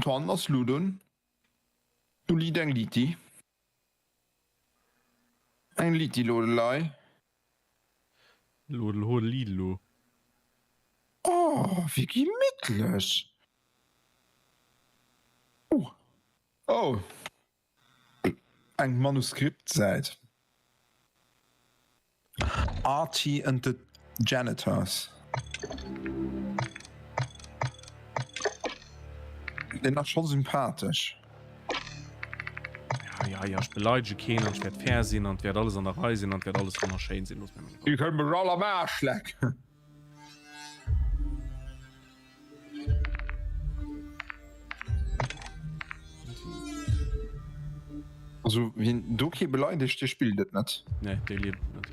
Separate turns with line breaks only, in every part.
Antoine aus Ludon. Du lied ein Liti. Ein Liti-Lodelei.
Lodel.
Oh, wie gemütlich. Oh. Ein Manuskript seit. Archie and the Janitors. Den ist schon sympathisch.
Ja, ich beleidige keinen und ich werde fair sein und werde alles an der Reise sein und werde alles wunderschön sein.
Die können mir alle am Arsch lecken. Also, wie ein Doki beleidigt, der spielt das nicht.
Ne, der lebt nicht.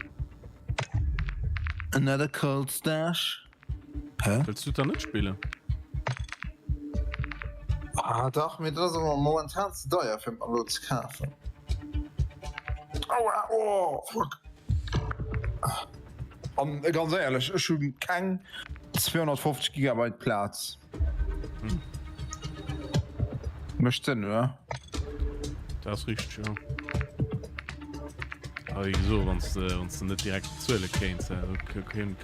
Another cold stash. Hä?
Willst du da nicht spielen?
Ah, doch, mir das aber momentan zu teuer für mich zu kaufen. Aua, oh, fuck. Und ganz ehrlich, ich habe kein 250 GB Platz. Möchtest du, oder?
Das riecht ja. Aber wieso, wenn du nicht direkt zuhören kannst,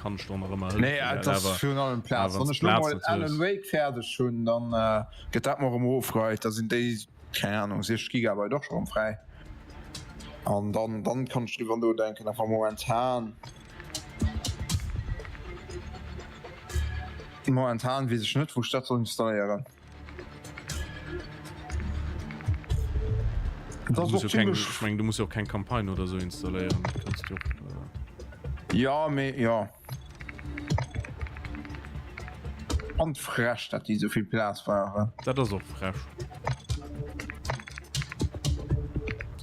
kannst du noch immer...
Nee, das ist für einen Platz. Wenn ich nur mal einen Weg fertig schon, dann geht das mal im Hof frei. Da sind die, keine Ahnung, 60 GB doch schon frei. Und dann kannst du drüber denken, einfach momentan, weiß ich nicht, wo ich das installieren.
Du musst ja auch keine Kampagne oder so installieren. Kannst du
ja, ja. Und frisch, dass die so viel Platz waren.
Das ist auch frisch.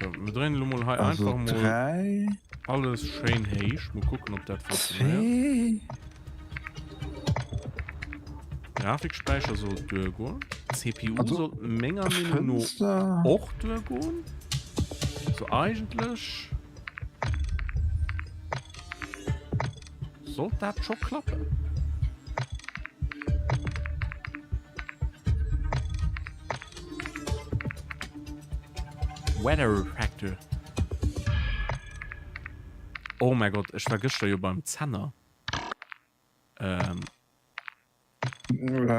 So, wir drehen mal
Also
einfach mal alles schön heiß. Mal gucken, ob das funktioniert. Grafikspeicher soll durchgehen. CPU also, soll Menge nur auch durchgehen. So eigentlich soll das schon klappen. Weather Factor. Oh mein Gott, ich war gestern ja beim Zanner.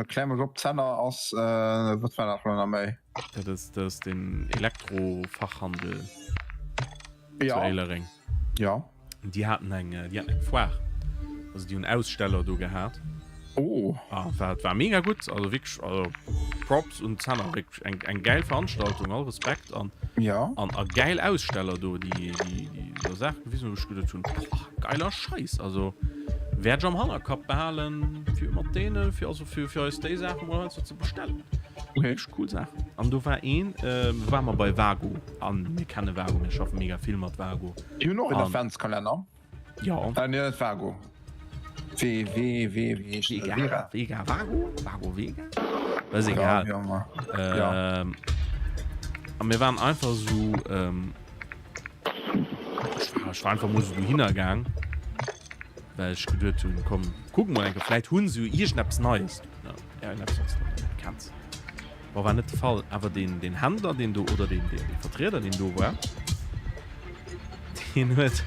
Kleiner Job Zanner aus was war das noch mehr?
Das ist den Elektrofachhandel.
Ja. Ja.
Die hatten eine Foire. Also die einen Aussteller du gehabt.
Oh.
War mega gut. Also wirklich, Props und Zanner. Wirklich eine geile Veranstaltung. All Respekt an.
Ja.
An ein geil Aussteller du, die Sachen, wie so gut tun. Geiler Scheiß. Also wer am Hangar Cup behalten für immer denen, für die Sachen mal zu bestellen. Okay. Cool Sachen. Und du war waren wir bei Vago. An wir kennen Vago, wir schaffen mega viel mit Vago.
Du noch in der Fanskalender?
Ja.
Ne, Vago.
Vega, Vago? Vago Vega? Das ist egal.
Ja.
Und wir waren einfach so, ich war einfach mal so hingegangen. Weil ich gedacht habe, komm, gucken wir einfach, vielleicht holen sie ihr Schnaps Neues. Ja, ich hab's sonst nicht gekannt. War nicht der Fall, aber den Händler, den du, oder den Vertreter, den du war, den hat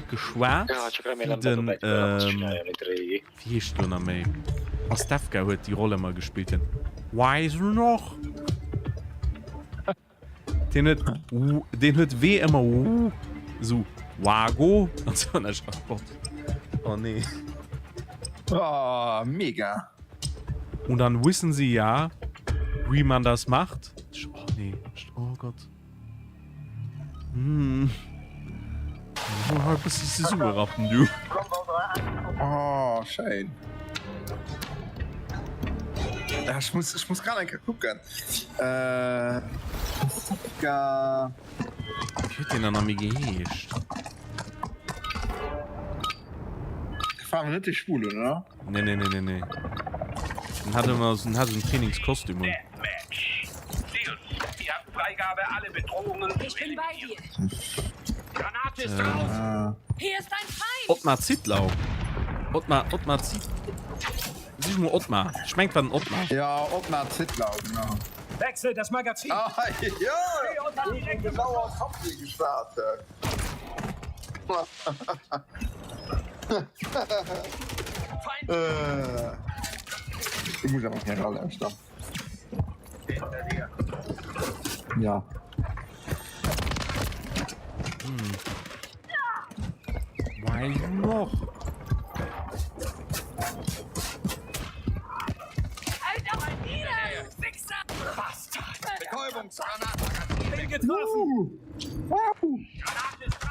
geschwärzt, wie ist du noch mehr? Was Stefka hat die Rolle mal gespielt. Weißt du noch? Den hat wie immer so Wago und so eine Schachbot. Oh nee.
Oh, mega.
Und dann wissen sie ja, wie man das macht. Oh nee. Oh Gott. Oh, was ist das überrappen, du?
Oh, schön. Ich muss gerade gucken.
Ich hätte den dann an mir gehischt.
Ich war nicht die Schwule, oder?
Nee. Dann hatte man so ein Trainingskostüm.
Ihr habt Freigabe, alle Bedrohungen.
Ich bin bei dir.
Granate ist raus.
Hier ist ein Feind.
Ottmar Zittlau. Ottmar Zittlau. sieh mal Ottmar. Schmeckt von Ottmar.
Ja, Ottmar Zittlau, genau.
Wechsel das Magazin.
Ah, ja, ich bin genau auf Kopf gestartet. Ich muss aber keine Rolle erstatten.
Hinter dir.
Ja.
Weil noch.
Alter, mal nieder, du Wichser! Bastard! Betäubungsgranate! Bin getroffen! Granate ist raus!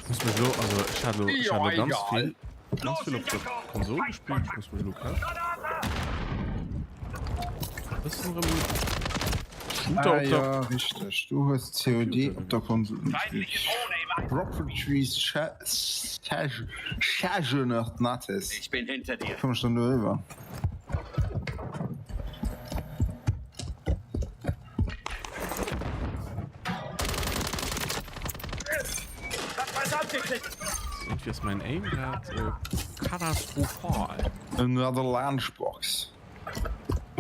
Muss mir so, also ich hatte ganz viel auf der Konsole gespielt. Ich muss mir Lukas. Das ist ein Shooter auf
Ja, richtig. Du hast COD auf der Konsole
Feindliche
gespielt.
Drohne im Einsatz.
Properties Charge Nattes.
Ich bin hinter dir.
Komm schon rüber.
Das beiseite klicken!
irgendwie ist mein Aim gerade katastrophal.
Another Lunchbox.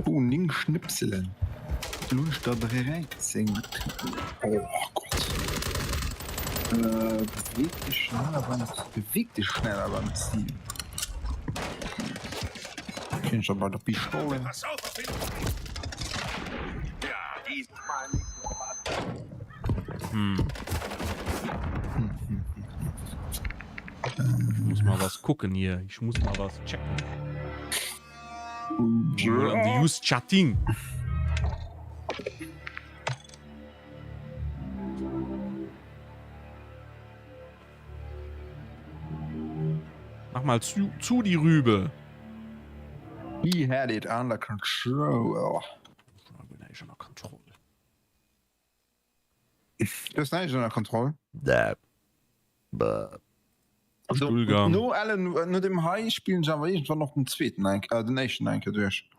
Ning Schnipseln. Lunch da Reizing. Oh Gott. Beweg dich schneller beim Ziel. Ich bin schon bei der Pistole.
Pass auf, was hinten. Ja, diesmal nicht.
Ich muss mal was gucken hier. Ich muss mal was checken. Ja. Use Chatting. Mach mal zu die Rübe.
He had it under control.
Schon Kontrolle.
Das ist nicht unter Kontrolle.
Stuhlgang.
Nur allen nur dem High spielen Java irgendwann noch den zweiten den nächsten Einke durch.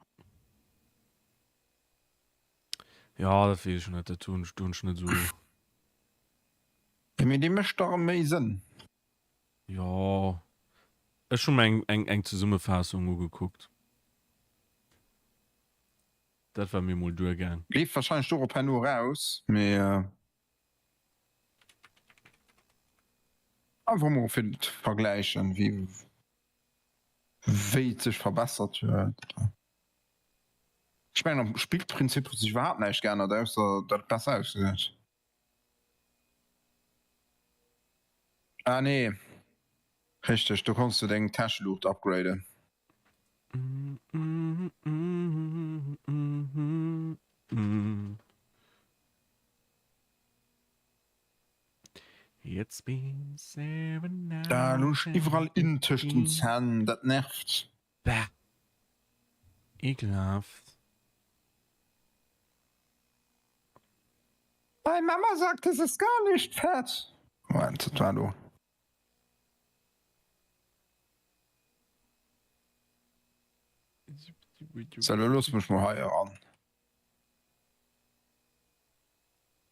Ja, das will ich schon nicht. Das tun schon nicht so.
Mit dem ist darum mehr Sinn.
Ja. Ist schon mal eng Zusammenfassung geguckt. Das war mir mal durchgegangen.
Lief wahrscheinlich doch nur raus. Mehr. Einfach mal vergleichen, wie sich verbessert wird. Ich meine, am Spielprinzip sich überhaupt nicht gerne, da ist das besser aussieht. Ah, nee. Richtig, du kannst den Taschenloot upgraden.
It's been 7 hours.
Da lusch überall in zwischen Zähnen, das nervt.
Bäh. Ekelhaft.
Meine Mama sagt, es ist gar nicht fett. Moment, das war du. So, du los mich mal hier an.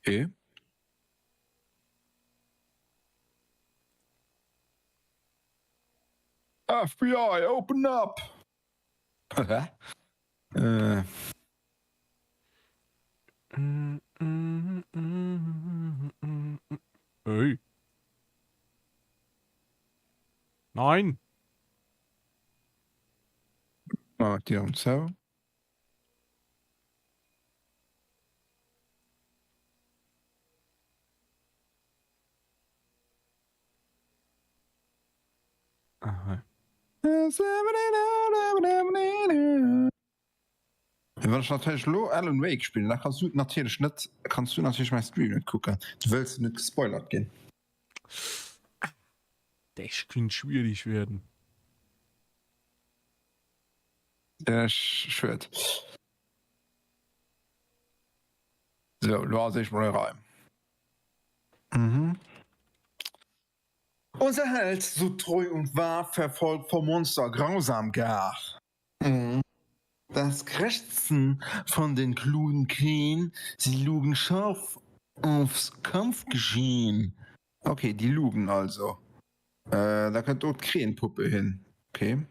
Okay. FBI, open up! Hä?
Hey. Nein.
Oh, die und so.
Aha.
Wenn ich natürlich Alan Wake spielen, dann kannst du natürlich mein Stream nicht gucken. Du willst nicht gespoilert gehen.
Das könnte schwierig werden.
Der schwört. So, lass ich mal rein. Mhm. Unser Held, so treu und wahr, verfolgt vom Monster grausam gar. Mhm. Das Krächzen von den klugen Krähen, sie lugen scharf aufs Kampfgeschehen. Okay, die lugen also. Da könnt dort Krähenpuppe hin. Okay.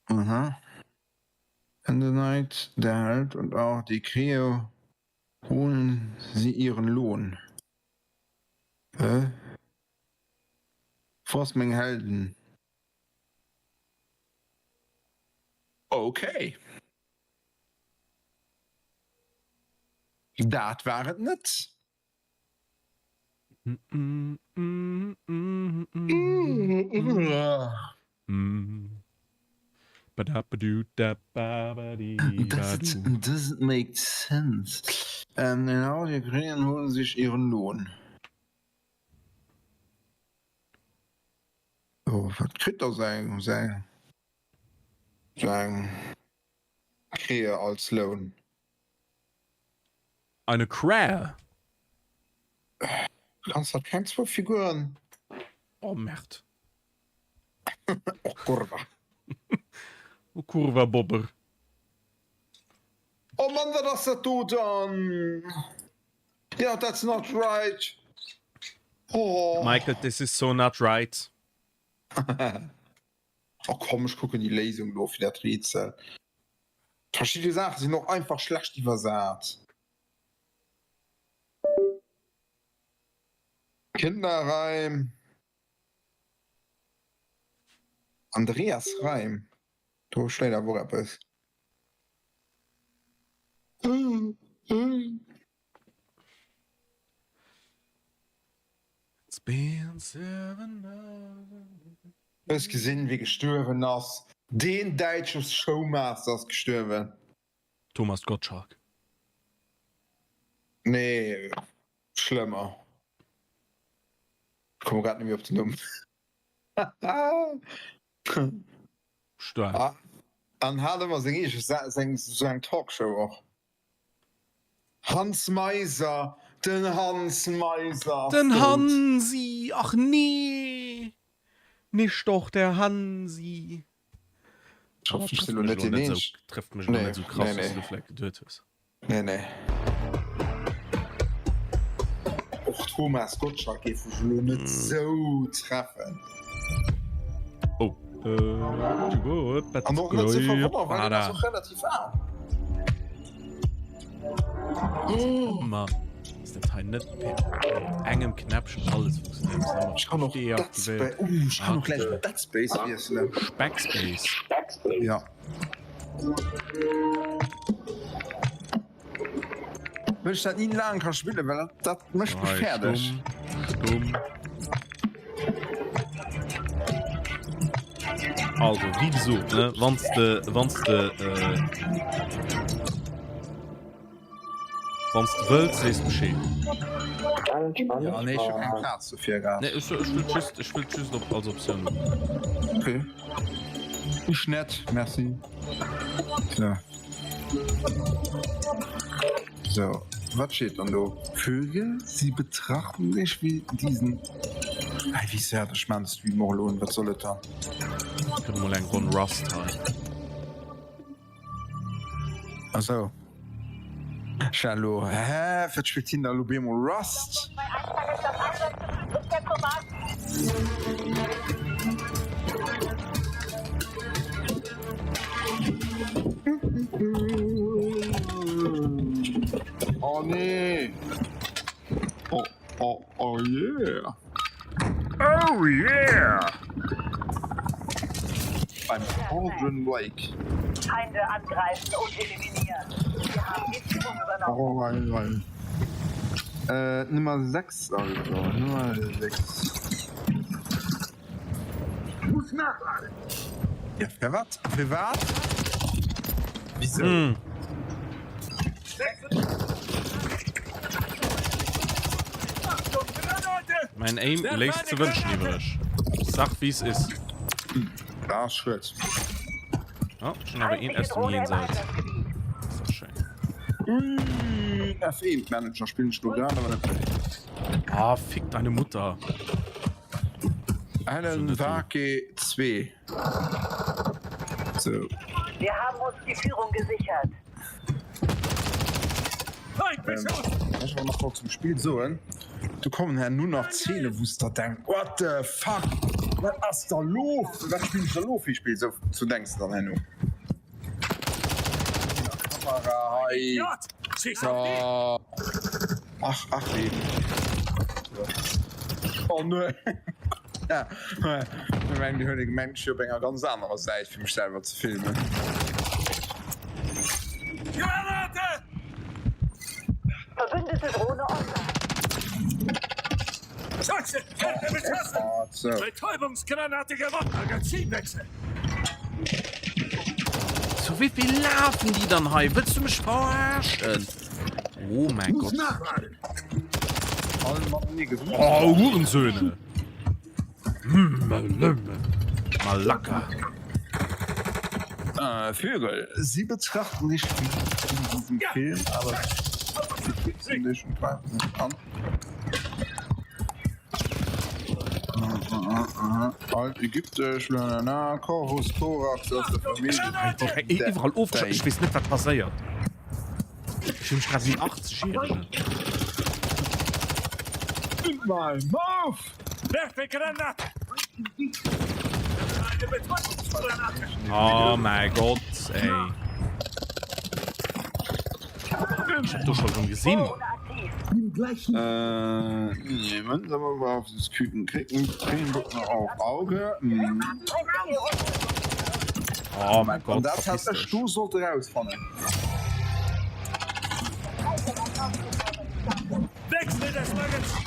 Aha. In the night, der Held und auch die Krähe holen sie ihren Lohn. Forstmenge Helden. Okay. Das war es nicht. Doesn't make sense. Genau, die Krähen holen sich ihren Lohn. Oh, was kriegt er sein Krähe als Lohn?
Eine Krähe?
Kannst du keine 2 Figuren?
Oh, Merd.
Oh, Kurva.
Oh, Kurva Bobber.
Oh Mann, was das tut dann? Ja, that's not right. Oh.
Michael, this is so not right.
Oh komm, ich gucke die Lesung durch für das Rätsel. Verschiedene Sachen sind noch einfach schlecht versagt. Kinderreim. Andreas Reim. Du steht da, wo er ist.
It's been 7 hours.
Du hast gesehen, wie gestorben ist. Den deutschen Showmaster ist gestorben.
Thomas Gottschalk.
Nee, schlimmer. Ich komme gerade nicht mehr auf den Namen.
Stark.
An hadden wir sein Talkshow auch. Hans Meiser, den Hans Meiser.
Den Hansi, ach nee. Nicht doch der Hansi.
Trifft mich nicht in
Trifft mich nicht so krass, dass du vielleicht getötet hast.
Nee. Auch Thomas Gottschalk geht nicht so treffen.
Oh. Gut,
aber noch nicht so verwundert, weil das auch relativ arm.
Mann. Ist der Teil nicht per engem Knäppchen alles funktioniert.
Ich kann noch Dead Space. Ich kann noch gleich Dead Space wechseln.
Backspace.
Ja. Wenn ich das nicht lang kann spielen, weil das möchte mich fertig.
Stumm. Also, wie gesagt, ne, wann's du willst, ist Bescheid.
Ja, nee, ich hab keinen Platz so viel gehabt.
Nee, ich will tschüss als Option.
Okay. Ist nett, merci. So, was steht dann da? Vögel, sie betrachten dich wie diesen... Ey, wie sehr du schmannst wie Morlon, was soll das da?
Ich kann mal einen Ron Rust haben.
Achso. Hallo, was spielt denn da Lubemo Rust? Oh nee. Oh yeah.
Oh yeah!
Beim Cauldron Lake.
Feinde angreifen und eliminieren. Wir haben die Führung übernommen.
Oh mein. Nummer 6, also. Nummer 6.
Muss nachladen!
Ja, privat? Wieso?
Mein Aim lässt zu wünschen, übrig. Sag, wie es ist.
Ja, Schritt.
Oh, schon aber ihn erst um jenseits. Das ist schön.
F1-Manager spielen Stuttgart, aber nicht.
Ah, fick deine Mutter.
Einen Wake 2. So.
Wir haben uns die Führung gesichert.
Nein,
Ich will noch kurz zum Spiel so. du kommen her nur nach Zähne wo da denkt what the fuck was da los was spiel ich da los ich spiel so zu denkst dann Henno ach Leben oh ne ja die heutige Menschen auf einer ganz anderer Seite für mich selber zu filmen
Verbündete Drohne online.
Scheiße! Betäubungsgranate gewonnen! Magazinwechsel!
So wie viel laufen die dann hier? Willst du mich verarschen? Oh mein Gott. Oh, Hurensöhne. Malaka.
Vögel sie betrachten nicht in diesem Film aber ägyptisch Korus Thorax aus der Familie
Überall aufgeschrieben. Ich weiß nicht, was passiert. Ich bin gerade 80-Jährige.
mal Move!
Werfegranate! Eine Betäubungsgranate!
Oh mein Gott, ey. Ich hab doch schon gesehen.
Jemand, aber war auf das Küken kriegen auf Auge.
Oh mein Gott.
Und das hat der Stuhl sollte rausfallen.
Wechsel das Magazin!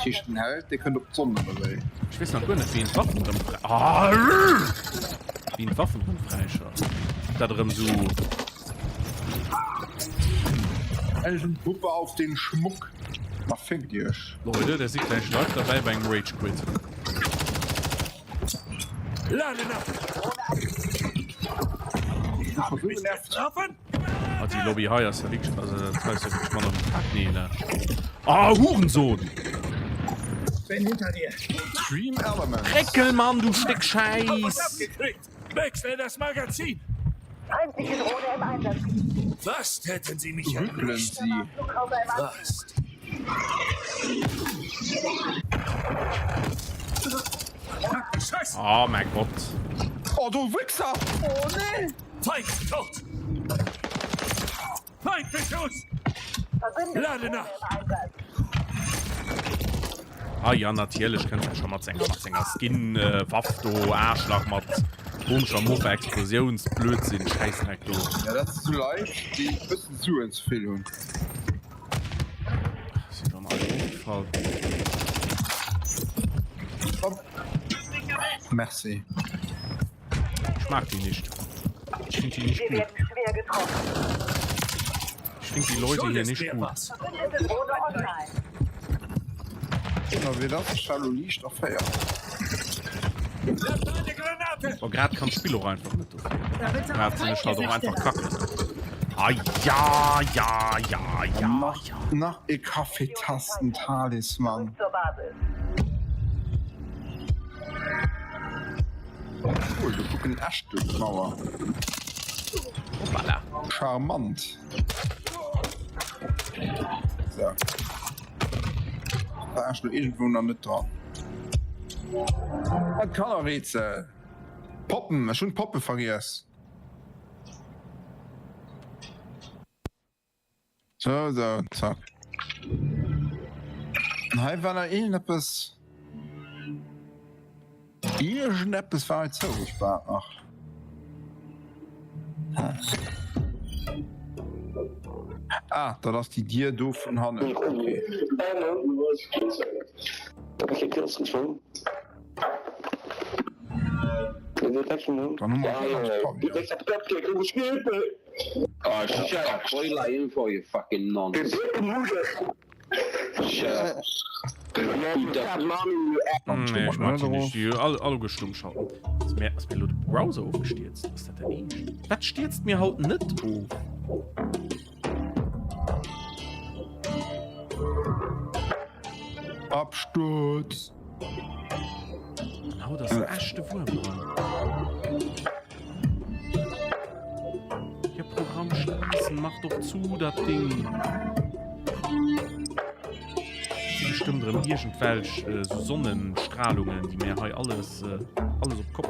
Kisten hält, die können auf die Sonne bewegen.
Ich weiß noch gar nicht, wie ein Waffen drin wie ein Waffen drin freischaut. Da drin so.
Eine Puppe auf den Schmuck. Was fängt ihr?
Leute, der sieht gleich läuft dabei beim Rage Quit.
Laden ab!
Hat die Lobby heuer ist ja wirklich, also das heißt ja wirklich mal noch einen Tag nee, ne? Ah, Hurensohn!
Bin hinter dir!
Dream Element.
Reckel, Mann, du Stück Scheiß!
Abgekriegt! Wechsle das Magazin!
Feindliche Drohne im Einsatz.
Fast hätten sie mich
Rütteln
erwischt.
sie.
Fast. Scheiße!
Oh mein Gott.
Oh, du Wichser! Oh, nee!
Feind tot! Feind Beschuss!
Verbündete
Laden
Drohne
ab!
im Einsatz.
Ah ja, natürlich, kannst du ja schon mal sagen, Skin, Waff, du Arschloch, mit komischer Muffe, Explosionsblödsinn, Scheißdreck, du.
Ja, das ist so leicht, die müssen zu ins Film.
Sieht doch mal Fall.
Merci.
Ich mag die nicht. Ich finde die nicht
Wir
gut.
werden schwer getroffen.
Ich finde die Leute hier nicht gut.
Verbündete Drohne online.
Immer wieder das Charlotte doch feiern.
Lass eine Granate!
Aber gerade kann Spiel auch einfach nicht. Gerade sind halt auch einfach kacke. Ah ja.
Na, ich Kaffeetasten Talisman.
Zur Basis.
Cool, du guckst ein Stück Mauer.
Hoppala.
Charmant. So. Da ist noch irgendwo noch nicht dran. Was kann er Rätsel? Poppen, schon Poppe vergiss. So, zack. Hey, wenn er irgendetwas. Irgendetwas war jetzt so gespart noch. Ah, da lass die dir doof von Hanne. Okay.
Heb ik je kills gevonden? Dit is echt een
Dan noem maar
Ik heb een cupcake op schepen.
Oh, shut up. What are you lying for, you fucking nonsense? Shut up.
Nee, ich mag die nicht. Die alle gestummt schauen. Ist mir laut Browser aufgestürzt. Was ist das denn nicht? Das stürzt mir halt nicht auf.
Absturz.
Genau, das ist der erste Wurm dran. Hier Programm schließen, macht doch zu das Ding bestimmt irgendwelch so Sonnenstrahlungen die mir alles auf Kopf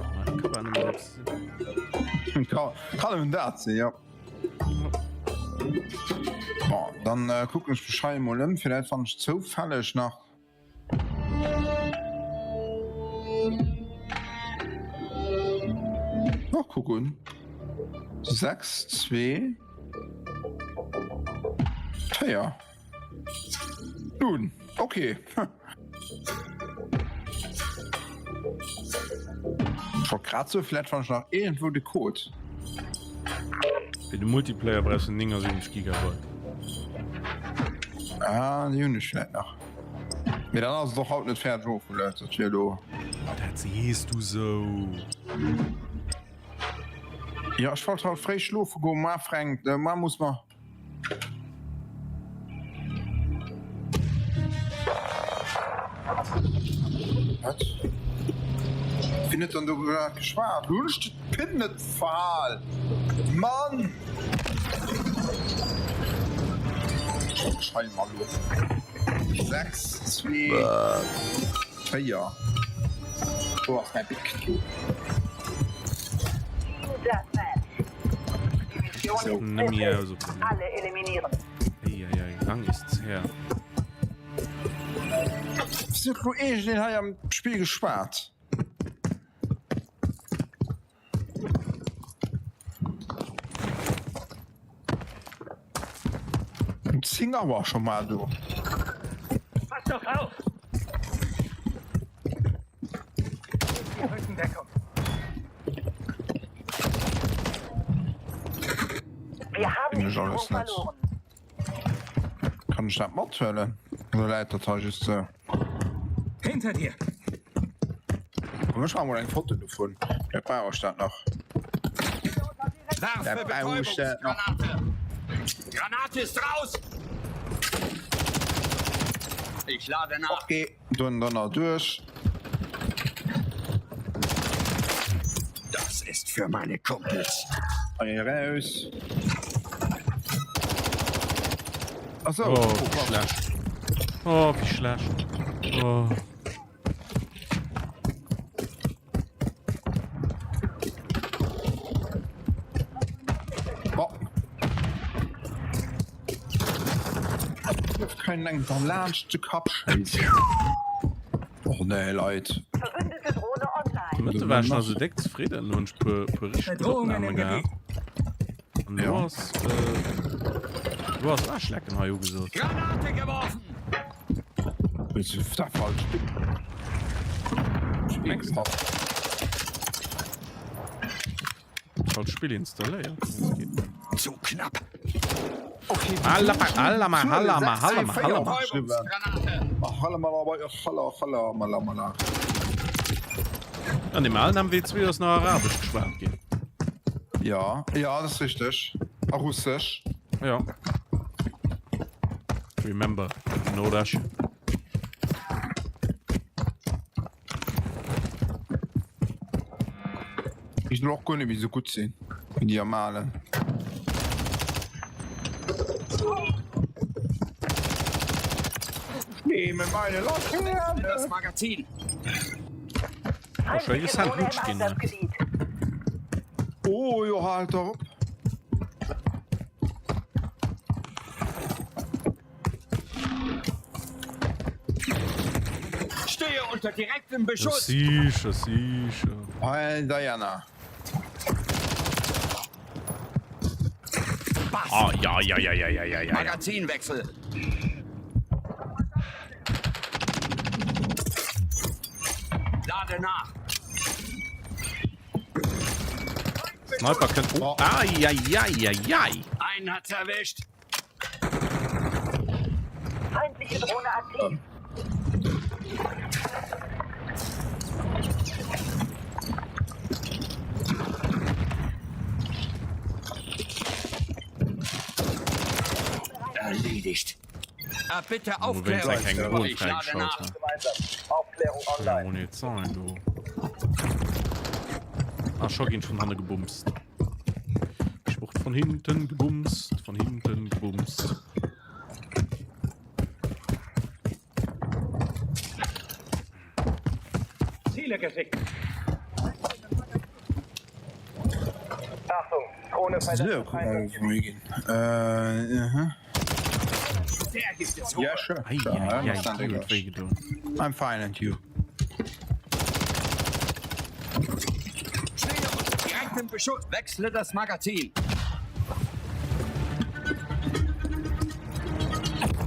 kann dat ja Boah, dann gucken ich bescheid mal vielleicht fand ich zufällig nach gucken 6 2 ja nun okay vor grad so vielleicht fand ich noch irgendwo die Code
für den Multiplayer pressen Dinger Gigabyte
die Uni vielleicht noch mit dann doch haut nicht fährt hoch
siehst du so
ja ich wollte halt frei schlufen go mal Frank man muss man findet dann du geschwar du pinnet fahl Mann mal 6 2 ja du hast mein Big
Alle eliminieren.
Lang ist's her
den ha am Spiel gespart Singer war schon mal du
Pass doch auf! Rückendeckung.
Wir haben die Führung
alles nicht.
verloren.
kann ich Modwelle Leiter
Hinter dir!
mal ein Foto davon der Bauerstadt noch
Werfe Betäubungsgranate! Granate ist raus! Ich lade nach.
okay dann durch
Das ist für meine Kumpels.
raus achso
oh, schlecht. Oh, wie schlecht oh.
kein Lernste Kap oh ne Leute
Verbündete Drohne online.
Du warst also dick zufrieden und
Bedrohungen im Gebiet.
Du hast Arschlecken Haju gesucht.
Granate geworfen!
bist du da falsch
Falsch Spiel installiert
Zu knapp.
okay
Betäubungsgranate!
an dem allen haben W2 aus nach Arabisch gesprochen gehen
ja das ist richtig Russisch
ja remember no rush
ich noch kunne wie so gut sehen in die malen nehme meine
Das Magazin!
Wahrscheinlich ist halt
Drohne im
gut stehen, ne?
Einsatzgebiet.
oh ja halt doch
Stehe unter direktem Beschuss!
sicher
hey Diana
ah ja
Magazinwechsel! Lade nach!
Sniper können oh.
Einen hat's erwischt!
Feindliche Drohne aktiv.
Erledigt! Bitte
Du willst ja
Aufklärung!
kein Grund
Ich lade
freigeschaltet
nach!
haben.
Aufklärung
Ja,
online.
ohne Zahlen, du. Ach, schon gehen schon Hanne gebumst. Ich brauch von hinten gebumst, von hinten gebumst.
Ziele geschickt.
Achtung, Drohne
So,
verletzt.
guck mal, wo wir gehen.
Der gibt es
Yeah, sure.
Ei,
Sure, I
ei, ei,
understand
gut
English.
wehgetan.
I'm fine, and you?
direkt im Beschuss. Wechsle das Magazin.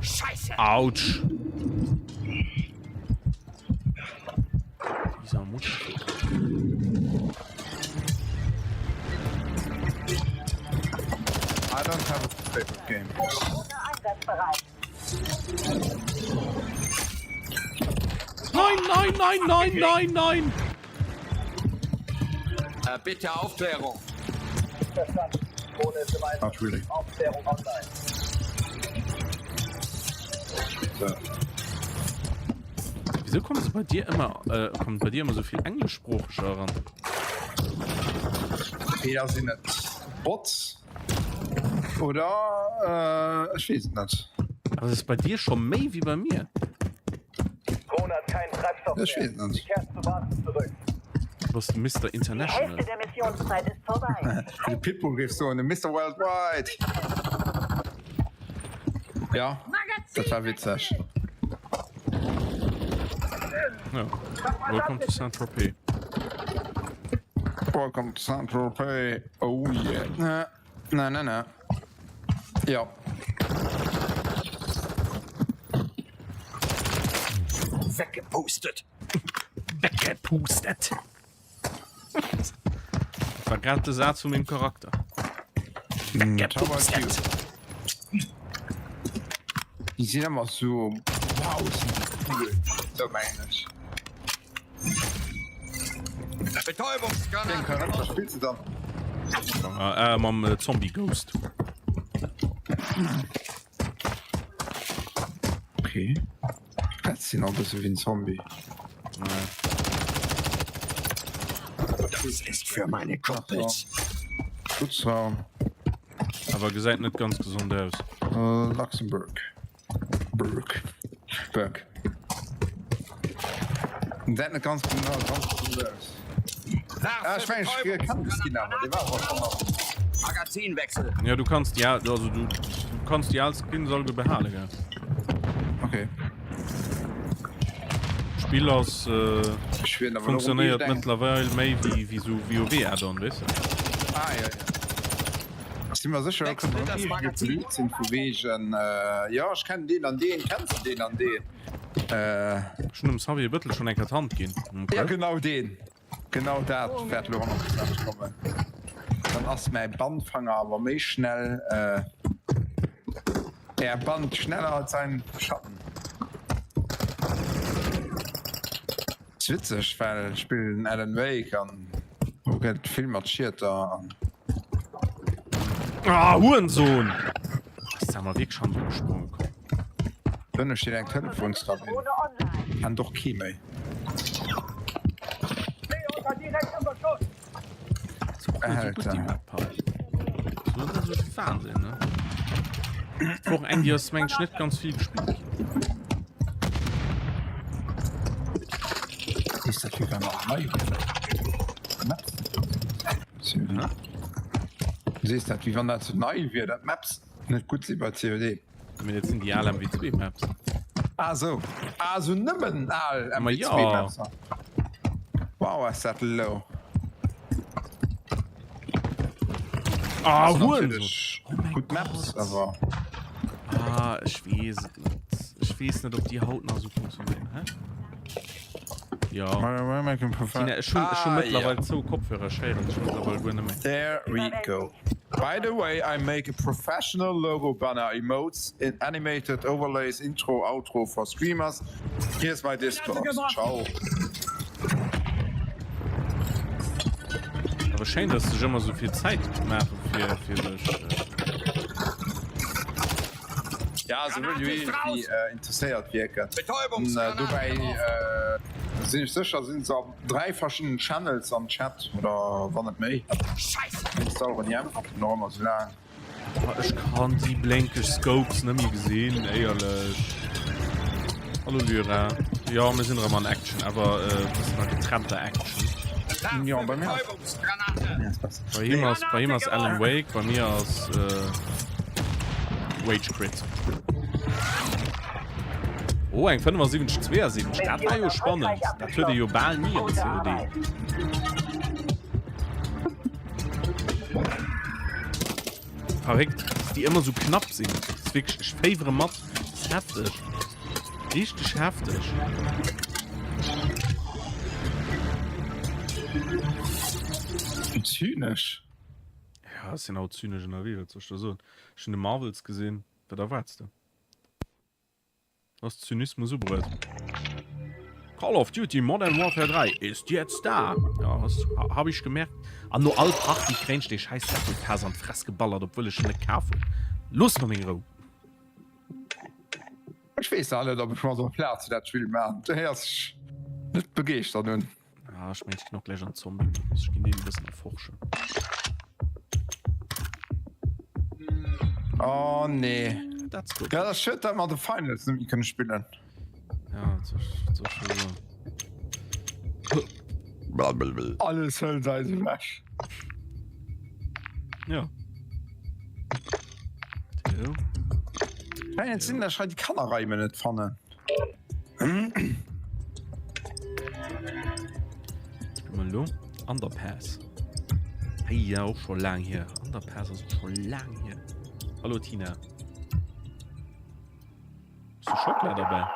Scheiße.
Autsch. Dieser Mutter.
I don't have a favorite game.
Drohne einsatzbereit.
Nein, nein, nein, nein, nein, nein.
Bitte Aufklärung.
Verstanden. Drohne ist im Einsatz.
Not really.
Aufklärung online.
So.
Wieso kommt es bei dir immer so viel Englischspruch ran?
Jeder sind nicht Bots oder ich weiß nicht.
Aber es ist bei dir schon mehr wie bei mir.
Drohne hat keinen Treibstoff
Das
mehr.
weiß ich nicht.
Kehrt zur Basis zurück.
Du bist Mr.
Die Hälfte
International.
der Missionszeit ist vorbei.
Die Pitbull gibt so eine Mr. Worldwide. Ja, das war witzig.
Ja. Welcome to Saint-Tropez.
Welcome to Saint-Tropez. Oh yeah. Na. Ja.
Weggepustet.
Weggepustet. Das war gerade der Satz von meinem Charakter.
Weggepustet. Die sind immer so. Wow, sind die cool. So meine ich. Den
Betäubungsgranate.
Charakter spielst du dann?
Mam Zombie Ghost.
Okay. Das sind auch ein bisschen wie ein Zombie.
Das ist für meine Kumpels.
Schutzraum.
Aber gesagt nicht ganz gesund aus.
Luxemburg. Burg. Und das nicht ganz genau, ganz gesund aus. Ich meine, ich kann das genau, aber die war auch schon noch.
Magazinwechsel.
Ja, du kannst ja, also du kannst die als Kind soll behalten.
Okay.
Spiel aus
Ich will aber
funktioniert
noch um
mittlerweile mehr wie so WoW-Add-on, weißt du?
Ja. Sind wir sicher,
Wechsel
dass
das
wir
Magazin.
geblüht sind von wegen, ja, ich kann den an den, kannst du den an den?
Schon im Xavier Büttel schon ein Hand gehen. Okay.
Ja, genau den. Genau das wird noch kommen. Dann hast mein Bandfanger aber mehr schnell, er band schneller als sein Schatten. Das ist witzig, weil ich spiele Alan Wake an, wo geht viel marschierter an.
Ah, Hurensohn! Ich sag mal, wirklich schon so gesprungen.
Dann steht ein Telefonstab hin.
Drohne online.
Kann doch Chemie.
Unter direkt im Beschuss.
So gut die Map halt. So, das ist Wahnsinn, ne? Auch eigentlich ist mein Schnitt ganz viel gespielt.
Ist das wieder noch neu? Maps?
Ja?
Siehst du, wie wenn das so neu wird, das Maps nicht gut sind bei COD.
Wenn jetzt sind die alle MW2-Maps.
Also nimmen all
Aber ja.
Maps. Wow, ist das low.
Ah,
Also
Hurensohn!
natürlich
Oh mein
gut Maps,
Gott.
aber
Ah, ich weiß es nicht. Ich weiß nicht, ob die Haut noch so funktionieren, hä? Ja. Sind ja schon mittlerweile so Kopfhörer schwer, dass ich mittlerweile gut nicht mehr.
There we go. By the way, I make a professional logo banner emotes in animated overlays, intro, outro for streamers. Here's my Discord. Ciao.
Aber schön, dass du immer so viel Zeit machst für das.
Ja, so wie interessiert wirken.
Betäubungsgranate.
Dabei sind ich sicher, sind so 3 verschiedene Channels am Chat oder wann nicht mehr.
Scheiße.
normal so lang.
Ich kann die blanke Scopes nicht mehr gesehen, ehrlich. Hallo Lyra. Ja, wir sind immer in Action, aber das ist eine getrennte Action.
Ja, bei mir.
Betäubungsgranate.
Bei ihm ist Alan Wake, bei mir ist Wage Crit. Oh, ein 7527. Das war ja spannend. Das würde ja bald nie in COD. Verrückt, dass die immer so knapp sind. Das ist wirklich, ich favore Matt. Das ist heftig. Richtig heftig.
Zynisch.
Ja, das sind auch zynisch in der Welt. So. Schon in Marvels gesehen. Wer da warst du? Was Zynismus so breit. Call of Duty Modern Warfare 3 ist jetzt da. Ja, das habe ich gemerkt. An nur all Pracht, die Kränsch, die scheiß Perser an Fress geballert, obwohl ich schon nicht kaufe. Los, Mamingro.
Ich weiß alle, ob ich mal so einen Platz für das Spiel machen. Der ist nicht begeistert.
Ja, ich meine, ich noch gleich an Zombie. Ich gehe ein bisschen erforschen.
Oh, nee.
That's good.
Ja, das shit, da mal die Finals nämlich können spielen.
Ja, so schön.
Alles soll sein, weg.
Ja.
Ja, jetzt sind da schon die Kamerareimen nicht vorne.
Hallo? Underpass. Hey, ja, auch schon lang hier. Underpass ist schon lang hier. Hallo, Tina. Ist du Schokolade dabei?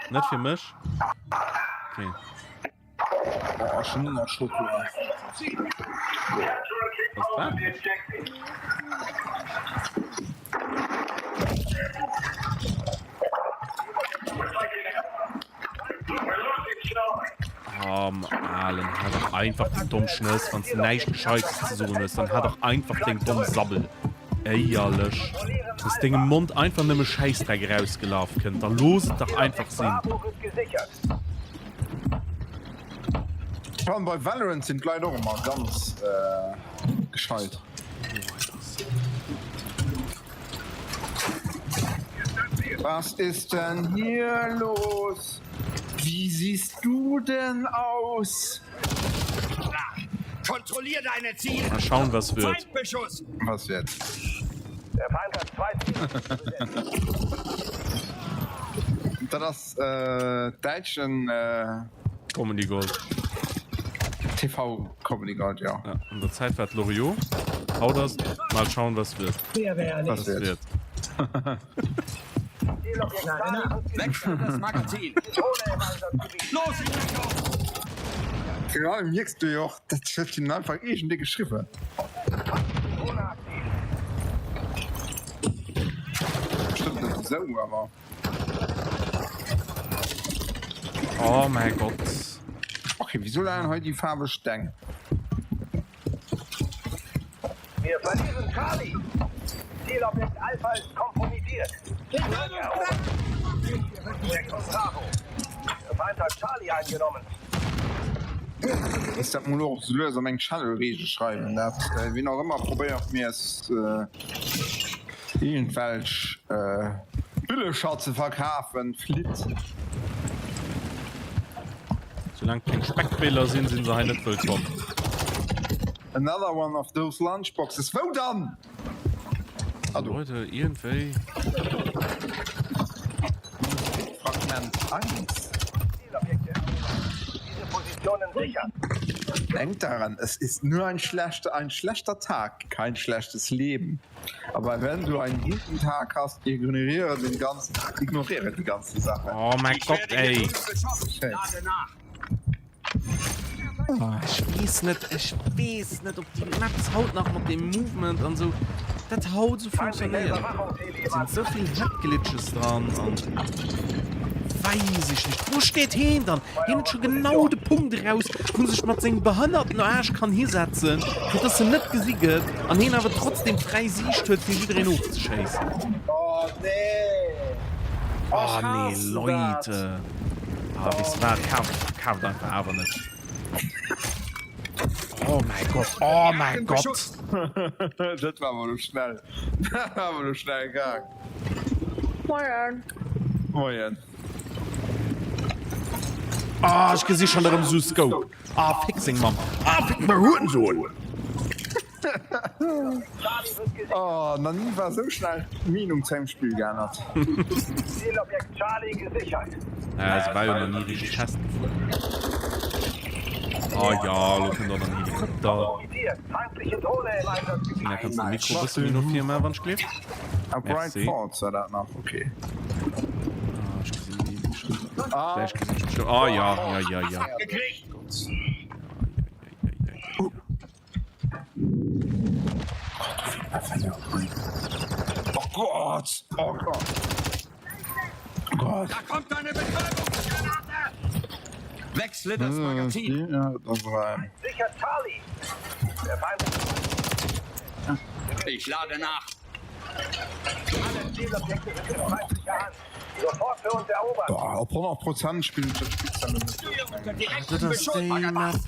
Nicht für mich? Okay.
Oh, schon noch Schokolade.
Was war? Allen, hat doch einfach den dummen Schnüss, wenn es nicht gescheit zu suchen ist, dann hat doch einfach den dummen Sabbel. Ey, alles. Das Ding im Mund einfach nicht mehr Scheißdreck rausgelaufen könnt. Da los doch einfach Sinn.
Vor allem bei Valorant sind leider auch immer ganz gescheit. Was ist denn hier los? Wie siehst du denn aus?
Kontrollier deine Ziele.
Mal schauen, was wird.
Feindbeschuss.
Was jetzt?
Der Feind hat 2 Ziele.
Das deutschen
Comedy Gold.
TV Comedy Gold, ja.
Ja, in der Zeit wird Loriot. Hau das. Mal schauen, was wird.
Was wird?
Wechsel das Magazin. Los,
Gerade merkst du ja auch, das trifft ihn einfach schon dicke Schiffe. Stimmt nicht so, aber.
Oh mein Gott.
Okay, wieso lernen heute die Farbe Steng?
Wir verlieren Charlie. Zielobjekt Alpha ist kompromittiert. Bravo. Der Feind hat Charlie eingenommen.
Ich hab nur so löser mein Channel-Rege schreiben. Das, wie noch immer probiert mir es jedenfalls Billigschau zu verkaufen, Flit.
Solange keine Speckbilder sind, sind sie halt nicht willkommen.
Another one of those lunchboxes. Wo dann?
Also Leute, irgendwie.
Fragment 1.
Diese Positionen sichern.
Denk daran, es ist nur ein schlechter Tag, kein schlechtes Leben. Aber wenn du einen guten Tag hast, ignoriere die ganze Sache.
Oh mein Gott, ey.
Okay.
Lade nach.
Ich weiß nicht, ob die Maps haut nach mit dem Movement und so. Das haut so funktioniert. Es sind so viele Hack-Glitches dran und weiß ich nicht. Wo steht hin dann? Hier hat schon genau den Punkt raus, wo sich mit seinen behinderten Arsch kann hinsetzen. Und das sind nicht gesiegt. Und hin aber trotzdem frei Sicht für wieder in den Hof zu scheißen.
Oh nee.
Oh nee, Leute. Ah, wie es war, kauft einfach aber nicht. Oh mein Gott, oh mein Gott.
Das war wohl schnell. Das war wohl schnell gegangen. Moin.
Ah, ich gesehen schon darum Susko. Ah, fixing, Mann. Ah, fixing, mein Hurensohn.
Oh, noch nie war so schnell Minung zum Spiel geändert.
Zielobjekt Charlie gesichert.
Ja, es war ja noch nie richtig testen. Oh ja, lo können da dann Helikopter.
Feindliche Drohne im Einsatzgebiet.
Da kannst du ein Mikro bis noch 4 mehr, wann ich klebt.
A Bright Falls war das noch okay.
Ah, ich gesehen die Schritte. Ja, ich gesehen schon. Oh ja.
Gekriegt.
Oh Gott! Oh Gott! Oh Gott!
Da kommt eine Betäubungsgranate! Wechsle das Magazin.
Ja, das war
Sicher Charlie. Der Feind.
Ich lade nach.
Alle Zielobjekte sind in feindlicher Hand. Sofort für uns erobern.
Boah, ob 100% spielt das Spiel dann nicht.
Unter direktem
Das
Beschuss,
Ding
Vagabund.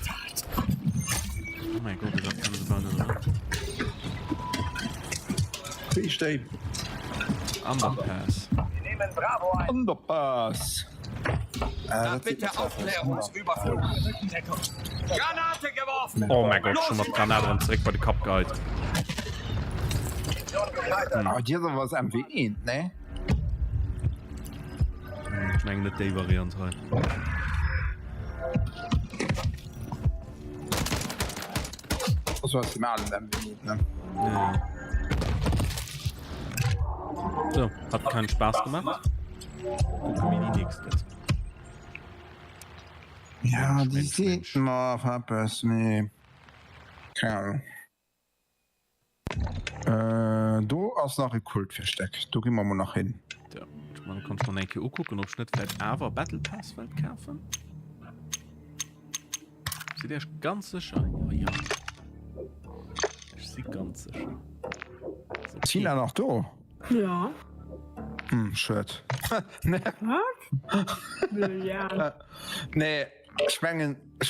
Oh mein Gott, das kann so gar nicht.
Ich stehe.
Underpass.
Wir nehmen Bravo ein.
Underpass.
Na bitte Aufklärungsüberflug. Granate geworfen.
Oh mein Gott, schon mal Granate und direkt bei den Kopf gehalten.
Mission gescheitert.
Aber dir sowas MW1, ne?
Ich meine nicht die Variante rein.
Das war die Mal in MW1, ne?
Ja. So, hat keinen Spaß gemacht. Gucken wir die nächste.
Ja, die
Mensch,
sieht noch etwas, ne. Keine Ahnung. Du hast noch ein Kult versteckt. Du gehen wir mal nach hin.
Ja, ich meine, kannst du mal ein auch gucken, ob Schnitt vielleicht aber Battle Pass will kaufen. Sieht der ganz sicher? Ja. Ich sehe ganz sicher. So,
Tina noch du?
Ja.
Shit. Ne.
Ja.
Nee, ich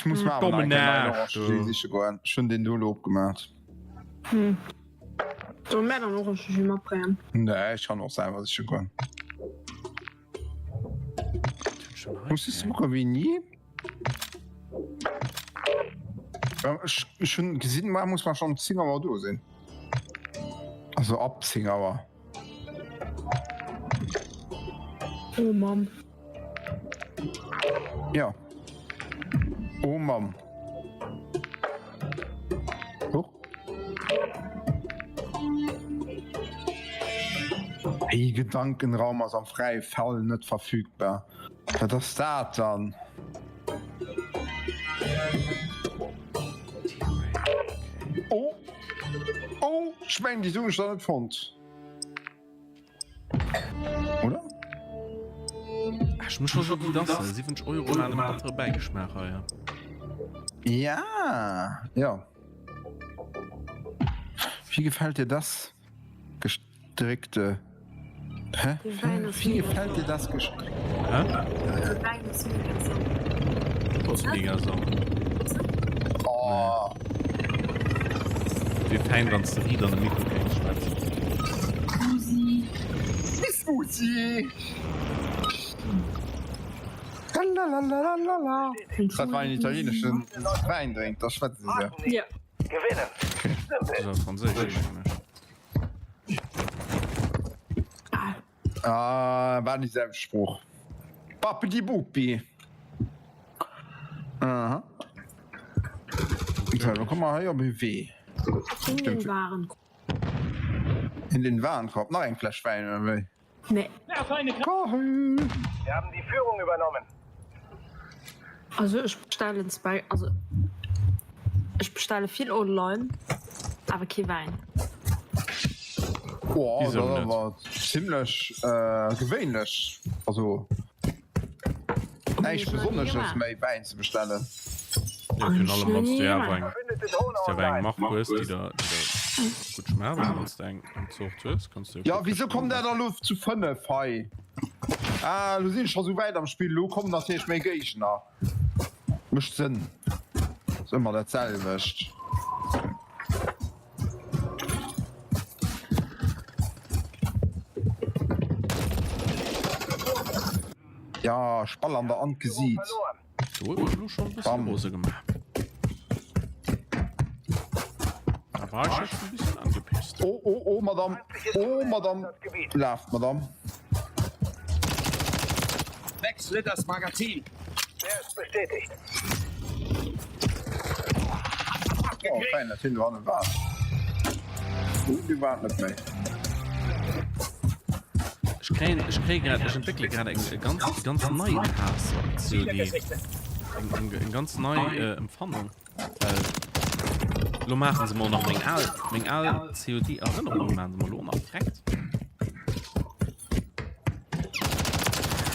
muss mal
Dumme
aber
Nacht, du.
schließlich gehen. Schon den du Lob gemacht.
So mehr dann noch ein Schimmer brennen.
Nee, ich kann auch sagen, was ich schon kann. Muss ich suchen wie nie? Schon gesehen, man muss man schon 10 aber du sehen. Also ab 10 aber.
Oh Mann.
Ja. Oh Mann. Hoch. Hey, Gedankenraum ist am freien Fall nicht verfügbar. Was ist das dann? Oh. Oh, ich meine, die Suche stand nicht fand. Oder?
Ich muss schon so gut aussehen. 70 € an einem anderen Beigeschmacher, ja.
Ja, ja. Wie gefällt dir das gestrickte? Hä? Wie gefällt dir das gestrickte?
Hä? Was mega so.
Oh,
Wie fein, wenn du wieder eine Mikrofon schreibst.
Fusi! Lalalala. Das war ein italienischer Weindrink, das schwätzt sie ja.
Ja.
Gewinnen.
Das ist Französisch.
War nicht Selbstspruch. Papi Bupi. Aha. So, komm mal her, BW.
In den Waren.
In den Warenkorb. Noch ein Flasch Wein, oder wie?
Nee.
Wir haben die Führung übernommen.
Also ich bestelle ins Bei. Also. Ich bestelle viel online, aber kein Wein.
Boah,
Wieso
das
nicht?
war ziemlich gewöhnlich. Also. Nicht besonders, dass mir Wein zu bestellen.
Ja, für alle machst du ja Wein.
Findet die Drohne
Ist ja Wein
online.
Machkurs, die da gut schmerzen, wenn du deinen Zug tust, kannst du...
Ja, wieso kommt der da Luft zu 5, hey? Ah, du siehst schon so weit am Spiel, du kommst natürlich mehr Gegner. Mischt Sinn. Ist immer derselbe. Ja, Spall an der Hand gesieht.
Du hast schon ein bisschen Hose gemacht. Da war ich jetzt ein bisschen angepisst.
Oh, Madame. Oh, Madame. Läuft, Madame.
Wechsle das Magazin.
Der ist bestätigt.
Oh, fein, das sind wir an den Wahl. Die warten nicht mehr.
Ich entwickle gerade eine ganz neue COD. Eine ganz neue Empfandung. Lo machen sie mal noch mein COD Erinnerung machen sie mal noch direkt.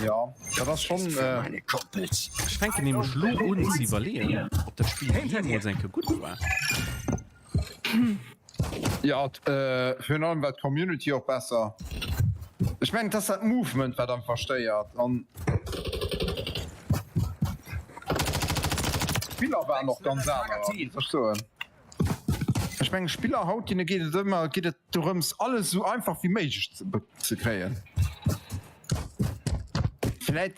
Ja, das ist schon.
Meine Kumpels.
Ich denke nämlich Lo und sie überlegen, ob das Spiel hier senke gut war.
Ja, für allem wird Community auch besser. Ich meine, das hat Movement, wer dann versteuert. Und Spieler waren noch ganz anders. Verstehen. Ich meine, Spieler haut die geht es immer, geht es darum, alles so einfach wie möglich zu kriegen. Vielleicht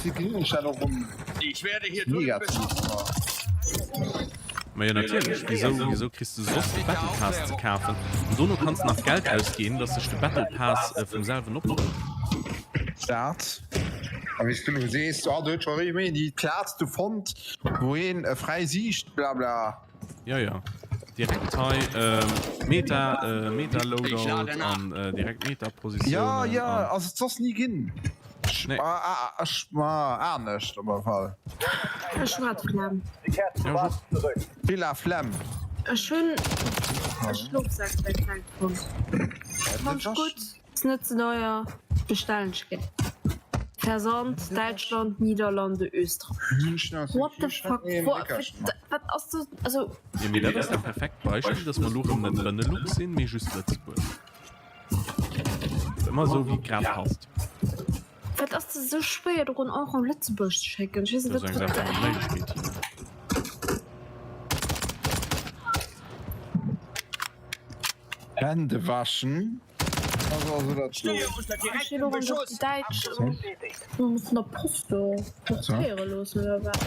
sie gehen ja darum.
Ich werde hier
Negativ.
Ja, natürlich. Wieso kriegst du so viel Battle Pass zu kaufen? Und so nur kannst du nach Geld ausgehen, dass sich der Battle Pass vom selben abholt.
Start. Aber wie du siehst, die klarste Font, wohin frei siehst, bla bla.
Ja. Direkt Meta-Logo und direkt Meta-Position.
Ja, also das nie gehen.
Nee.
Nicht, aber Fall.
Schwarzflammen.
Die Kerzen
Ja,
warten zurück.
Villa Flamm.
Schön Schlucksack bei Frankfurt. Kommst gut, das nützt neuer Bestellenschritt. Versand, Deutschland, Niederlande, Österreich. What the fuck? Was hast du, also...
Ja, mir das ist ein perfekt Beispiel, dass wir nur um einen Look sehen, mir just Lützburg. Immer so wie gerade passt.
Was hast du so schwer, darum auch am Lützburg zu checken? Ich weiß nicht,
Das ist einfach ein Mail-Spiel.
Hände waschen. Also das
Stehe unter
Ich will
direktem
doch
Beschuss.
die Deutsch
Bestätigt.
von der Post los oder was?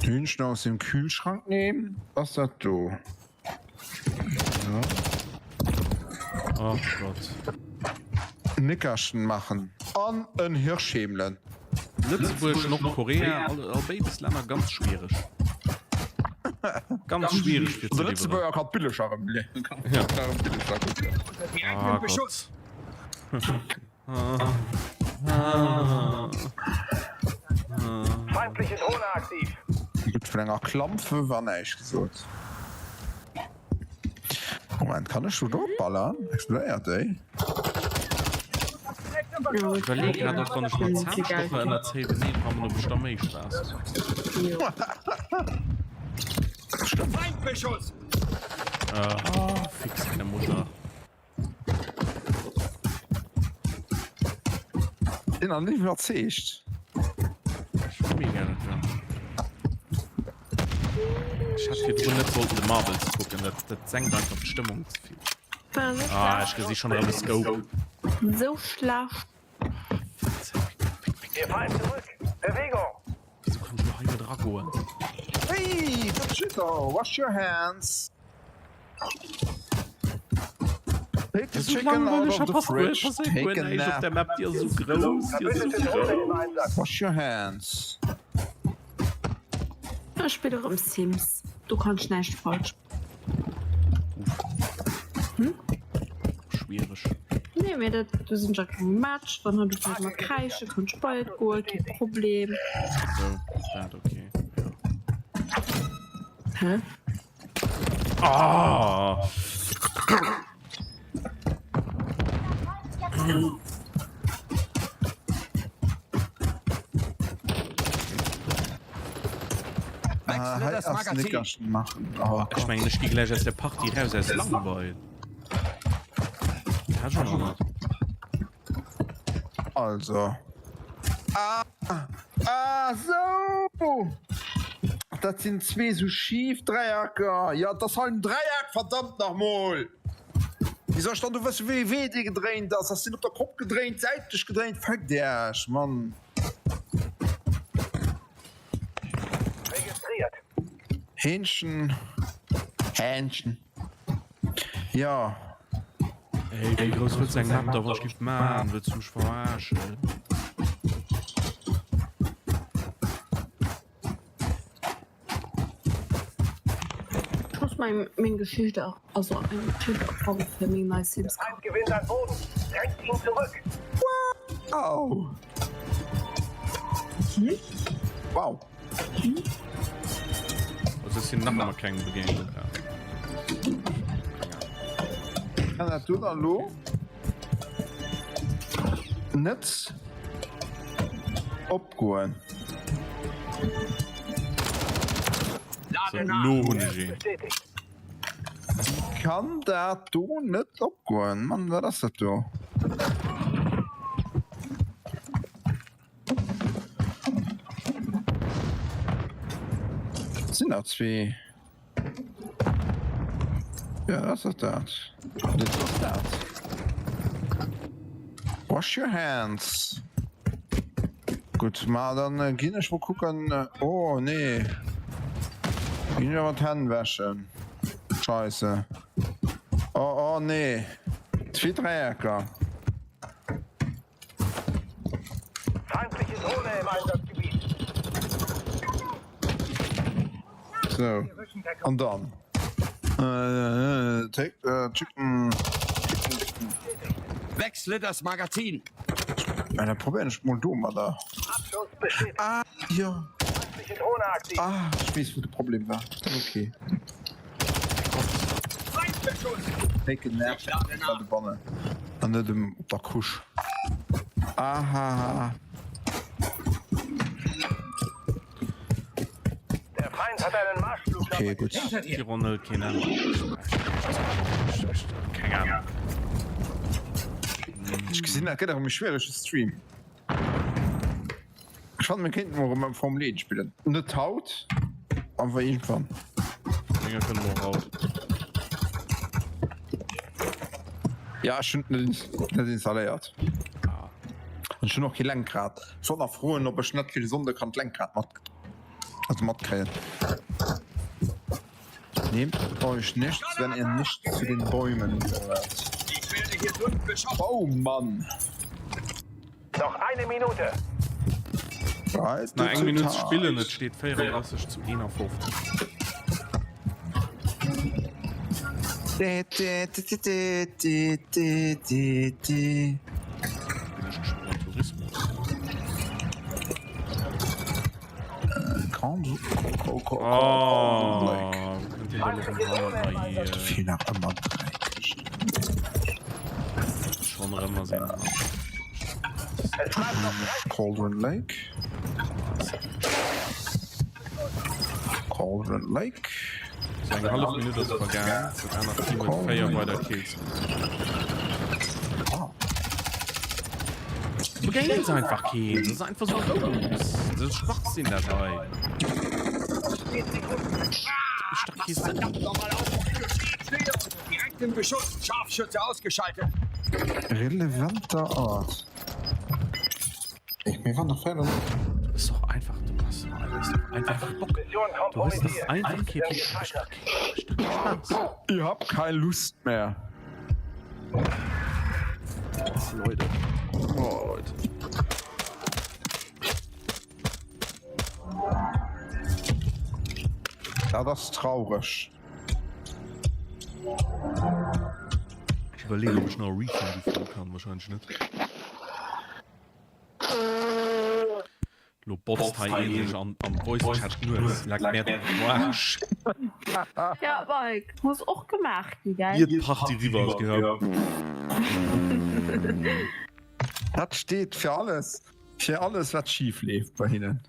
Hühnchen aus dem Kühlschrank nehmen. Was ist das du?
Oh Gott.
Nickerchen machen. An ein Hirschschämlen.
Lützburg, Nordkorea, all beides Länder ganz schwierig. Ganz schwierig für zu
Der letzte
leben.
Bauer hat billiger.
Ja.
Unter direktem
Ah,
Beschuss.
Feindliche Drohne aktiv.
Mit länger Klampfe war nicht gesagt. Moment, kann ich schon dort ballern? Explodiert, ey.
Ich überlege gerade, ob man nicht mal Zahnstocher in der CD nehmen, haben wir noch bestimmt mehr Spaß.
Feindbeschuss.
Fix keine Mutter.
Den an nicht mehr zecht.
Ich will mir gerne hören. Ich hatte hier drin nicht so die Marbles gucken, das senkt einfach die Stimmung zu viel. Ich sehe schon mal das Scope.
So schlecht.
Wir fallen zurück. Bewegung.
Wieso kann ich noch eine Drache holen?
Hey, that's shit though. Wash your hands. Take the chicken out of the fridge. Take a
Auf der
nap.
Map, die ist so groß. Die ist so
Verbündete Drohne
groß.
im Einsatz.
Wash your hands.
Ich spiele doch im Sims. Du kannst nicht falsch.
Schwierig.
Nee, mir das, du sind ja kein Match, sondern du kannst mal kreischen, kannst bald gehen, kein Problem.
So, das okay.
Hä?
Ah!
Wechsle das Magazin.
Nickerchen machen. Oh,
Ich meine, ich gehe gleich aus der Party raus, er ist langweilig. Ja, schon mal.
also. So. Das sind zwei so schief Dreiecker. Ja, das soll ein Dreieck, verdammt nochmal. Wieso stand du was WW gedreht das hast du auf der Kopf gedreht seitlich gedreht fuck der Mann
Registriert.
Hähnchen ja
Ey, wie groß wird sein Land, da was gibt man, wird zum verarschen.
Ich muss mein Geschichte auch, also eine Geschichte auch für mich mal Sims.
Feind gewinnt an Boden. Drängt ihn zurück.
wow wow
Also es sind nachher mal keine Begegnungen.
kann er tun hallo Netz opgoen
So, Lohn
Bestätigt.
kann der du net opgoen man war das du sind dat zwei ja das ist dat das ist dat wash your hands gut mal dann gehen ich mal gucken oh nee gehen wat Hand wäschen scheiße oh nee 2 Dreiecke
Feindliche Drohne im Einsatzgebiet.
so und dann chicken
Wechsle das Magazin.
eine Problem mal du da
Abschuss bestätigt.
ja
Feindliche Drohne aktiv.
ich weiß wo das Problem war okay Bonne an dem op der Kusch aha
Der Feind hat einen Marschflug.
okay gut
Die Runde keine Ahnung. Keine Ahnung.
ich gesinn schwerische Stream ich fand mir kind warum vom Leben spielen net haut aber irgendwann
Dinger können wir raus.
ja schon installiert und schon noch die Lenkrad schon nach frohen ob schnitt viel Sonde kann Lenkrad also matt kriegen nehmt euch nichts wenn ihr nicht zu den Bäumen gehört.
Ich werde hier drüben beschossen.
Oh Mann
Noch eine Minute.
right,
Na, 1 Minute spielen, es steht 34 zu 51.
viel nach immer
Schon immer sehen.
Es bleibt noch
Cauldron Lake Cauldron Lake
So eine halbe Minute ist vergangen. Mit einer Team mit Feier weiter Kills. Begehen Sie einfach keinen. Das ist einfach so los. Das ist Schwachsinn dabei. Ich dachte, hier ist
Nochmal auf. Direkt im Beschuss. Scharfschütze ausgeschaltet.
relevanter Art ich mir war noch fertig
Das ist doch einfach. Du hast doch einfach Bock.
Mission
Du hast
kompromittiert.
doch einfach
Wir
Kippen.
gescheitert.
ich hab keine Lust mehr
Leute. Oh, Leute.
ja das ist traurig
Ich überlege, ob ich noch Refund bekommen kann. Wahrscheinlich nicht. Lo Bots teilweise am Voice-Chat nur. Es lag mehr Wasch.
Ja, Mike, muss auch gemacht, gell?
Ihr Pacht die Riva ausgehabt.
das steht für alles was schief lebt bei ihnen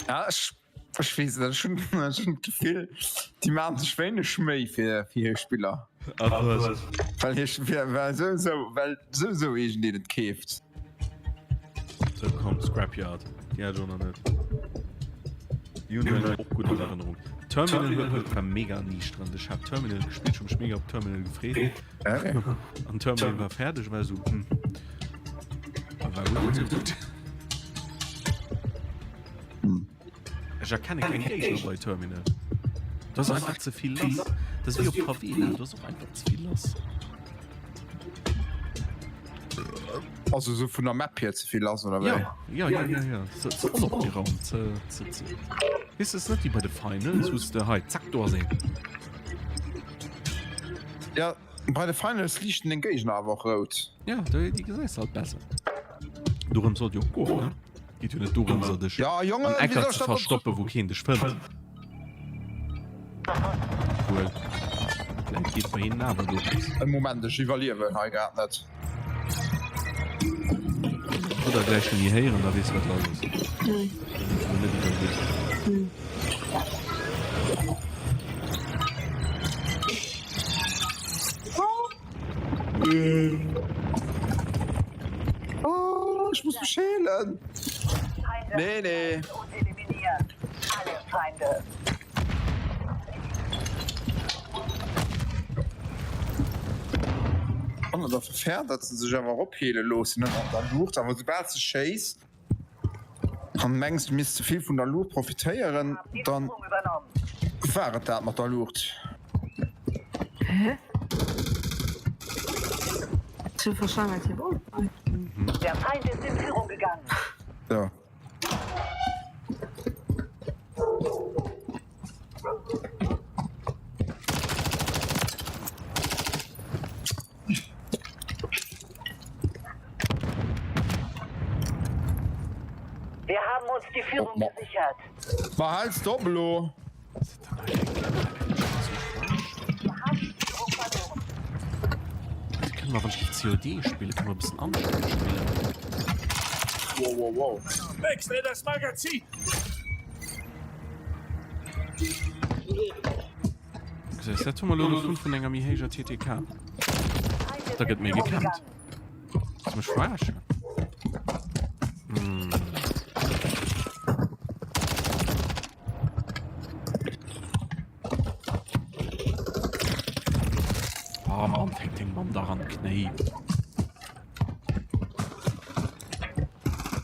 ja ich weiß, das ist schon viel die machen Schweine schmei für Spieler
Also,
weil so den käft.
so kommt Scrapyard. Ja, schon noch nicht. Union auch gute Erinnerung. Terminal war mega nicht dran. Ich habe Terminal gespielt, schon mega auf Terminal gefreut. Und Terminal war fertig, weil so. War gut, so gut. Ich erkenne kein Gegner bei Terminal. Das ist einfach zu viel los. Das ist wie auf Pavila, das ist auch einfach zu viel los.
Also so von der Map jetzt viel lassen oder
ja. So unabgeräumt. Ist es nicht wie bei den Finals, wo es der halt zack durchsehen?
Ja, bei den Finals liegt den Gegner aber auch rot.
Ja, die Gesellschaft ist halt besser. Darum soll die auch gehen, ne? Geht ja nicht darum, so dich
ja, Junge,
an Äcker zu verstoppen, wo kein dich findet. Cool. Vielleicht geht bei ihnen aber durch.
Im Moment, ich evaluiere halt gerade nicht.
Oder gleich schon die Heeren, da weißt du, was los ist.
Oh, ich muss mich schälen. Nee.
Und eliminieren. Alle Feinde.
Und da verfährt, dass sie sich aber abheben los und dann Luft, aber sobald sie chase, dann meinst du, müsst zu viel von der Luft profitieren, dann fährt das mit der Luft.
Hä? Zu verstanden, hier wohl.
Der Feind ist in Führung gegangen.
Ja.
Wir haben uns die Führung gesichert.
Behalt's Doppelo.
Können wir, wenn ich COD spiele, können wir ein bisschen anders spielen.
Wow.
Wechsle das Magazin!
So, ist der Tomololo 5 von einer Mihager TTK? Da geht mir gekannt. Das muss ich verarschen. Oh Mann, fängt den Mann daran Knie.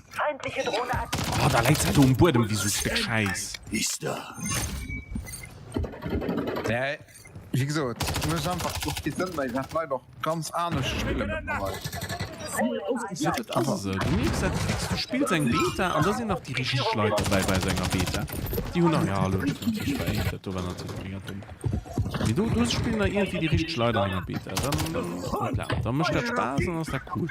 Feindliche Drohne aktiv.
Oh, da leid's halt um Boden wie so ein Stück Scheiß.
Ist da!
Nee, wie gesagt, ich muss einfach durch die Sinn, weil ich habe leider ganz anders Spiele mittlerweile.
Ja, das ist so. Du merkst, du spielst ein Beta und da sind noch die richtigen Leute bei seiner Beta. Die 100 Jahre alt sind natürlich verändert, aber natürlich mega dumm. Du spielst da irgendwie die richtigen Leute in der Beta. Dann macht das Spaß und das ist ja cool.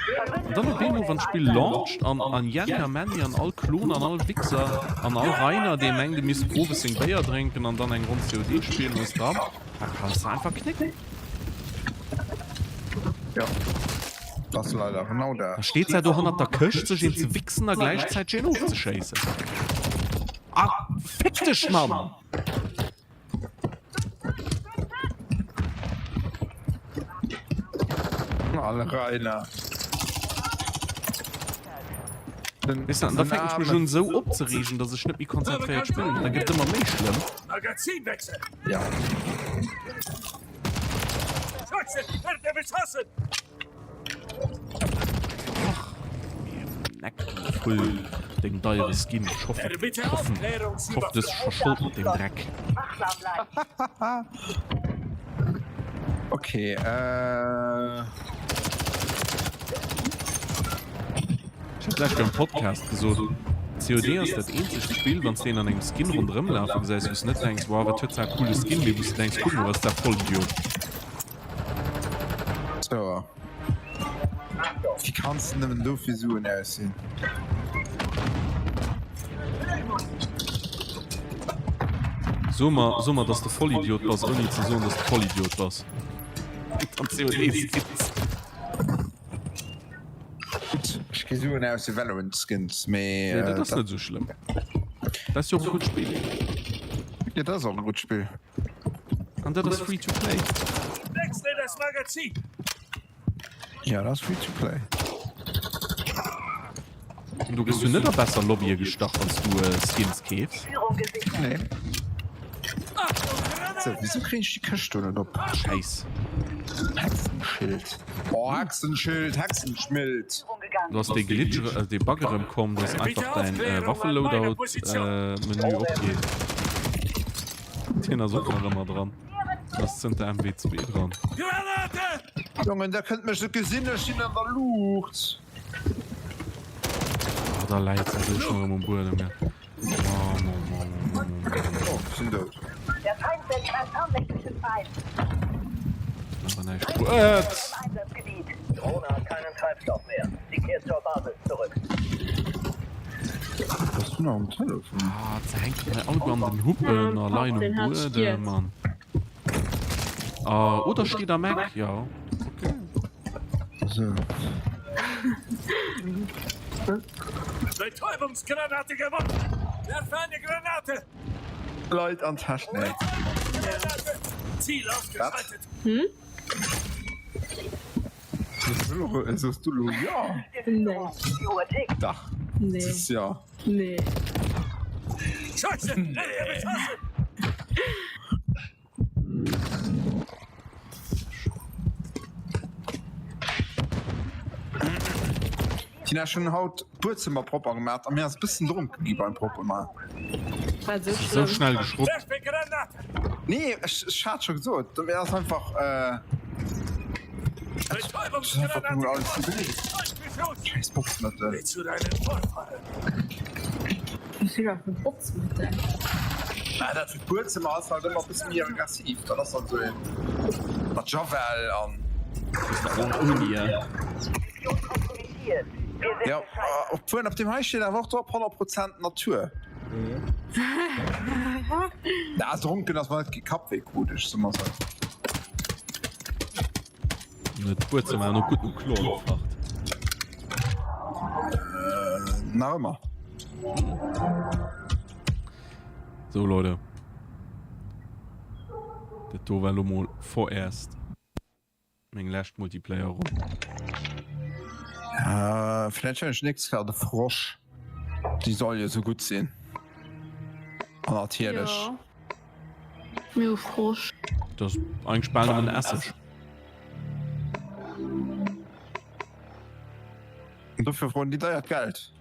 Und dann, wenn das Spiel launcht, an Janka, Mandy, an all Klonen, an all Wichser, an all Rainer, die Menge müssen Probe sing Bier trinken und dann ein Grund COD spielen und da kannst du einfach knicken.
Ja. Das ist leider genau da.
Da steht ja doch an der Küche zu gehen, zu wichsen, da gleichzeitig schön aufzuscheißen. Ah, fick dich, Mann!
Alle Rainer.
Weißt du, da fängt ich mich schon so abzuregen, dass ich nicht mehr konzentriert spiele. Da gibt es immer mehr schlimm.
Magazinwechsel!
Ja.
Schütze! Wird er beschossen!
Voll den teure Skin. Ich hoffe, das verschuldet mit dem Dreck.
Wachsam bleiben.
Okay,
Ich hab gleich beim Podcast gesagt, COD ist das einzige Spiel, wenn es den an einem Skin rundherum laufen, das heißt, du es nicht denkst, wow, was hat ein cooles Skin, wie du denkst, guck mal, was ist der Vollidiot.
so. Wie kannst du denn so Visuren aussehen?
So mal, dass du Vollidiot warst, ohne zu sagen, dass du Vollidiot warst. Und COD-Skins.
Ich gehe so aus die Valorant-Skins,
Ja, das ist nicht so schlimm. Das ist ja auch ein gutes Spiel.
Ja, das ist auch ein gutes Spiel.
Und das ist free to play.
Wechsle das Magazin!
Ja, das ist free to play.
Und du bist du nicht besser Lobby gestochen, als du Skins käfst?
Führung gesichert.
Nee. So, wieso krieg ich die Köststunde noch?
Scheiß.
Hexenschild. Oh, Hexenschild, Hexenschmild.
Führung gegangen.
Du hast den Glitch, die Bagger im Kommen, dass einfach dein Waffenloadout-Menü abgeht. Den sucht man immer dran. Das sind der MW2 dran.
Junge, da könnt mir so Gesinne stehen an der Luft.
Oh, da leid es schon am Boden mehr.
Oh, sind tot.
Der Feind setzt ein tarnmächtiges ein.
Aber nicht.
Im Einsatzgebiet.
Drohne hat keinen Treibstoff mehr. Sie kehrt zur Basis zurück.
Hast du noch am Telefon?
Ah, zeigt mein Auto an den Hupen allein
den
am
hat's
Boden,
jetzt.
Mann. Ah, oder steht da Mac? Ja.
So.
Betäubungsgranate gewonnen. Werfe eine Granate.
Leute an Taschen, ey.
Ziel ausgeschaltet.
Ist du lo? Ja.
Nee.
Die Uhr tickt.
Dach.
Nee.
Das ist ja.
Nee.
Scheiße.
Tina schon haut Burzimmer Propper gemacht, aber mir ist ein bisschen drum geblieben beim Proppe mal.
War so
So
schlimm.
schnell geschrubbt.
Werfe Granate.
Nee, es hat schon so. Du wärst einfach,
Betäubungsgranate
nur alles
gewonnen.
überlegt.
Durchgeschossen.
Scheiß Boxmittel.
Zu deinem Vorfall.
Ich will auf den Putz mit dem.
Ja, das Burzimmer ist halt immer ein bisschen mehr aggressiv. Da ist dann so ein. Das Javel an.
Uni,
Mission kompromittiert. Wir sind
Ja,
gescheitert.
obwohl auf dem Haus steht, da war doch 100% Natur. Da ist dunkel, dass man nicht gekappt wird, gut ist, so mal so.
Mit Burzimmer noch gut und Klo gefragt.
Na immer.
So, Leute. Der Tovalomol vorerst. Mein last Multiplayer rum.
Vielleicht schon nichts für den Frosch. Die soll ja so gut sehen. Und natürlich.
Ja. Mir Frosch.
Das ist eigentlich spannend und Essig.
Und dafür wollen die da ja Geld.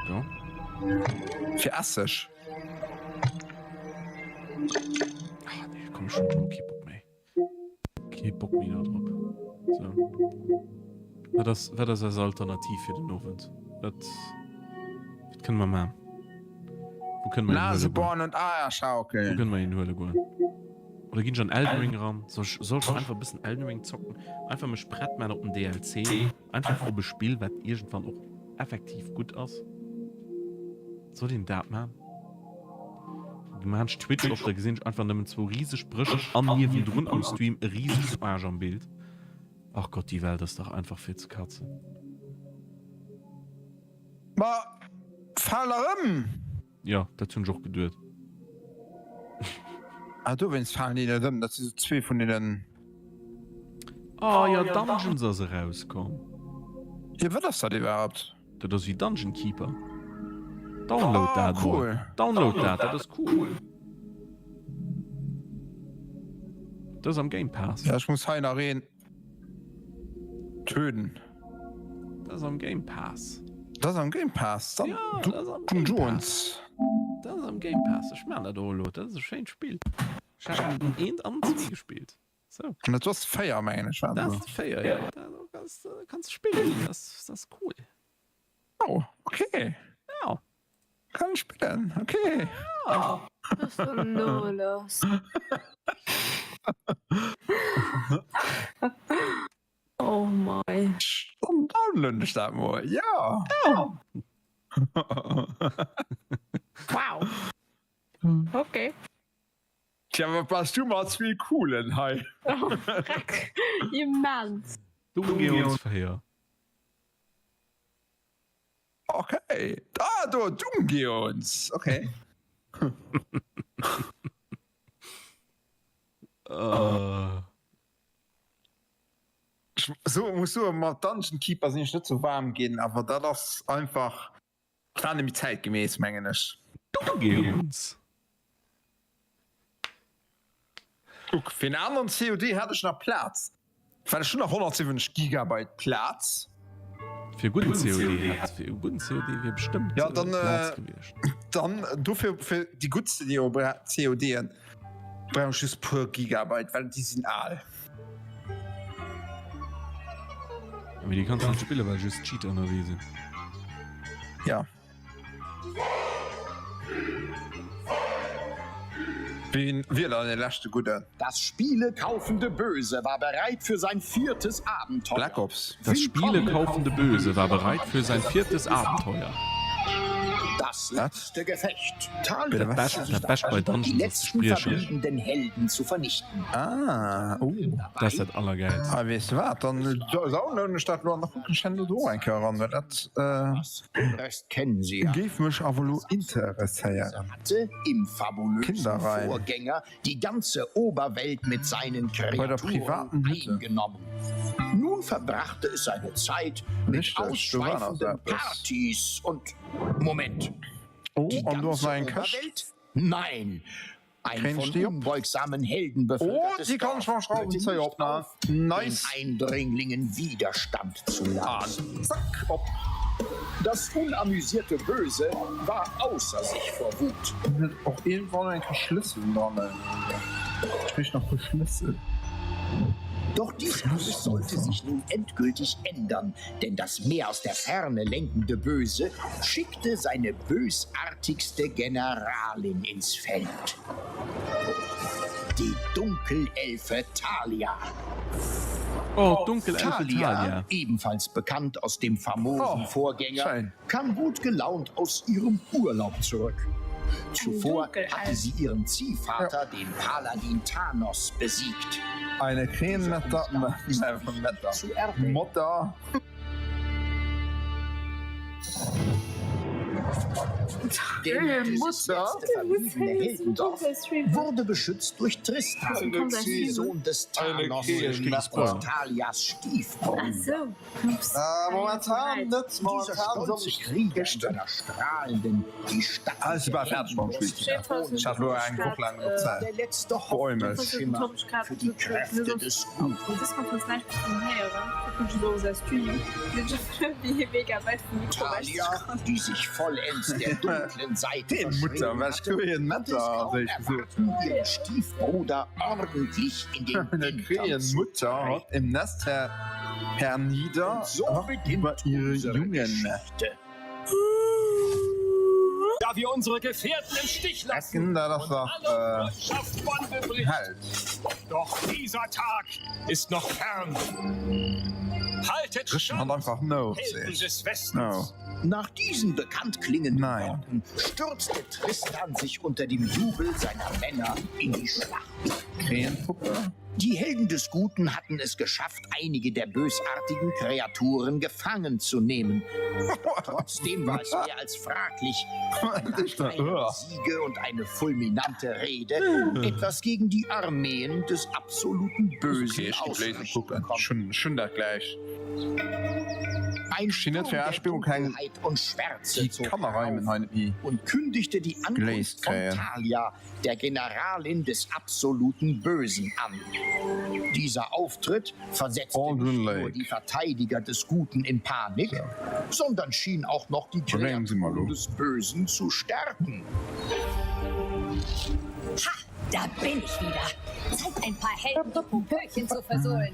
Ja.
Für Essig.
Ah, nee, komm schon, okay, Bock mehr. Okay, Bock mehr da drauf. So. Wäre das als Alternativ für den Ofen? Das können wir machen. Wo können wir in die Höhle gehen?
Naseborn und Eierschaukel.
Wo können wir in die Höhle gehen? Oder gehen schon Elden Ring ran? Soll ich einfach ein bisschen Elden Ring zocken? Einfach mit Brettmann auf dem DLC. Einfach auf ein Spiel, was irgendwann auch effektiv gut ist. So den Dartman. Du meinst Twitch auf der gesehen, einfach nimmt zwei riesige Brüche an mir wie drin am Stream, ein riesiges Arsch am Bild. Ach Gott, die Welt ist doch einfach viel zu Katze.
Ma, fall
Ja, das sind auch gedürt.
Ah, du willst fallen die da drin, das sind zwei von denen.
Oh ja, Dungeons als sie rauskommen.
Hier wird das da überhaupt.
Das ist wie Dungeon Keeper. Download das.
Cool.
Mal. Download das ist cool. Das ist am Game Pass.
Ja, ich muss Heiner reden. Töten.
Das ist am Game Pass.
Das ist am Game Pass. Dann
Ja,
du,
das ist am
du
Game
Jones.
Das ist am Game Pass. Ich meine, das ist ein schönes Spiel. Ich habe ein und zwei gespielt. So.
Und das ist Feier, meine ich.
Das ist fair, ja. Da kannst du spielen. Das ist cool.
Oh, okay.
Ja.
Kann ich spielen. Okay.
Was ist denn nur los? Oh mein.
Dann download ich das mal. Ja.
Wow. Okay.
Tja, was passt du mal zwei coolen, hi.
Oh, fuck. Immens.
Du geh uns fair.
Okay. Da, du geh uns. Okay. so muss so mal Dungeon Keeper sind nicht so warm gehen, aber da das einfach kleine mit zeitgemäß mengen ist.
uns.
Guck, für den anderen COD hatte ich noch Platz. Ich hatte schon noch 170 Gigabyte Platz.
Für guten COD. Für guten COD wäre bestimmt.
Ja, dann,
Platz gewesen.
Dann du für die gutste die COD brauchst du pro Gigabyte, weil die sind all.
Aber die kannst du nicht spielen, weil just Cheater nur wie sind.
Ja. Wir da der letzte gute.
Das Spiele-kaufende Böse war bereit für sein 4. Abenteuer.
Black Ops.
Das Spiele-kaufende Böse war bereit für sein 4. Abenteuer.
Das letzte Gefecht.
Bitte was?
Der Bash bei
die
Dungeons ist
letzten
Spriersche.
verbliebenen Helden zu vernichten.
Ah,
Das ist das Allergeilste.
aber weißt du was, dann soll eine Stadt nur noch ein Stände do einkehren, weil das
Den Rest kennen Sie ja.
gibt mich aber nur interessieren.
Hatte im fabulösen
Kinderreihen.
Vorgänger die ganze Oberwelt mit seinen
der
Kreaturen
privaten Hütte.
eingenommen. Nun verbrachte es seine Zeit mit
Nicht, dass du warst,
ausschweifenden
aber das-
Partys und... Moment.
Oh,
Die
und du hast
ganze
einen Cash?
Oberwelt? Nein. Ein
Kein
von
Stirb?
unbeugsamen Helden
Oh,
bevölkertes
die kann ich mal schrauben,
hörte
zwei
nicht
Ordner.
auf,
Nice.
den Eindringlingen Widerstand zu leisten.
Zack, ob.
Das unamüsierte Böse war außer sich vor Wut.
Auch irgendwann ein Schlüssel dran. Sprich noch für Schlüssel.
Doch dies alles sollte sich nun endgültig ändern, denn das Meer aus der Ferne lenkende Böse schickte seine bösartigste Generalin ins Feld. Die Dunkelelfe Thalia.
Oh, Dunkelelfe
Thalia,
Thalia.
ebenfalls bekannt aus dem famosen
Oh,
Vorgänger,
schön.
kam gut gelaunt aus ihrem Urlaub zurück. Zuvor
Dunkelelf.
hatte sie ihren Ziehvater, den Paladin Thanos, besiegt.
Eine Krähenmetter.
Zu erwähnen.
Mutter.
Denn dieses
Mutter.
letzte verbliebene Heldendorf
Stream.
wurde beschützt durch Tristan,
Kommt das Stream?
Sohn des Thanos
Mutter.
und Thalias Stiefbruder.
Ach so. Ups.
Momentan nicht.
Dieser stolze Krieger in seiner strahlenden, die Stadt.
Alles über fertig beim Spiel. Ich habe nur einen Kopf lang noch
Der
Zeit.
letzte
Bäume.
Hoffnungsschimmer für die Kräfte des Guten.
Das kommt uns leicht von her, oder? Gucken Sie so unser Stream. Sind schon wie mega weit von Mikro.
Thalia, die sich vollends der dunklen Seite
Den Mutter, was du hier in
hat es
Mutter?
kaum
Sag ich so.
erwarten, ihren Stiefbruder ordentlich in den
Eine
Hintern zu
Krähenmutter hat im Nest hernieder
So beginnt
über ihre
unsere
Jungen.
Geschichte.
Da wir unsere Gefährten im Stich lassen
Ecken, da das doch
alle Freundschaft Bande bricht.
halt.
Doch dieser Tag ist noch fern. Haltet
Christian hat einfach no.
Helden des Westens.
No.
Nach diesen bekannt klingenden
Nein.
Worten stürzte Tristan sich unter dem Jubel seiner Männer in die Schlacht.
Krähenpuppe.
Die Helden des Guten hatten es geschafft, einige der bösartigen Kreaturen gefangen zu nehmen. Trotzdem war es mehr als fraglich, nach einer Siege und eine fulminante Rede etwas gegen die Armeen des absoluten Bösen
Okay, ich geb
ausrichten
Laserpuppe.
konnte.
Schon da gleich.
Ein
Schien nicht für
Sturm der
Erspielung kein-
Dunkelheit und Schwärze
Die
zog
Kamera
herauf
mit meinem I.
und kündigte die Ankunft von
Gläskrähen.
Thalia, der Generalin des absoluten Bösen, an. Dieser Auftritt versetzte
Aldrin
nicht nur
Lake.
die Verteidiger des Guten in Panik, sondern schien auch noch die
Bringen Sie mal
Kreaturen
los.
des Bösen zu stärken.
Ha, da bin ich wieder. Zeit, ein paar Helden und Pöchen zu versohlen.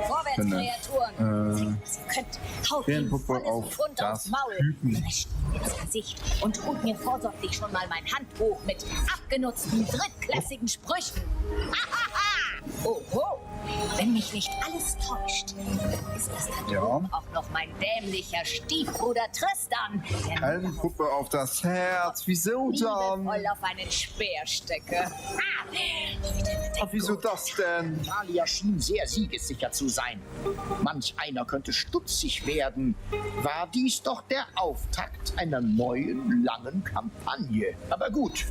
Vorwärts, Kreaturen. Zeigt, was ihr könnt. Haut ihm
Krähenpuppe
volles
auf
Pfund aufs
das
Maul.
Hüten.
Wäscht mir das Gesicht und holt mir vorsorglich schon mal mein Handbuch mit abgenutzten drittklassigen Sprüchen. Ahaha! Oho! Wenn mich nicht alles täuscht, ist das da drüben auch noch mein dämlicher Stiefbruder Tristan, der
Krähenpuppe auf das Herz. Wieso dann?
voll auf einen Speer stecke. Ah, heute wird
Ach, wieso das denn?
Thalia schien sehr siegessicher zu sein. Manch einer könnte stutzig werden. War dies doch der Auftakt einer neuen, langen Kampagne. Aber gut,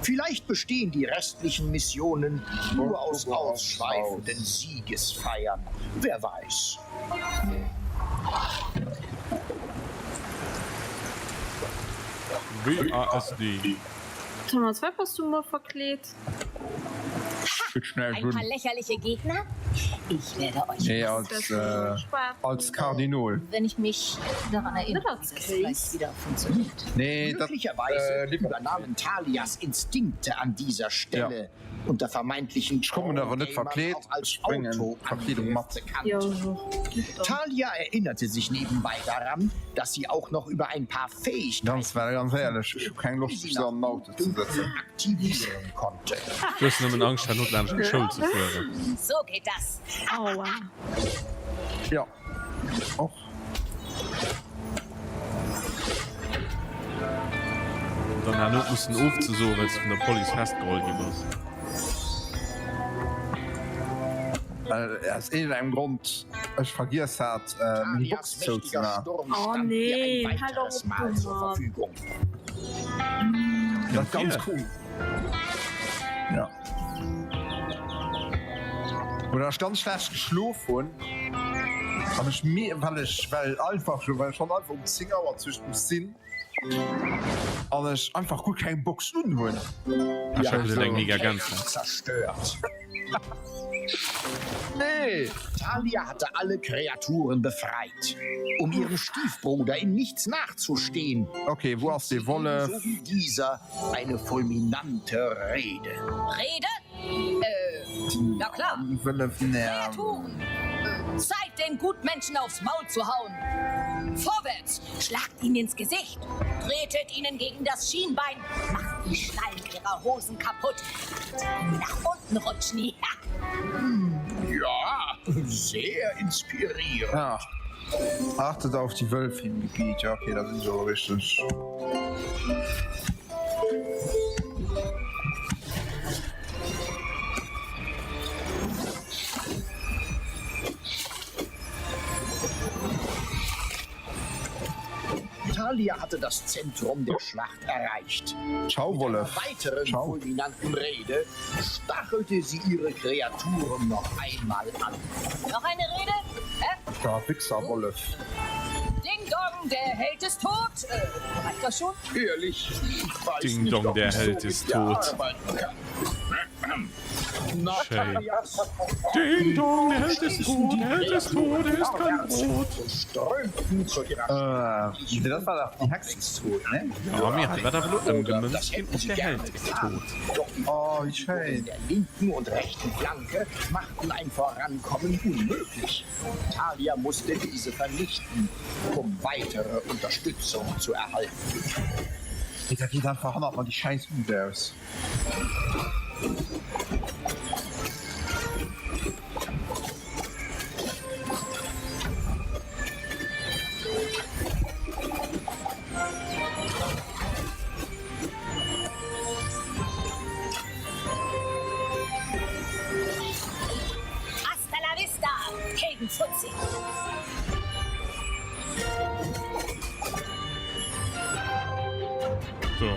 Vielleicht bestehen die restlichen Missionen nur aus ausschweifenden Siegesfeiern. Wer weiß.
WASD.
2 hast du mal verklebt.
Schnell
Ein paar lächerliche Gegner? Ich werde euch
nee,
hassen,
als Kardinol.
wenn ich mich daran erinnere, dass es gleich wieder funktioniert.
Nee,
Möglicherweise übernahmen Talias Instinkte an dieser Stelle. Unter vermeintlichen
komme aber nicht
Gamern
verklebt,
auch als
Verkleidung macht.
bekannt.
Ja, so.
Talia erinnerte sich nebenbei daran, dass sie auch noch über ein paar Fähigkeiten
Ganz ehrlich, ich habe keine Lust, mich so am Auto zu setzen.
aktivieren konnte.
Du hast nur Angst, an notlandischen Schuld zu führen.
So geht das.
Aua.
Ja. Och.
Dann haben wir mussten aufzusuchen, weil es von der Polizei festgeholt ist.
Aus irgendeinem Grund, ich vergiss hat, die Box zu machen.
Oh nee,
ein
hallo,
weiteres Mal zur
Mann.
Verfügung.
Das ist ganz cool. Ja. Oder ich ganz schlecht geschlafen und ich mir, weil einfach schon einfach um 10 Uhr zwischen dem Sinn und ich einfach gut keinen Box unholen.
Ich habe den mega ganz.
Zerstört.
Nee!
Talia hatte alle Kreaturen befreit, um ihrem Stiefbruder in nichts nachzustehen.
Okay, wo hast die Wolle?
So wie dieser eine fulminante Rede.
Rede? Ja klar.
Wolle von der.
Kreaturen. Zeit, den Gutmenschen aufs Maul zu hauen. Vorwärts, schlagt ihn ins Gesicht, tretet ihnen gegen das Schienbein, macht die Schnallen ihrer Hosen kaputt. Nach unten rutschen.
Ja, sehr inspirierend.
Ja. Achtet auf die Wölfe im Gebiet. Ja, okay, das sind so richtig.
Talia hatte das Zentrum der Schlacht erreicht.
Ciao, Wolle.
Mit einer weiteren
Ciao.
fulminanten Rede stachelte sie ihre Kreaturen noch einmal an.
Noch eine Rede?
Da, Wichser, Wolle.
Ding Dong, der Held ist tot. Reicht das schon?
Ehrlich, ich weiß
Ding
nicht,
Dong,
ob
der
ich
Held
so
ist
mit dir
tot.
arbeiten kann. Na,
Schön.
Talias
Ding Dong, der Held ist tot, der Held ist tot, er ist kein Brot.
strömten zu ihrer
Das war doch die Hexe tot, ne?
Ja, mir hat der Blut
Das
gemünzt
hätten
und
sie
der
gerne
Held ist
getan.
tot.
Doch die
Oh, wie
in
schön.
der linken und rechten Flanke machten ein Vorankommen unmöglich. Talia musste diese vernichten, um weitere Unterstützung zu erhalten.
Da geht einfach mal die scheiß Üde aus.
Hasta la vista, Heldenfutzi.
So.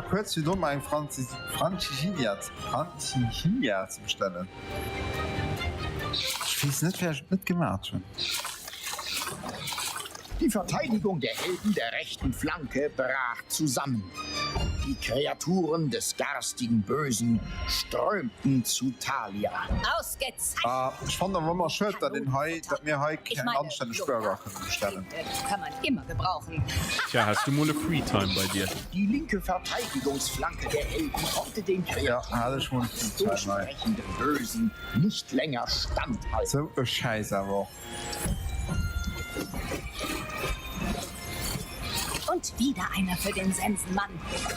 Kurz wie dumm ein Franchinia zu bestellen. Ich weiß nicht, wer mitgemacht schon.
Die Verteidigung der Helden der rechten Flanke brach zusammen. Die Kreaturen des garstigen Bösen strömten zu Talia.
Ausgezeichnet.
Ich fand aber immer schön, dass den Hai, dass mir Hai
Ich
keinen
meine,
anständigen Burger bestellen.
Kann man immer gebrauchen.
Tja, hast du mal eine Freetime bei dir?
Die linke Verteidigungsflanke der Helden konnte den
Ja,
Kreaturen
hatte ich wohl
des
zweimal.
durchbrechenden Bösen nicht länger standhalten.
So ein Scheiß aber.
Und wieder einer für den Sensenmann.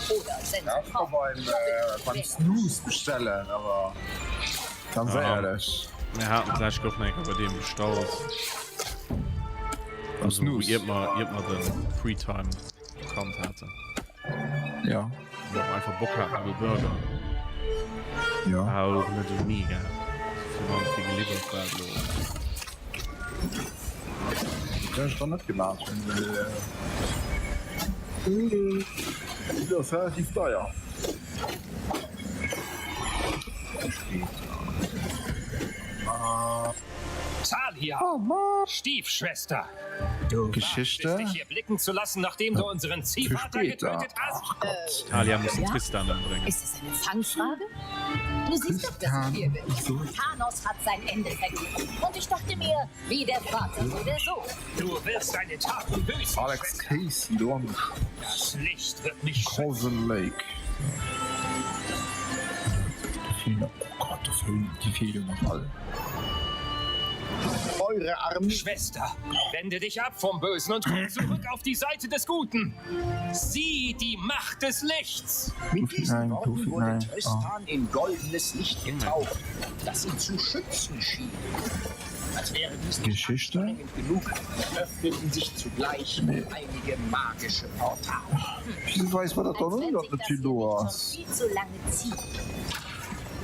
Oder
Ja, ich
Sensenfrau.
kann beim Snooze bestellen, aber ganz ehrlich.
Wir hatten gleich noch nicht bei dem gestaut. Also,
Snooze.
ihr mal den Freetime bekannt hatte.
Ja.
Wo einfach Bock hatten über Burger.
Ja.
Auch nicht mega. Für man viel geliefert werden.
Das ist doch nicht gemacht. Das ist relativ teuer.
Talia, Stiefschwester.
Du Geschichte?
Dich hier blicken zu lassen, nachdem du unseren Ziehvater getötet hast?
Talia muss Tristan umbringen.
Ist es eine Fangfrage? Du siehst doch, dass ich hier bin. Thanos hat sein Ende verdient. Und ich dachte mir, wie der Vater, so der Sohn.
Du wirst deine Taten büßen.
Alex Casey, du hast
Das Licht wird mich
Frozen Lake. Oh Gott, das fehlen die Fehler noch alle.
Eure Armee.
Schwester, wende dich ab vom Bösen und komm zurück auf die Seite des Guten. Sieh die Macht des Lichts.
Mit diesen Worten wurde Tristan in goldenes Licht getaucht, das ihn zu schützen schien. Als wäre dies
Geschichte?
nicht anstrengend genug, öffneten sich zugleich einige magische Portale.
Ich weiß, was das da
Als wenn
noch
sich
mit
das
Tilo
Licht schon viel zu lange zieht.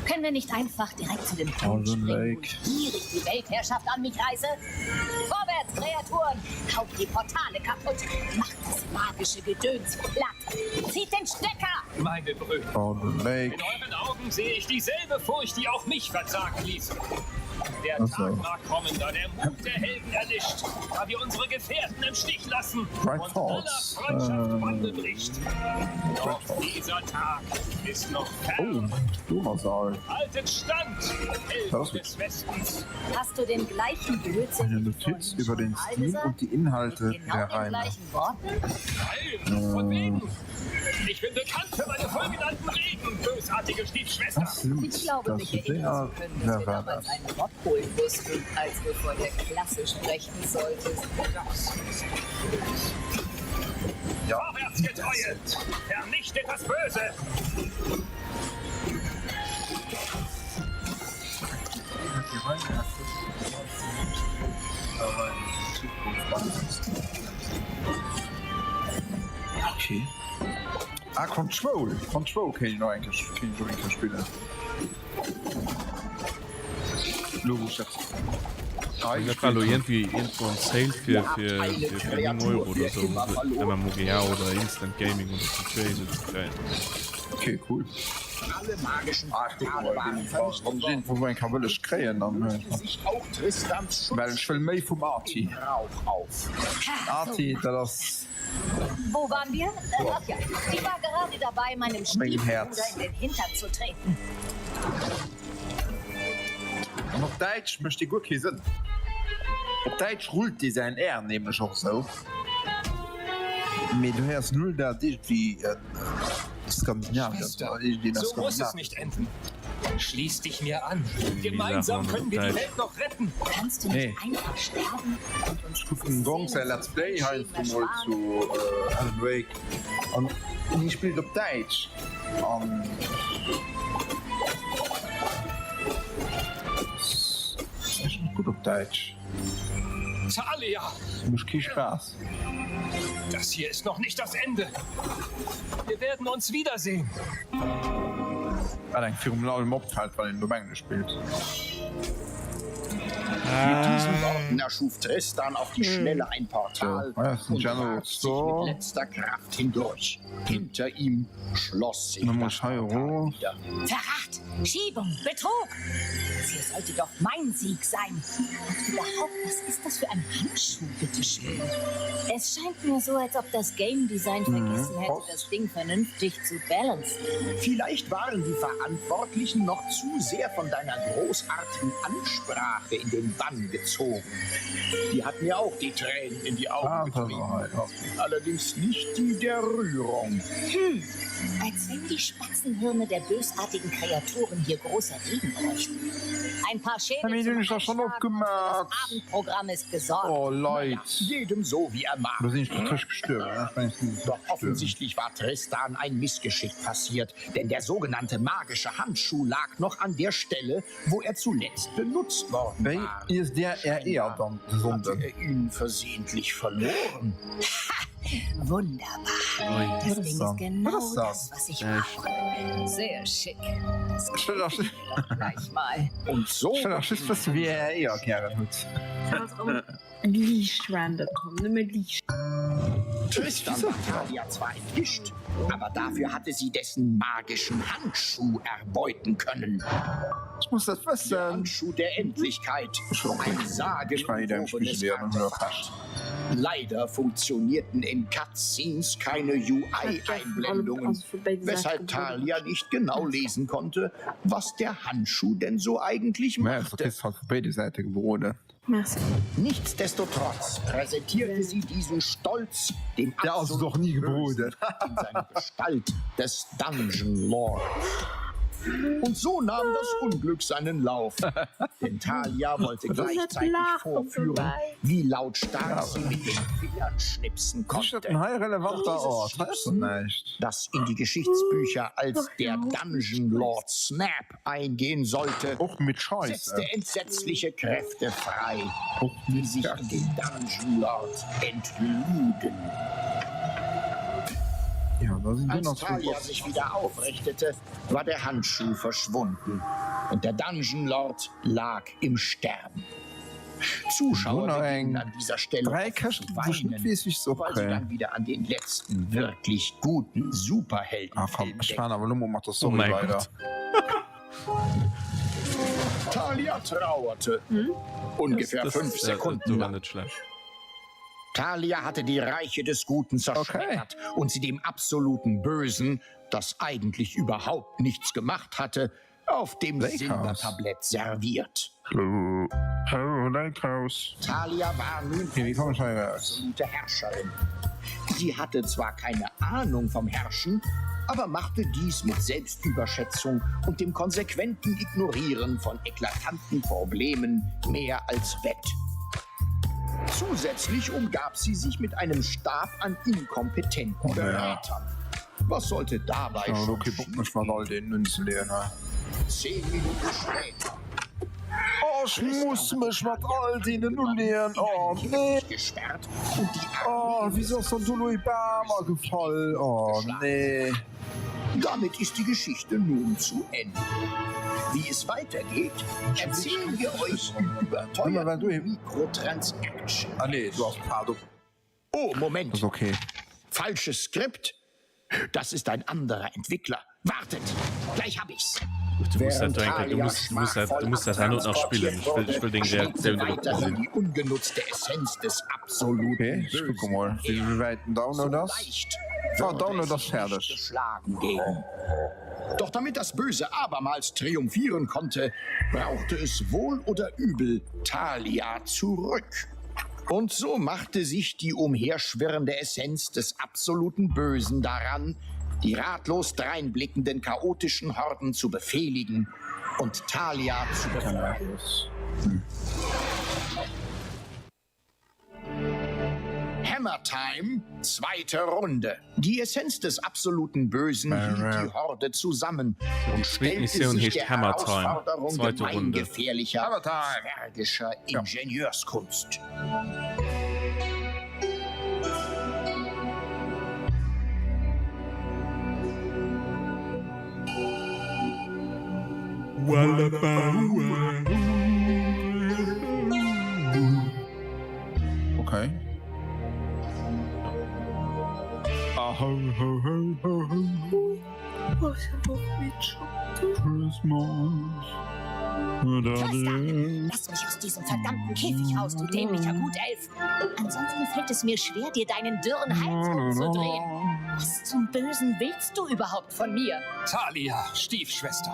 Können wir nicht einfach direkt zu dem Punkt
Frozen
springen,
Lake.
wo ich die Weltherrschaft an mich reiße? Vorwärts, Kreaturen! Haut die Portale kaputt! Macht das magische Gedöns platt! Zieht den Stecker!
Meine Brüder,
Frozen Lake.
in euren Augen sehe ich dieselbe Furcht, die auch mich verzagen ließ. Der
Ach so.
Tag mag kommen, da der Mut der Helden erlischt, da wir unsere Gefährten im Stich lassen
Bright
und
Falls.
aller Freundschaft Bande bricht. Doch dieser Tag ist noch fern.
Dummersaal.
Haltet Stand,
Das
Helden des Westens.
Hast du den gleichen Blödsinn
Eine
wie
Notiz
vorhin
über
schon
den
mal
Stil
gesagt?
und die Inhalte
Mit genau
der
den
Reime.
gleichen Worten?
Nein, von wegen. Ich bin bekannt für meine vollgenannten Reden, bösartige Stiefschwester.
Das sind
Ich glaube,
das
mich
sind
erinnern zu können, dass wir
wer war
damals
das?
einen Rock holen mussten, als du von der Klasse sprechen solltest.
Ja. Vorwärtsgetreue! Vernichtet das Böse!
Okay. Ah, Control. Control kann ich noch eigentlich spielen. Logisch jetzt. Ah,
Ich habe irgendwie irgendwo ein Sale für 7 Euro oder so. Wenn man Mogia oder Instant Gaming oder so zu kriegen.
Okay, cool.
Alle magischen
Ah, guck
Portale
mal,
waren
den
vernichtet worden.
wo man kann will krähen dann.
Sich auch Tristans
Weil
Schutz
ich will mehr vom Arti.
in Rauch auf.
Arti, das
Wo waren wir? Ach ja, ich war gerade dabei, meinem Stiefbruder
Herz.
in den Hintern zu treten.
noch Deutsch möchte ich gut kiesen. Deutsch ruht die sein R nämlich auch so. Aber du hast null da dich wie Skandinavien.
Schwester, so muss es nicht enden. Schließ dich mir an. Gemeinsam
sagt man
können wir die
Deutsch?
Welt noch retten.
Kannst du nicht
Nee.
einfach sterben und uns
Ich gucke einen Gong sein Let's Play halt mal zu Alan Wake. Und ich spiele auf Deutsch. Das ist echt nicht gut auf Deutsch.
Talia,
Du musst keinen Spaß.
das hier ist noch nicht das Ende. Wir werden uns wiedersehen.
Weil ein Firmenal im Obfall, weil in Domain gespielt.
Mit diesen Worten erschuf Tristan auf die Schnelle ein Portal
So, ja, das ist ein
und
General
warf sich
Store.
mit letzter Kraft hindurch. Hinter ihm schloss sich
Dann
das
muss Heiro.
Portal wieder.
Verrat, Schiebung, Betrug. Das hier sollte doch mein Sieg sein. Und überhaupt, was ist das für ein Handschuh, bitteschön? Es scheint mir so, als ob das Game Design vergessen hätte, das Ding vernünftig zu balancen.
Vielleicht waren die Verantwortlichen noch zu sehr von deiner großartigen Ansprache in den Bann gezogen. Die hat mir auch die Tränen in die Augen getrieben. Allerdings nicht die der Rührung.
Als wenn die Spatzenhirne der bösartigen Kreaturen hier großer Regen bräuchten. Ein paar Schäden
Hab ich
zum
nicht doch schon
Einschlafen und
abgemacht.
das Abendprogramm ist gesorgt.
Oh, Leute.
Jedem so, wie er mag.
Wir sind nicht frisch gestorben. Ja? Ich meine, ich bin
Doch offensichtlich war Tristan ein Missgeschick passiert, denn der sogenannte magische Handschuh lag noch an der Stelle, wo er zuletzt benutzt worden
Wer
war.
ist der RR dann?
Hatte er ihn versehentlich verloren?
Wunderbar. Das Ding ist genau das, was ich brauche. Sehr schick. Das
Stell doch
gleich mal.
Und so
was wie eher Kerren hut.
Licht random kommen, nimm mir Licht.
Tristan war Talia zwar entwischt, aber dafür hatte sie dessen magischen Handschuh erbeuten können.
Ich muss das
Der
wissen.
Handschuh der Endlichkeit. Ein sagenumwobenes Artefakt. Leider funktionierten in Cutscenes keine UI-Einblendungen, weshalb Talia nicht genau lesen konnte, was der Handschuh denn so eigentlich
Ja,
machte.
das ist halt für beide Seiten geboren.
Merci.
Nichtsdestotrotz präsentierte sie diesen Stolz dem
Der hast du doch nie geboten.
in seiner Gestalt des Dungeon Lords. Und so nahm das Unglück seinen Lauf. Denn Talia wollte gleichzeitig vorführen, wie lautstark sie mit den Fingern schnipsen
Das ist
konnte.
ein high relevanter Ort. Das ist nicht.
Das in die Geschichtsbücher als der Dungeon Lord Snap eingehen sollte,
Auch mit Scheiße.
setzte entsetzliche Kräfte frei,
Auch
die
mit
sich in den Dungeon Lord entluden.
Ja, da sind wir
Als
noch so.
Talia sich wieder aufrichtete, war der Handschuh verschwunden und der Dungeon Lord lag im Sterben. Zuschauer beginnen an dieser Stelle
Drei
oft zu
Kästen
weinen,
zwischen, wie es sich so
weil sie dann wieder an den letzten wirklich guten Superhelden
Ah, komm, ich fahre aber nur mal das Story
mein
weiter.
Gott.
Talia trauerte. Ungefähr 5 Sekunden lang.
nicht schlecht.
Talia hatte die Reiche des Guten zerschmettert und sie dem absoluten Bösen, das eigentlich überhaupt nichts gemacht hatte, auf dem
Lakehouse.
Silbertablett serviert.
Oh, Lakehouse.
Talia war nun
Okay, wie komme ich hier raus?
absolute Herrscherin. Sie hatte zwar keine Ahnung vom Herrschen, aber machte dies mit Selbstüberschätzung und dem konsequenten Ignorieren von eklatanten Problemen mehr als wett. Zusätzlich umgab sie sich mit einem Stab an inkompetenten Beratern. Was sollte dabei
Ja,
schon
okay, guck mich mal all den Münzen lernen.
10 Minuten später
Oh, ich muss mich mit all denen nun lernen. Oh, nee.
gesperrt und die
Oh, wieso ist denn Louis Barmer gefallen? Oh, nee.
Damit ist die Geschichte nun zu Ende. Wie es weitergeht, erzählen wir euch über
Immer wenn du
teure Mikrotransactions.
Ah, nee, du hast Pardon.
Oh, Moment.
Das ist okay.
Falsches Skript. Das ist ein anderer Entwickler. Wartet, gleich hab ich's.
Du musst halt denken, du musst das noch spielen. Ich will den Reaktion
weiterhin
sehen.
die ungenutzte Essenz des absoluten
Okay, ich gucke mal. Wie weit download das?
Leicht
Ah,
würde
download
es
das
sich
fertig.
nicht geschlagen geben. Doch damit das Böse abermals triumphieren konnte, brauchte es wohl oder übel Talia zurück. Und so machte sich die umherschwirrende Essenz des absoluten Bösen daran, die ratlos dreinblickenden chaotischen Horden zu befehligen und Talia zu befreien. Hammer Time, zweite Runde. Die Essenz des absoluten Bösen hielt die Horde zusammen und stellte
Mission
sich
heißt
der
Hammer Time,
Herausforderung
zweite Runde.
gemeingefährlicher,
Hammer Time.
zwergischer Ingenieurskunst.
Okay. Ah, ho, ho, ho, ho, ho.
Oh, ich hab auch Witcher.
Christmas.
Tristan, lass mich aus diesem verdammten Käfig raus, du dämlicher Gutelf. Ansonsten fällt es mir schwer, dir deinen dürren Hals umzudrehen. Was zum Bösen willst du überhaupt von mir?
Talia, Stiefschwester.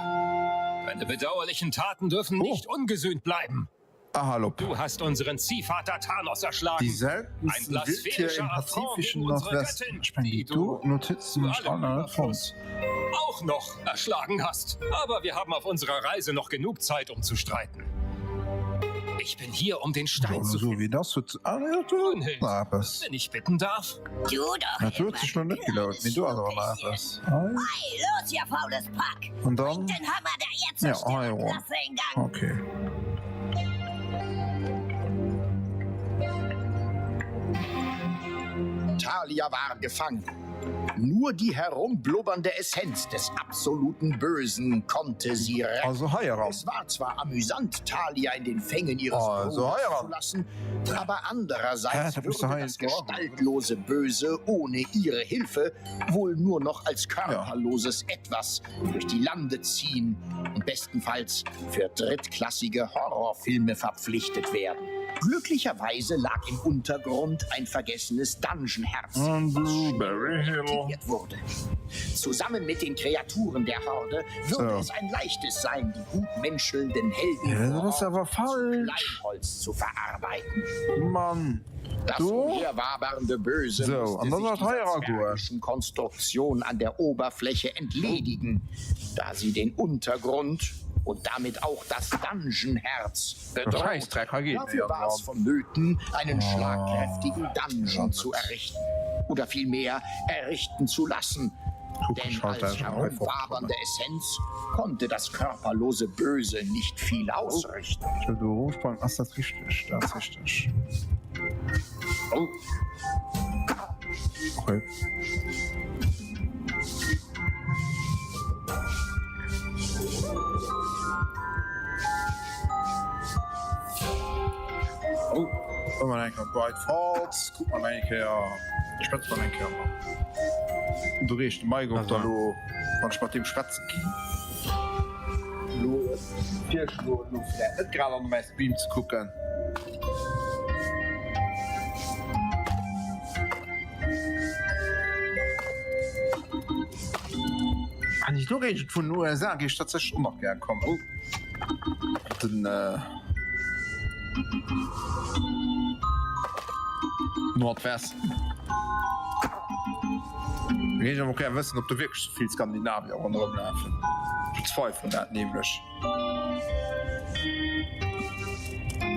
Deine bedauerlichen Taten dürfen nicht ungesühnt bleiben.
Ah, hallo.
Du hast unseren Ziehvater Thanos erschlagen.
Die
Ein
seltensten Wildtiere
blasphemischer
im
Affront
pazifischen
gegen unsere
Nordwesten.
Göttin,
Ich meine,
die
du Notizen
zu
nicht
allem
alle von.
Überfluss auch noch erschlagen hast. Aber wir haben auf unserer Reise noch genug Zeit, um zu streiten. Ich bin hier, um den Stein zu
So
finden.
wie das wird. Ah, ja, du.
Brunhild,
Labers.
wenn ich bitten darf.
Du doch.
Das wird sich noch nicht gelaufen, wie du aber Labers. Ah,
Hey, los, ihr faules Pack.
und dann.
Den Hammer der
Ja,
Erdzerstörung.
ja.
Lass in Gang.
Okay.
Talia war gefangen. Nur die herumblubbernde Essenz des absoluten Bösen konnte sie retten.
Also heiraten.
Es war zwar amüsant, Talia in den Fängen ihres
Also
Bruders
heiraten.
zu lassen, aber andererseits
Ja, da bist
würde
du
das
heiraten.
gestaltlose Böse ohne ihre Hilfe wohl nur noch als körperloses Etwas durch die Lande ziehen und bestenfalls für drittklassige Horrorfilme verpflichtet werden. Glücklicherweise lag im Untergrund ein vergessenes Dungeon-Herz,
Blueberry Hill.
aktiviert wurde. Zusammen mit den Kreaturen der Horde würde es ein leichtes sein, die gutmenschelnden Helden
Ja, das ist aber
zu
falsch.
Kleinholz zu verarbeiten.
Mann.
Das
Du?
umherwabernde Böse
So,
musste
und dann
sich
hat
dieser
Heiragut.
zwergischen Konstruktion an der Oberfläche entledigen, da sie den Untergrund und damit auch das Dungeon-Herz bedroht.
Scheißdreck, geht
Dafür
mir,
war es
Mann.
vonnöten, einen schlagkräftigen Dungeon zu errichten. Oder vielmehr errichten zu lassen. Denn
Schalter
als
ist schon
herumwabernde Essenz konnte das körperlose Böse nicht viel ausrichten.
Ich will du hochspannen. Ach, das ist richtig. Das ist richtig.
Oh,
Okay.
oh.
Guck mal, ein Bright Falls. Guck mal, ein Spitz mal ein Kerl. Du riechst Mai auf
Also.
da, du. Und ich mit dem Spatzen gehen. Du, vier Stunden, du vielleicht nicht gerade an meinen Beam zu gucken. Wenn ich nur rede von USA, gehe ich tatsächlich immer gerne kommen. Dann, Nordwesten. Ich will gerne wissen, ob du wirklich so viel Skandinavier rumlaufen. Zwei von dat nämlich.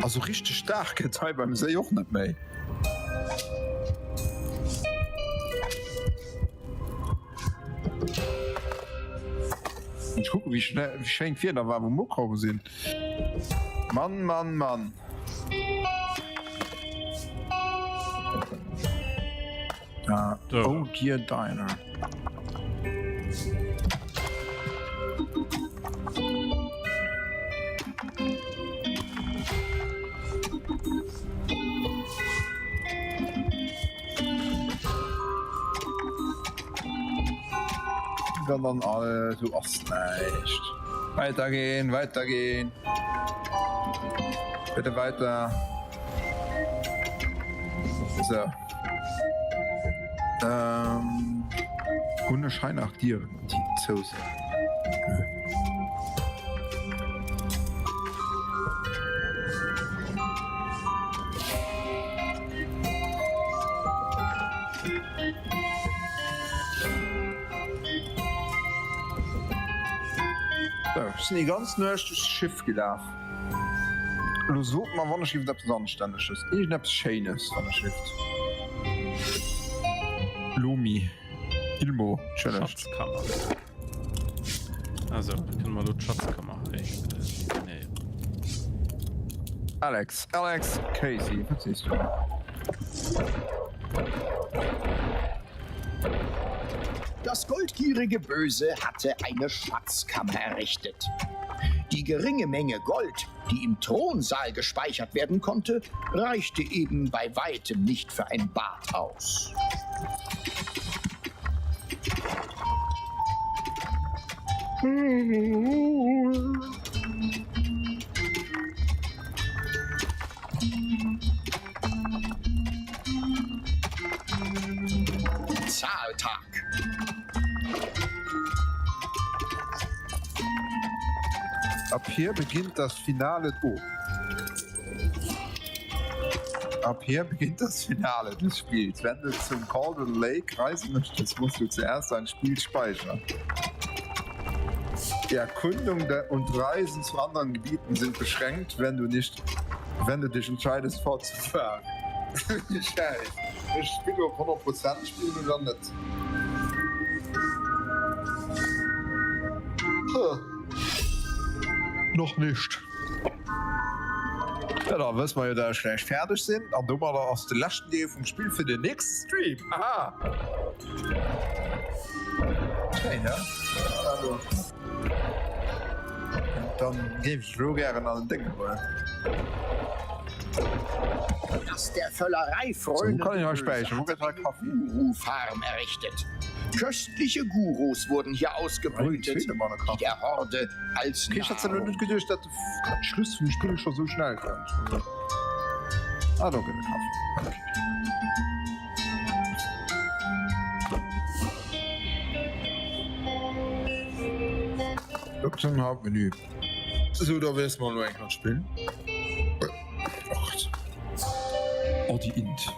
Also richtig starke Teil beim See auch nicht mehr. Ich gucke, wie schön wir da war, wo wir gekommen sind. Mann, Mann, Mann. Ja,
So.
Oh Gear Diner. Dann alle, du hast nicht. Weitergehen, weitergehen. Bitte weiter. So. Hunde scheinen nach dir, die Soße. So, sind die ganz neues Schiff gelaufen. Du such mal, wann das Schiff das anständig ist. Ich hab's Schönes von der Schrift. Lumi. Ilmo. Challenge.
Schatzkammer. Also, wir können mal nur Schatzkammer. Nee.
Alex. Alex. Casey. Was siehst du?
Das goldgierige Böse hatte eine Schatzkammer errichtet. Die geringe Menge Gold, die im Thronsaal gespeichert werden konnte, reichte eben bei weitem nicht für ein Bad aus. Zahltag.
Ab hier beginnt das Finale. Oh. Ab hier beginnt das Finale des Spiels. Wenn du zum Calder Lake reisen möchtest, musst du zuerst ein Spiel speichern. Die Erkundung und Reisen zu anderen Gebieten sind beschränkt, wenn du dich entscheidest, fortzufahren. Scheiße. Ich spiele auf 100% spielen oder nicht. Noch nicht. Ja, da wissen wir ja, dass wir schlecht fertig sind. Und du mal aus der letzten Idee vom Spiel für den nächsten Stream. Aha. Okay, ne? Also. Dann gebe ich so gerne an den Dingen.
Dass der Völlerei-Freunde
So kann ich euch speichern. Wo geht der Kaffee?
Guru-Farm errichtet. Köstliche Gurus wurden hier ausgebrütet, die der Horde als
Okay, ich hatte nur nicht gedacht, dass der Schluss vom Spiel schon so schnell kommt. Ah, da geht der Kaffee. Okay. Zum Hauptmenü. So, da willst du mal nur eigentlich spielen. Oh, die Int.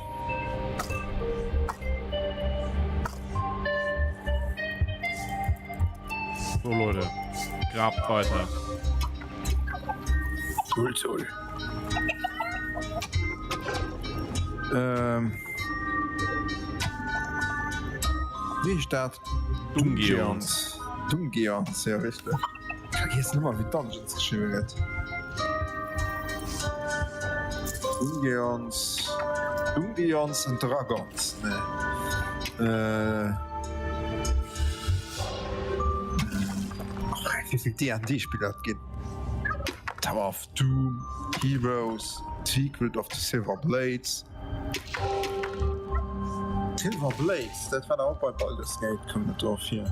So Leute, grabt weiter.
Cool. Wie steht
Dungeons.
Dungeons, ja richtig. Ich vergesse nicht mal, wie Dungeons geschrieben wird. Dungeons und Dragons. Ne. Wie viel D&D-Spieler es gibt. Tower of Doom, Heroes, Secret of the Silver Blades. Silver Blades, das war auch bei Baldur's Gate, kommt nicht drauf hier.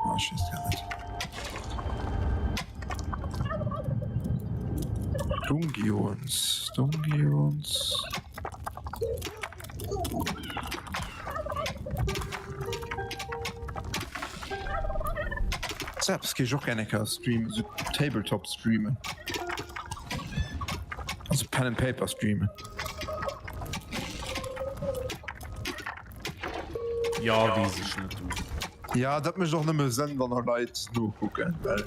Oh, ich weiß gar nicht. Dungeons. Selbst gehe ich auch gerne streamen, so Tabletop streamen. Also Pen and Paper streamen.
Ja, wie sich nicht.
Ja, das muss doch nicht mehr Sinn, wenn er Leute nur gucken. Weil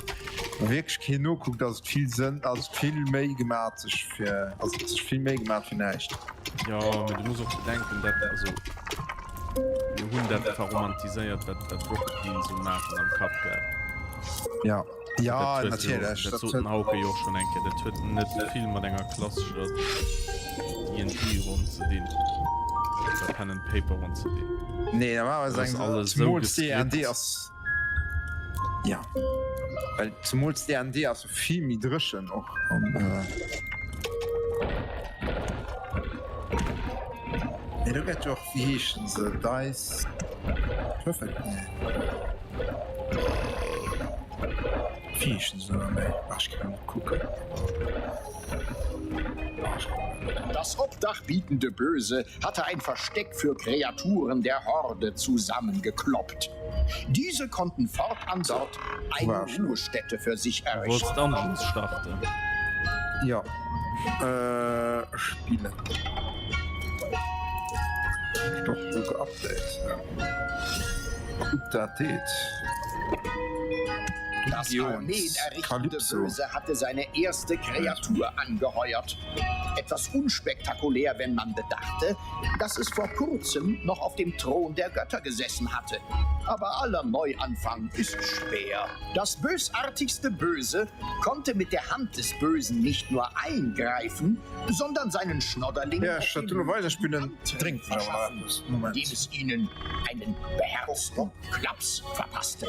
wirklich kein nur guckt, dass es viel Sinn, also viel mehr gemacht ist für. Also es ist viel mehr gemacht für nichts.
Ja, aber du musst auch bedenken, dass also. Wir haben das verromantisiert, das Rocket so machen am Cup, gell?
Ja,
Das
natürlich.
Das sollten auch schon denken. Das wird nicht viel mit einer klassischen D&D rund zu den. Oder Pen and Paper rund zu den.
Nee, da war
Das ist alles
zum
so
Multi D&D
geskriptet.
aus. Ja. Weil zum Multi D&D also viel mit Drischen noch. Und, ja, du gehst doch wie hießen sie? Dice. Perfekt. Wie hießen sie noch mehr? Ach, ich kann nicht gucken.
Das Obdach bietende Böse hatte ein Versteck für Kreaturen der Horde zusammengekloppt. Diese konnten fortan dort eine Ruhestätte für sich
Du wolltest
errichten.
Dungeons starten.
Ja. Spiele. Doch, sogar Update. Update.
Das Armeen errichtende Böse hatte seine erste Kreatur angeheuert. Etwas unspektakulär, wenn man bedachte, dass es vor kurzem noch auf dem Thron der Götter gesessen hatte. Aber aller Neuanfang ist schwer. Das bösartigste Böse konnte mit der Hand des Bösen nicht nur eingreifen, sondern seinen Schnodderlingen
Ja, statt nur weiterspielen, trinken.
verschaffen,
Moment.
indem es ihnen einen beherzten Klaps verpasste.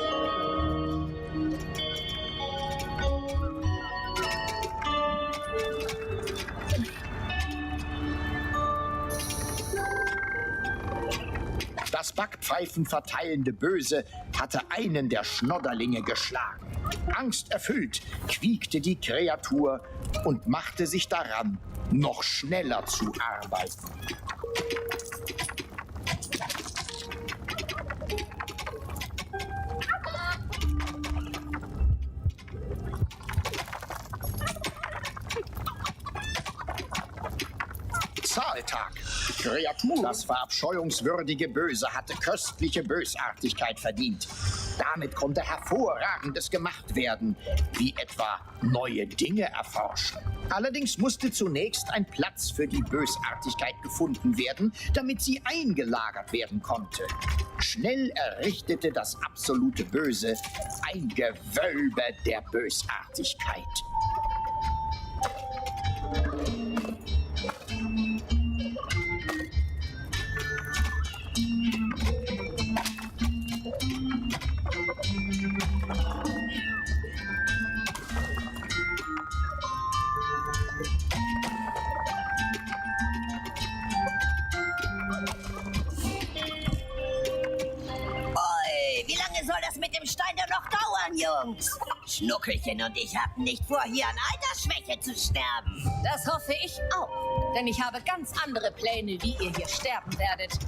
Das Backpfeifen verteilende Böse hatte einen der Schnodderlinge geschlagen. Angsterfüllt quiekte die Kreatur und machte sich daran, noch schneller zu arbeiten. Zahltag. Kreatur. Das verabscheuungswürdige Böse hatte köstliche Bösartigkeit verdient. Damit konnte Hervorragendes gemacht werden, wie etwa neue Dinge erforschen. Allerdings musste zunächst ein Platz für die Bösartigkeit gefunden werden, damit sie eingelagert werden konnte. Schnell errichtete das absolute Böse ein Gewölbe der Bösartigkeit.
soll das mit dem Stein denn noch dauern, Jungs? Schnuckelchen und ich hatten nicht vor, hier an Altersschwäche zu sterben.
Das hoffe ich auch. Denn ich habe ganz andere Pläne, wie ihr hier sterben werdet.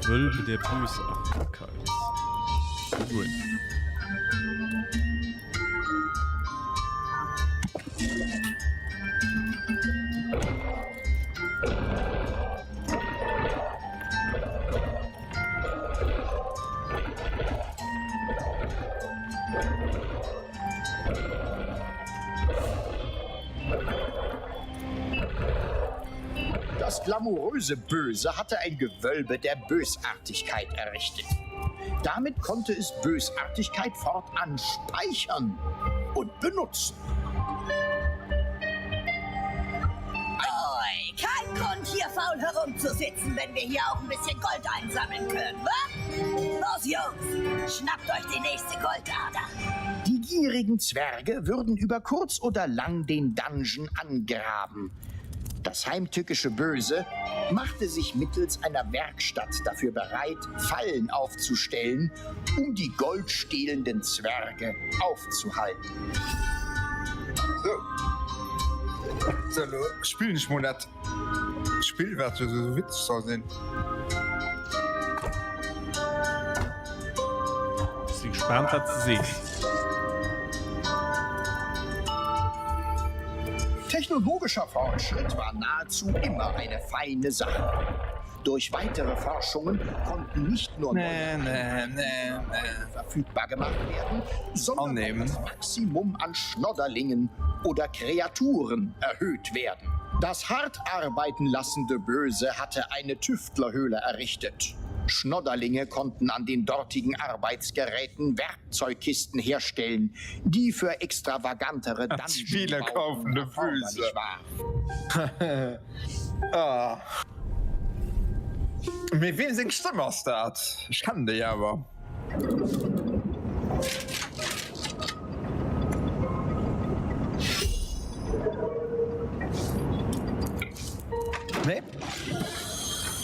Gewölbe der Bösartigkeit. Gut.
Das glamouröse Böse hatte ein Gewölbe der Bösartigkeit errichtet. Damit konnte es Bösartigkeit fortan speichern und benutzen.
Oi, kein Grund, hier faul herumzusitzen, wenn wir hier auch ein bisschen Gold einsammeln können, wa? Los, Jungs, schnappt euch die nächste Goldader.
Die gierigen Zwerge würden über kurz oder lang den Dungeon angraben. Das heimtückische Böse machte sich mittels einer Werkstatt dafür bereit, Fallen aufzustellen, um die goldstehlenden Zwerge aufzuhalten.
So, spiel nicht mal das Spielwerte so witzig sind.
Ich bin gespannt, was zu sehen.
Technologischer Fortschritt war nahezu immer eine feine Sache. Durch weitere Forschungen konnten nicht nur neue verfügbar gemacht werden, sondern auch das Maximum an Schnodderlingen oder Kreaturen erhöht werden. Das hart arbeiten lassende Böse hatte eine Tüftlerhöhle errichtet. Schnodderlinge konnten an den dortigen Arbeitsgeräten Werkzeugkisten herstellen, die für extravagantere
Spieler kaufende Füße. Ah. Mit wem sind Stimmerstat? Ich kann die aber. Nee?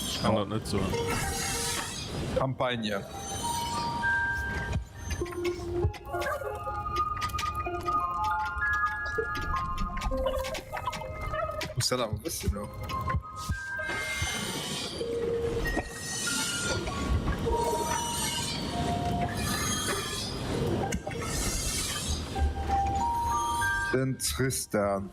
Ich kann das nicht so.
Kampagne. Muss da ein bisschen noch. Den Tristan.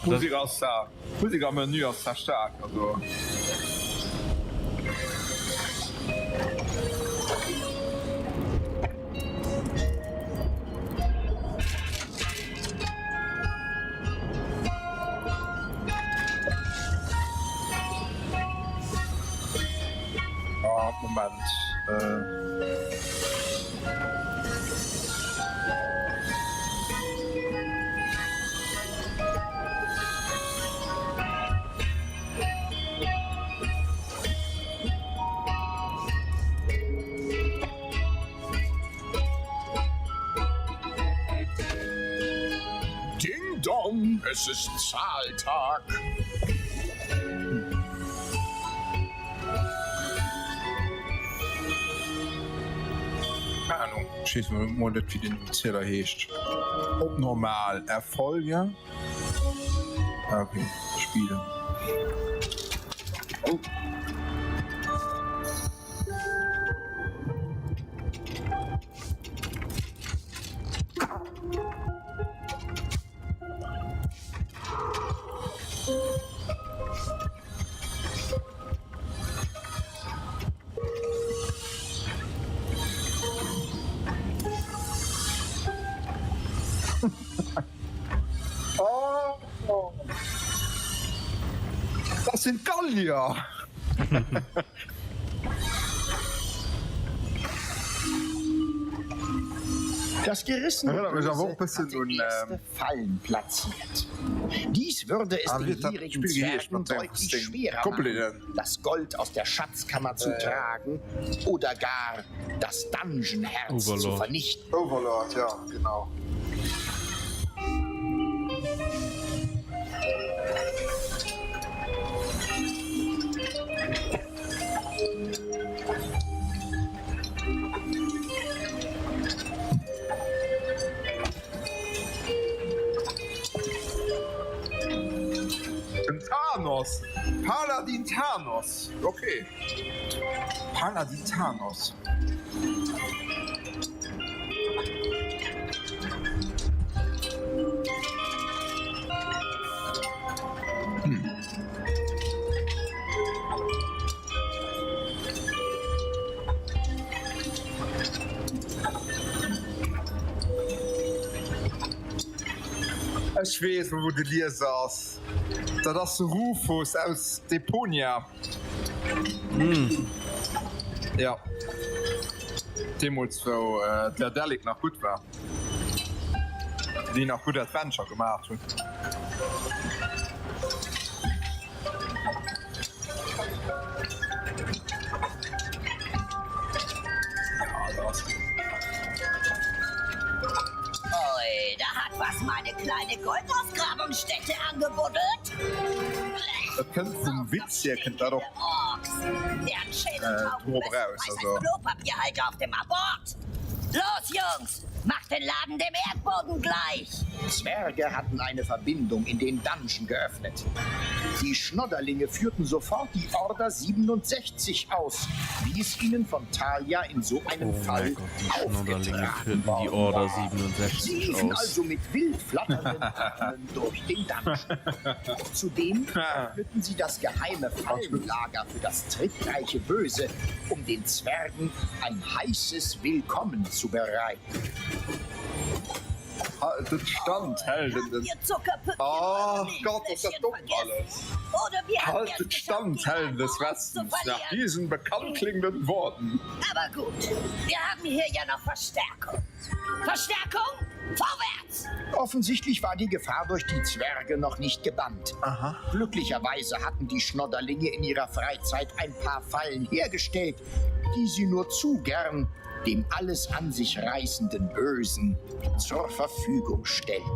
Musik aus der Musik am Menü aus der stark also. Moment.
Ding Dong, es ist Zahltag.
Ahnung, schießen wir mal das, wie den Zähler hecht. Ob normal Erfolge. Okay, spielen. Oh. Das sind Gallier.
Das gerissene
Ja,
Böse
aber auch ein bisschen
hatte
so ein,
erste Fallen platziert. Dies würde es den
wird das
gierigen
Spiel geherscht
Zwergen
mit dem
deutlich
Ding.
schwerer
Kuppel
machen,
denn?
das Gold aus der Schatzkammer zu tragen oder gar das Dungeon-Herz zu
Overlord.
vernichten.
Overlord, ja, genau. Thanos. Paladin Thanos. Okay. Paladin Thanos. Ich weiß, wo du dir saß. Da das Rufus aus Deponia. Ja. Demos, wo der Delic noch gut war. Die noch gut Adventure gemacht hat. Ja, das.
Ui, da hat was meine kleine Goldausgrabungsstätte angebuddelt.
Das könnte vom Witz hier, könnt ihr doch
Deren Schädel tauchen
drüber
müssen,
raus,
weiß
also.
ein Klopapierhalter auf dem Abort. Los, Jungs, macht den Laden dem Erdboden gleich.
Zwerge hatten eine Verbindung in den Dungeon geöffnet. Die Schnodderlinge führten sofort die Order 67 aus, wie es ihnen von Talia in so einem
Oh
Fall
mein Gott, die Schnodderlinge
aufgetragen
führten die
worden
Order
war. Sie
67
liefen
aus.
also mit wild flatternden Armen durch den Dungeon. Zudem öffneten sie das geheime Fallenlager für das trickreiche Böse, um den Zwergen ein heißes Willkommen zu bereiten.
Haltet stand, Helden.
Ihr Zuckerpüppchen
Oh
wollen
Gott, ist das
Milchfläschchen
dumm
vergessen.
alles.
Oder wir haben erst
Haltet
geschafft,
stand,
die
Helden des
Order
Westens,
zu
nach
verlieren.
diesen bekannt klingenden Worten.
Aber gut, wir haben hier ja noch Verstärkung. Verstärkung, vorwärts!
Offensichtlich war die Gefahr durch die Zwerge noch nicht gebannt.
Aha.
Glücklicherweise hatten die Schnodderlinge in ihrer Freizeit ein paar Fallen hergestellt, die sie nur zu gern dem alles an sich reißenden Bösen zur Verfügung stellten.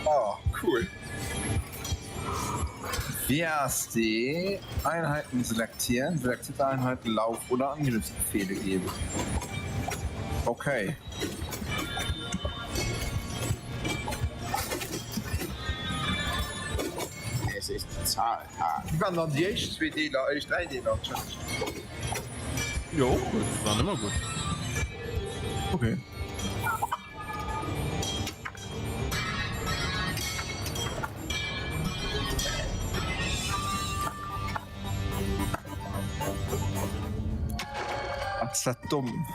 Oh, cool. WASD Einheiten selektieren, selektierte Einheiten Lauf- oder Angriffsbefehle geben. Okay.
Es ist zahlhaft.
Wie waren dann die ersten 2Dler, 3Dler?
Jo, gut, war immer gut.
Okay. Ach, ist das dumm.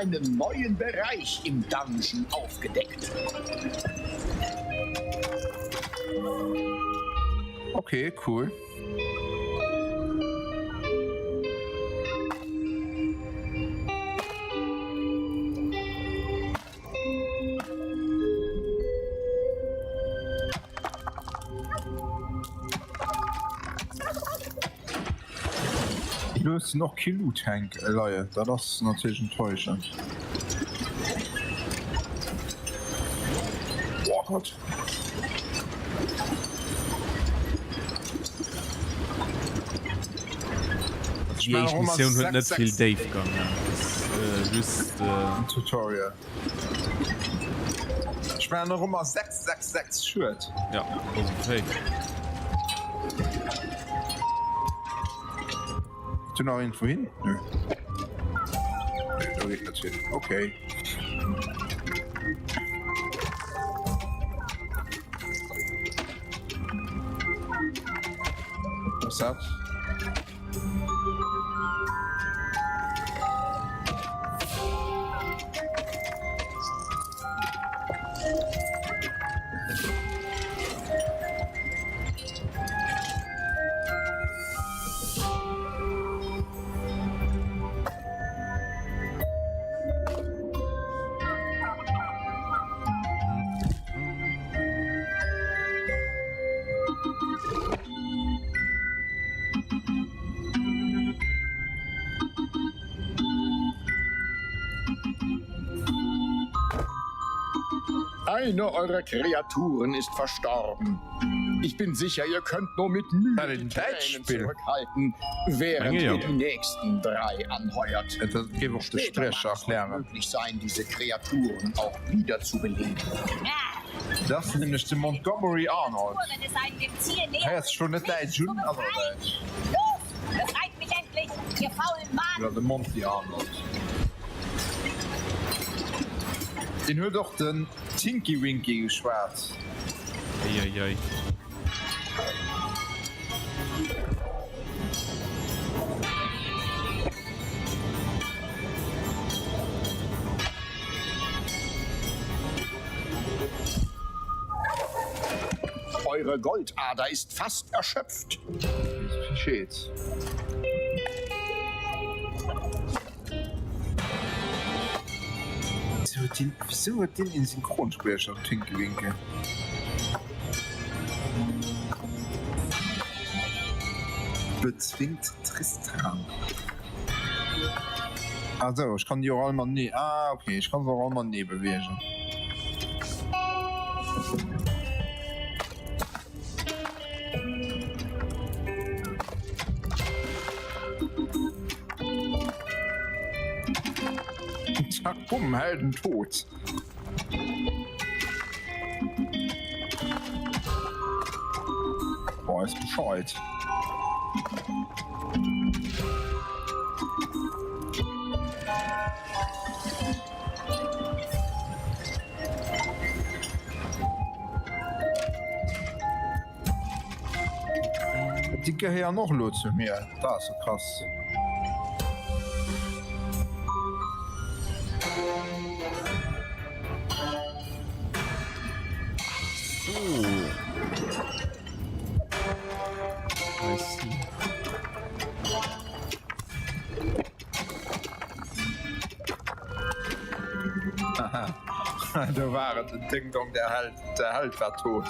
einen neuen Bereich im Dungeon aufgedeckt.
Okay, cool. Löst noch Kilo-Tank, Leute. Das ist natürlich enttäuschend. Oh Gott.
Die Mission wird nicht viel Dave gegangen. Just
Tutorial. Ich meine noch immer 666 Shirt.
ja, also fake.
Du noch irgendwo hin? Nö. Nö, da geht nicht hin. Okay. Was ist das?
Eine eurer Kreaturen ist verstorben. Ich bin sicher, ihr könnt nur mit Mühe die Tränen zurückhalten, während ihr die nächsten 3 anheuert.
Das gebe ich
Später mag es möglich sein, diese Kreaturen auch wieder zu beleben.
Das ist nämlich der Montgomery Arnold.
Wenn es einem dem Ziel näher
Er ist schon nicht der Jun, aber
Los, befreit mich endlich, ihr faulen Mann!
oder der Monty Arnold. Den hört doch den Tinky Winky geschwärzt.
Eieiei.
Eure Goldader ist fast erschöpft.
Wie steht's? Wieso wird den in Synchronsprecher Tinky Winky? Bezwingt Tristan. Also, ich kann die auch einmal nie. Ah, okay, ich kann sie auch einmal nie bewegen. Zack, bumm, Helden tot. Boah, ist bescheuert. Die gehören ja noch los zu mir. Das ist so krass.
I see.
Aha. Da war der Ding-Dong, der Halt war tot.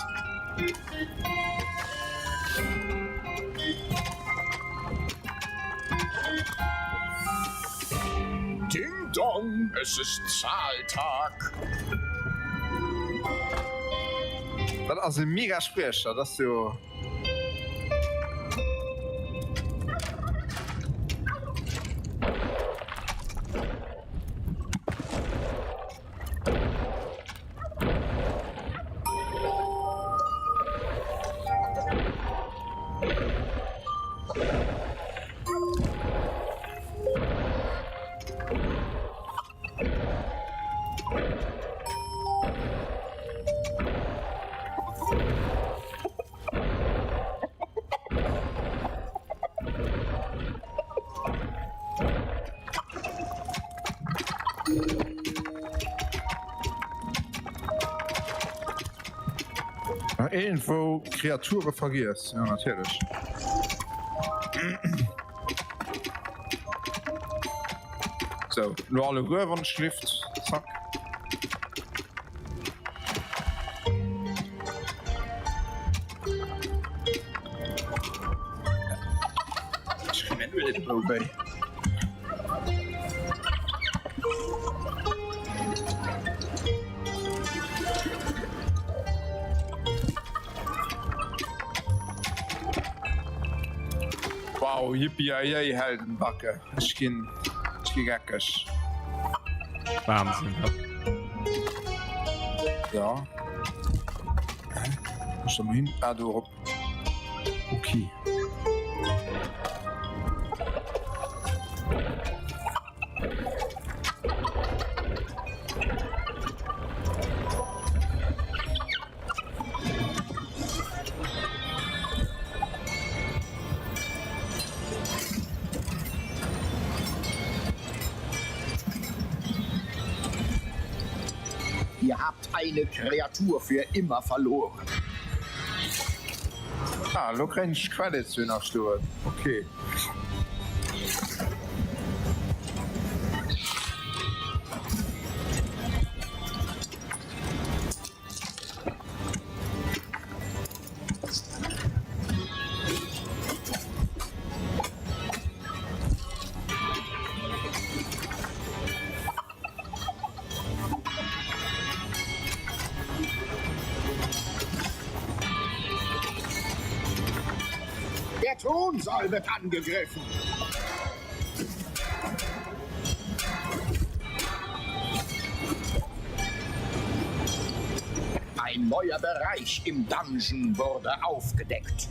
Ding Dong, es ist Zahltag.
Das ist also ein mega Sprecher, das ist so. Irgendwo Kreature vergisst. Ja, natürlich. So, nur alle Röhren schlift. Zack. Ich kann nicht vorbei. Wow, hippie, Heldenbacke. Ich gehe gackig.
Wahnsinn.
Ja. Was soll man hin? Ah, du. Okay.
Ihr habt eine Kreatur für immer verloren.
Ah, Lorenz Credits nach Stuart. Okay.
Der Thronsaal wird angegriffen. Ein neuer Bereich im Dungeon wurde aufgedeckt.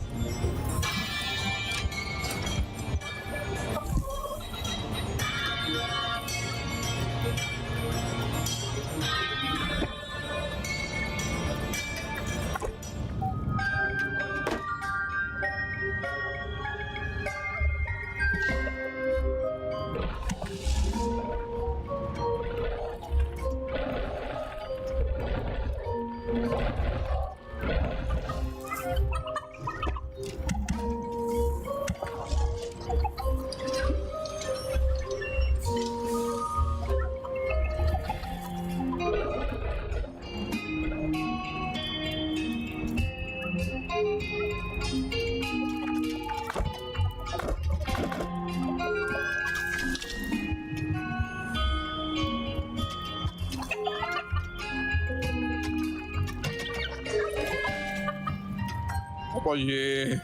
Oh je.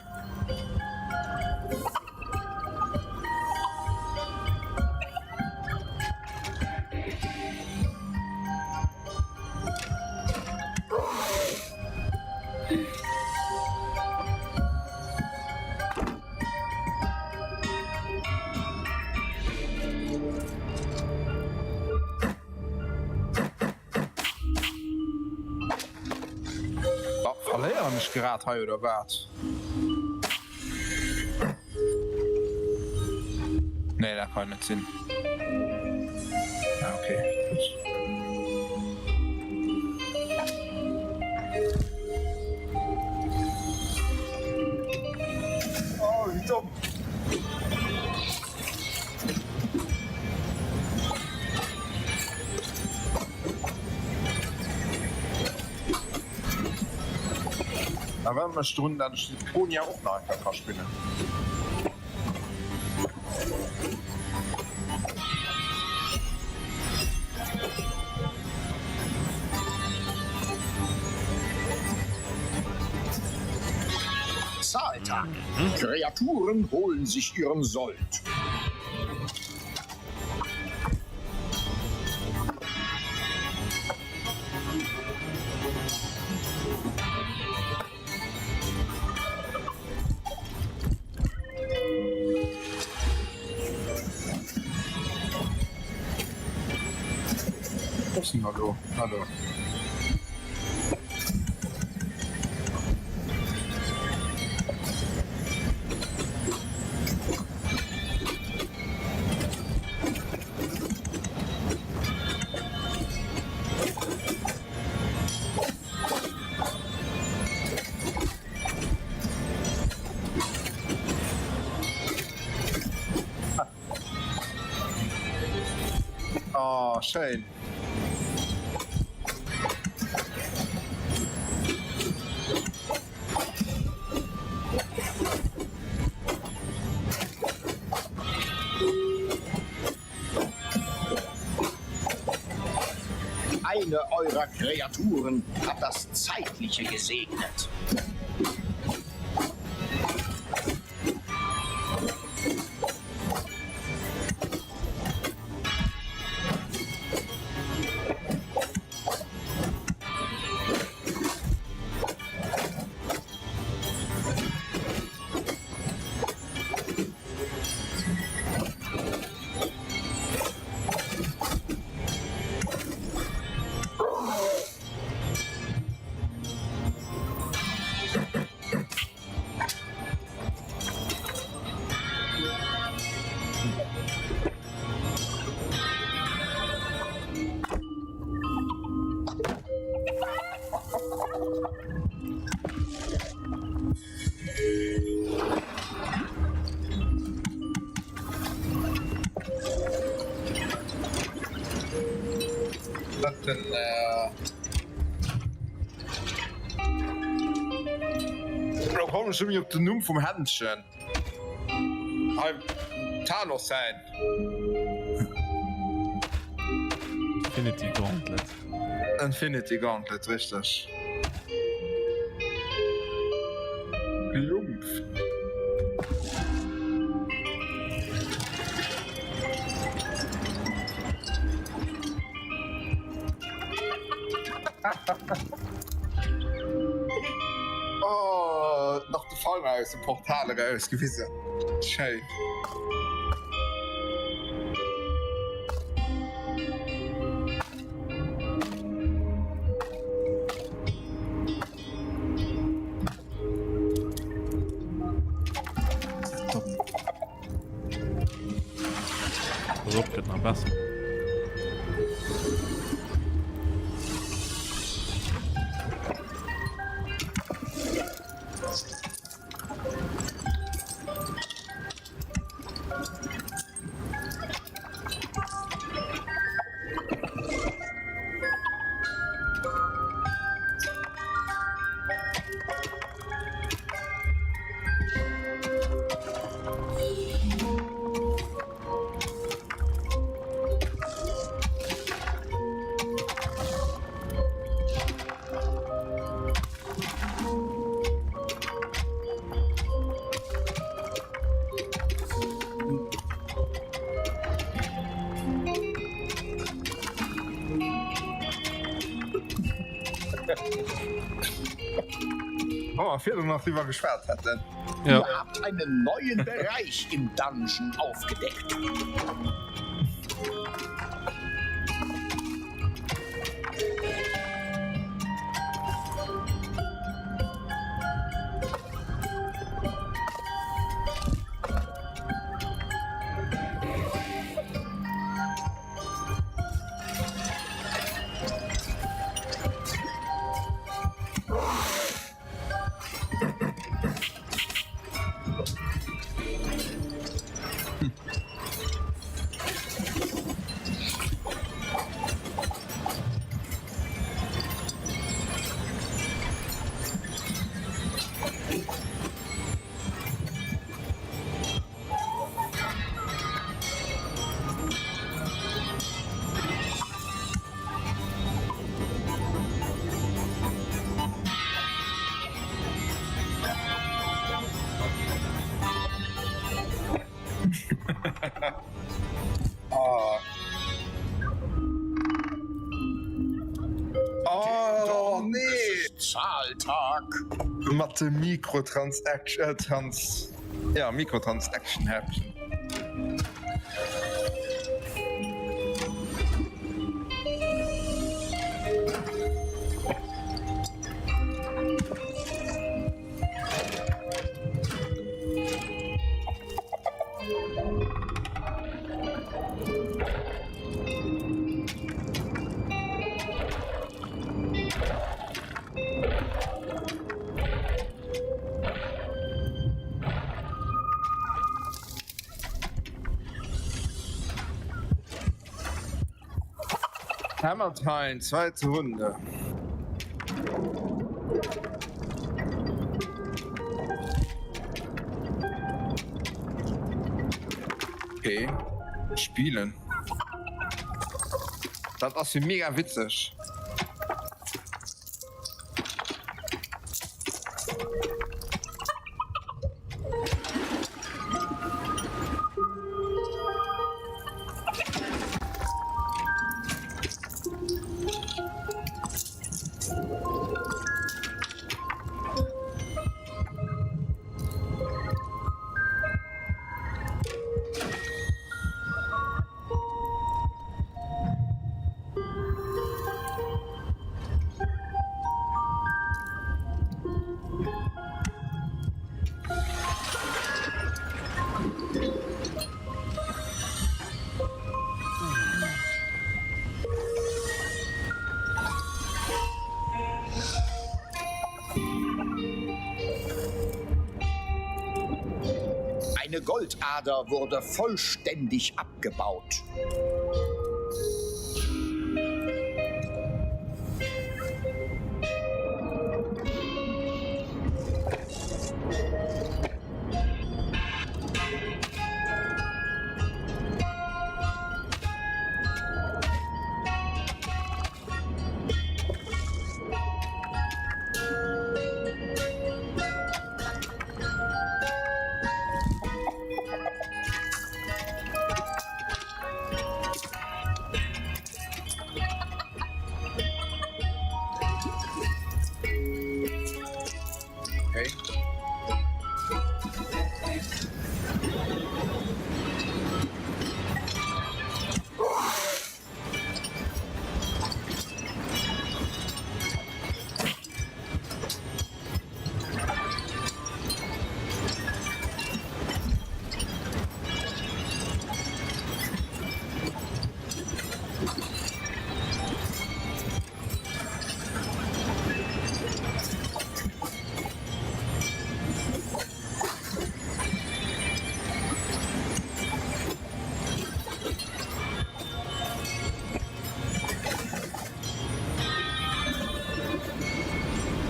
Verleeren mich gerade heu oder wat? Nee, da kann nicht Sinn. Okay, gut. Oh, wie dumm. Da werden wir Stunden dann Ton ja auch noch verspinnen.
Zahltag. Kreaturen holen sich ihren Sold.
Hallo, hallo. schön.
Eine eurer Kreaturen hat das Zeitliche gesegnet.
Schon op den Numm vom Händchen Thanos sein Infinity Gauntlet richtig Lumpf. Oh, noch de Fall aus dem Portale aus gewisse. Schei.
So geht noch besser.
Oh, Viertel noch lieber geschwert hätte.
Ja. Ihr habt einen neuen Bereich im Dungeon aufgedeckt.
Oh, nee.
Zahltag.
Mathe Mikrotransaction ja, Mikrotransaction Häppchen. Hammertime, zweite Runde. Okay, spielen. Das ist mega witzig.
Eine Goldader wurde vollständig abgebaut.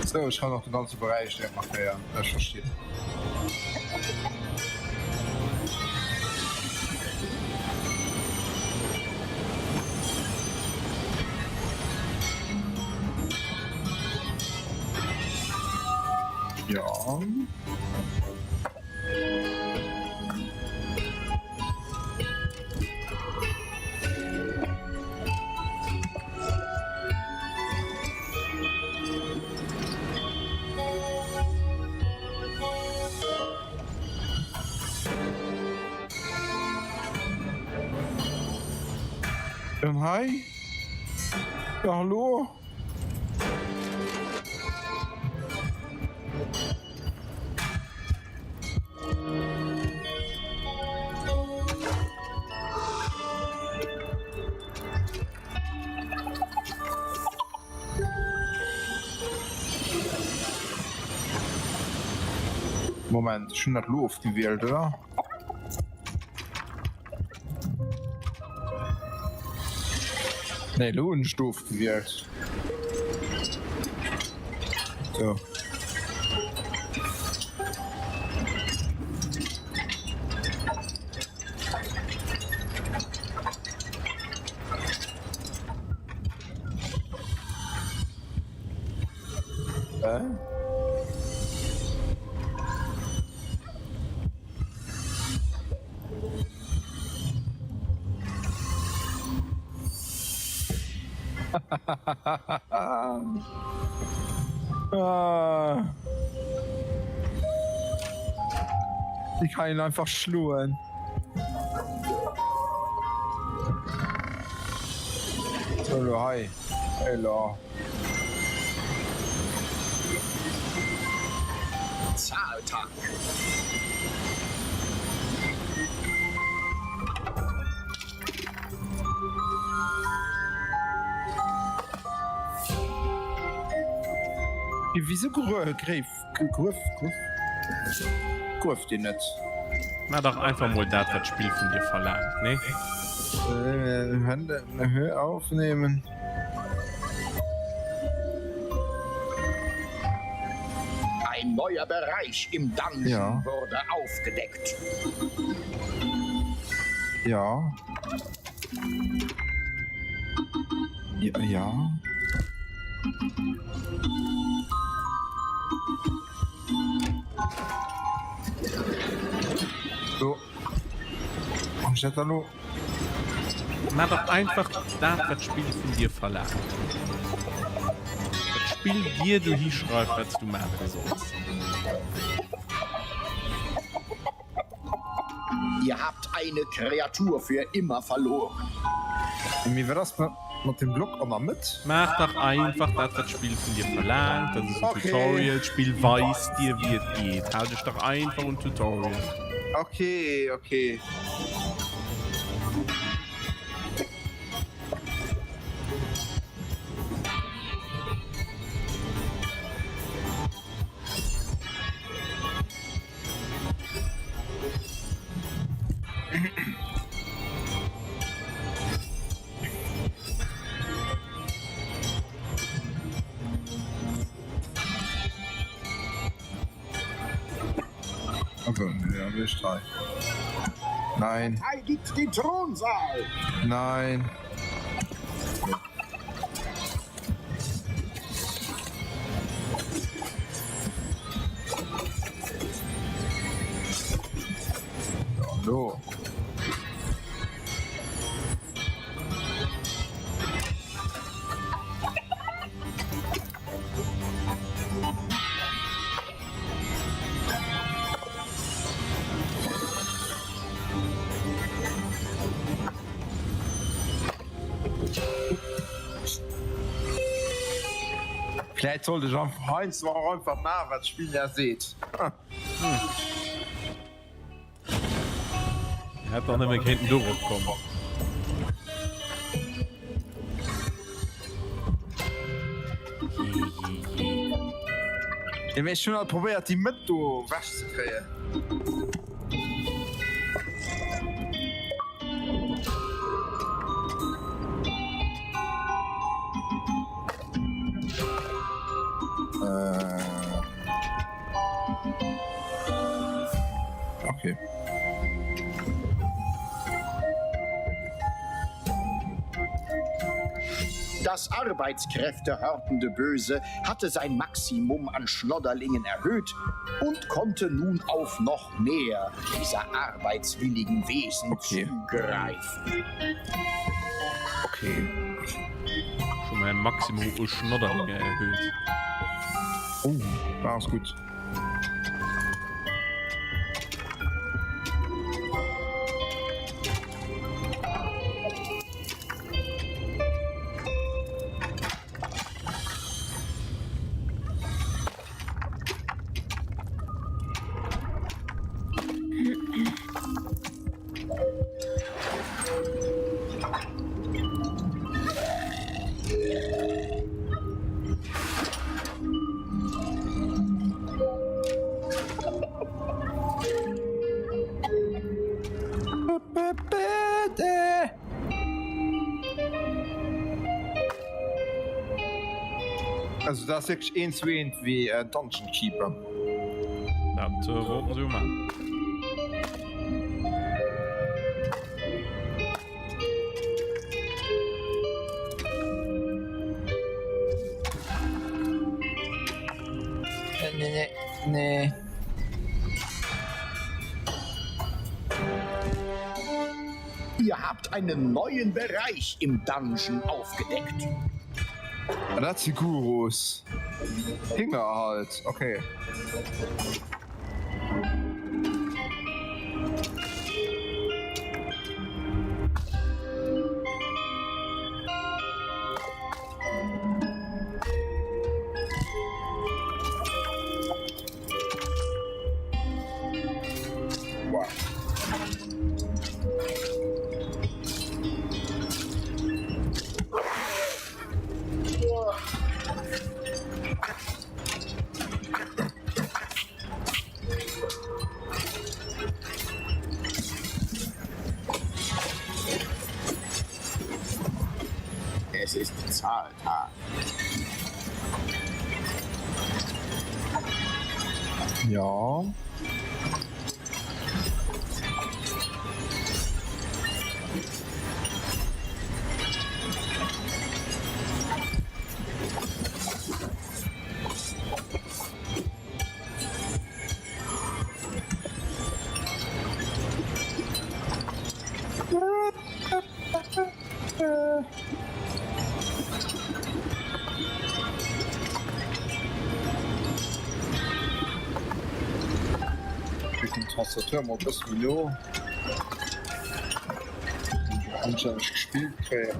So, ich kann noch den ganzen Bereich machen, ja, ich verstehe. Ja. Hi. Ja, hallo. Moment, schon das Luft gewählt, oder? Ne, Lohnstufe gewählt. So. Ich kann ihn einfach schluen. Hallo, hi. Hello.
Zahltag.
Wieso Griff die nicht?
Na doch einfach mal das Spiel von dir verlangt, ne?
Hände Höhe aufnehmen.
Ein neuer Bereich im Dungeon wurde aufgedeckt.
Ja. Ja. So. Und ich hätte nur.
Mach doch einfach das Spiel von dir verlangt. Das Spiel dir du hinschreibst, was du machen sollst.
Ihr habt eine Kreatur für immer verloren.
Und wie wäre das mit dem Block auch noch mit?
Mach doch einfach das Spiel von dir verlangt. Das ist ein Tutorial. Das Spiel weiß dir, wie es geht. Halt dich doch einfach ein Tutorial.
Okay, okay. Also, ja, will ich drei. Nein.
Heiligt den Thronsaal!
Nein. Hallo. Vielleicht sollte ich Heinz einfach mal was Spiel ja seht.
Er hat doch nicht mehr hinten durchkommen.
Ich habe schon mal probiert, die mit du was zu kriegen. Okay.
Das arbeitskräftehortende Böse hatte sein Maximum an Schlodderlingen erhöht und konnte nun auf noch mehr dieser arbeitswilligen Wesen zugreifen.
Okay.
Schon mein Maximum an Schlodderlinge erhöht.
Oh, war es gut. Also das ist wirklich ähnlich wie Dungeon Keeper.
Das wollten sie mal.
Nee.
Ihr habt einen neuen Bereich im Dungeon aufgedeckt.
Das ist die Gurus. Hinger halt, okay. Wow.
Es ist Zahltag.
Ja. Tastatur mal das Video anscheinend gespielt kriegen.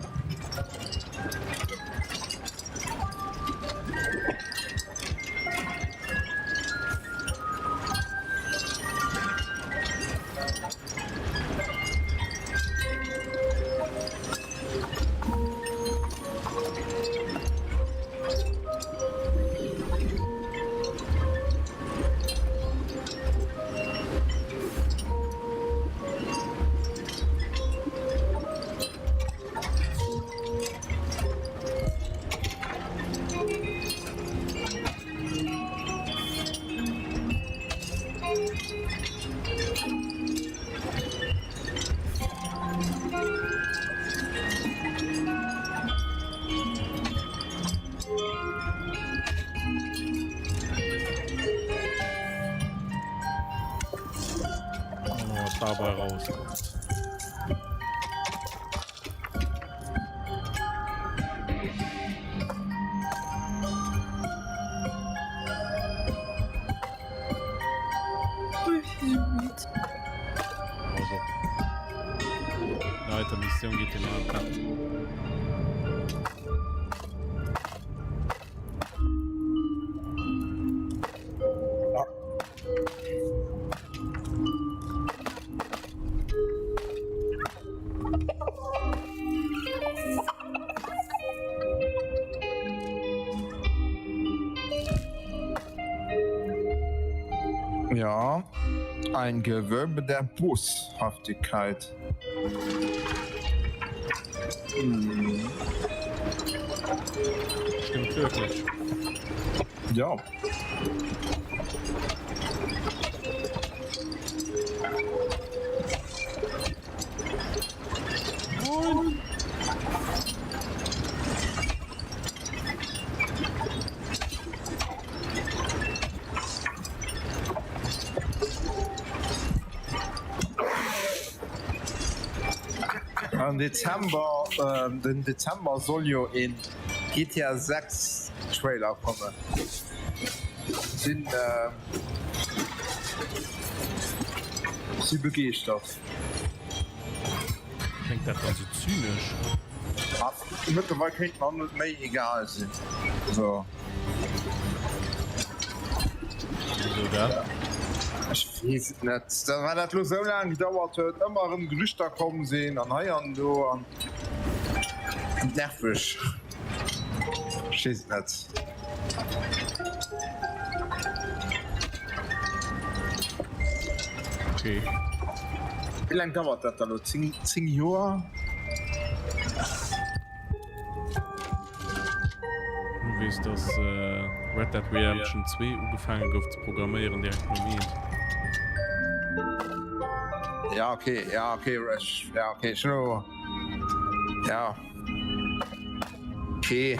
Was dabei rauskommt. Also. Leute, Mission geht immer an.
Ja, ein Gewölbe der Boshaftigkeit.
Stimmt wirklich.
Ja. Den Dezember soll jo in GTA 6 Trailer kommen. Sind sie begeistert.
Klingt das dann so zynisch?
Mittlerweile kriegt man nicht mehr egal sind. So.
Wieso da?
Ich weiß nicht. Da war das so lange gedauert hat, immer ein Gerüchter kommen sehen, an Heiern du an. Nervig. Ich weiß nicht.
Okay.
Wie lange dauert das da noch? 10 Jahre?
Du weißt, dass Red Dead Redemption 2 angefangen hat zu programmieren, direkt nominiert.
Ja, okay, schon. Ja. Okay.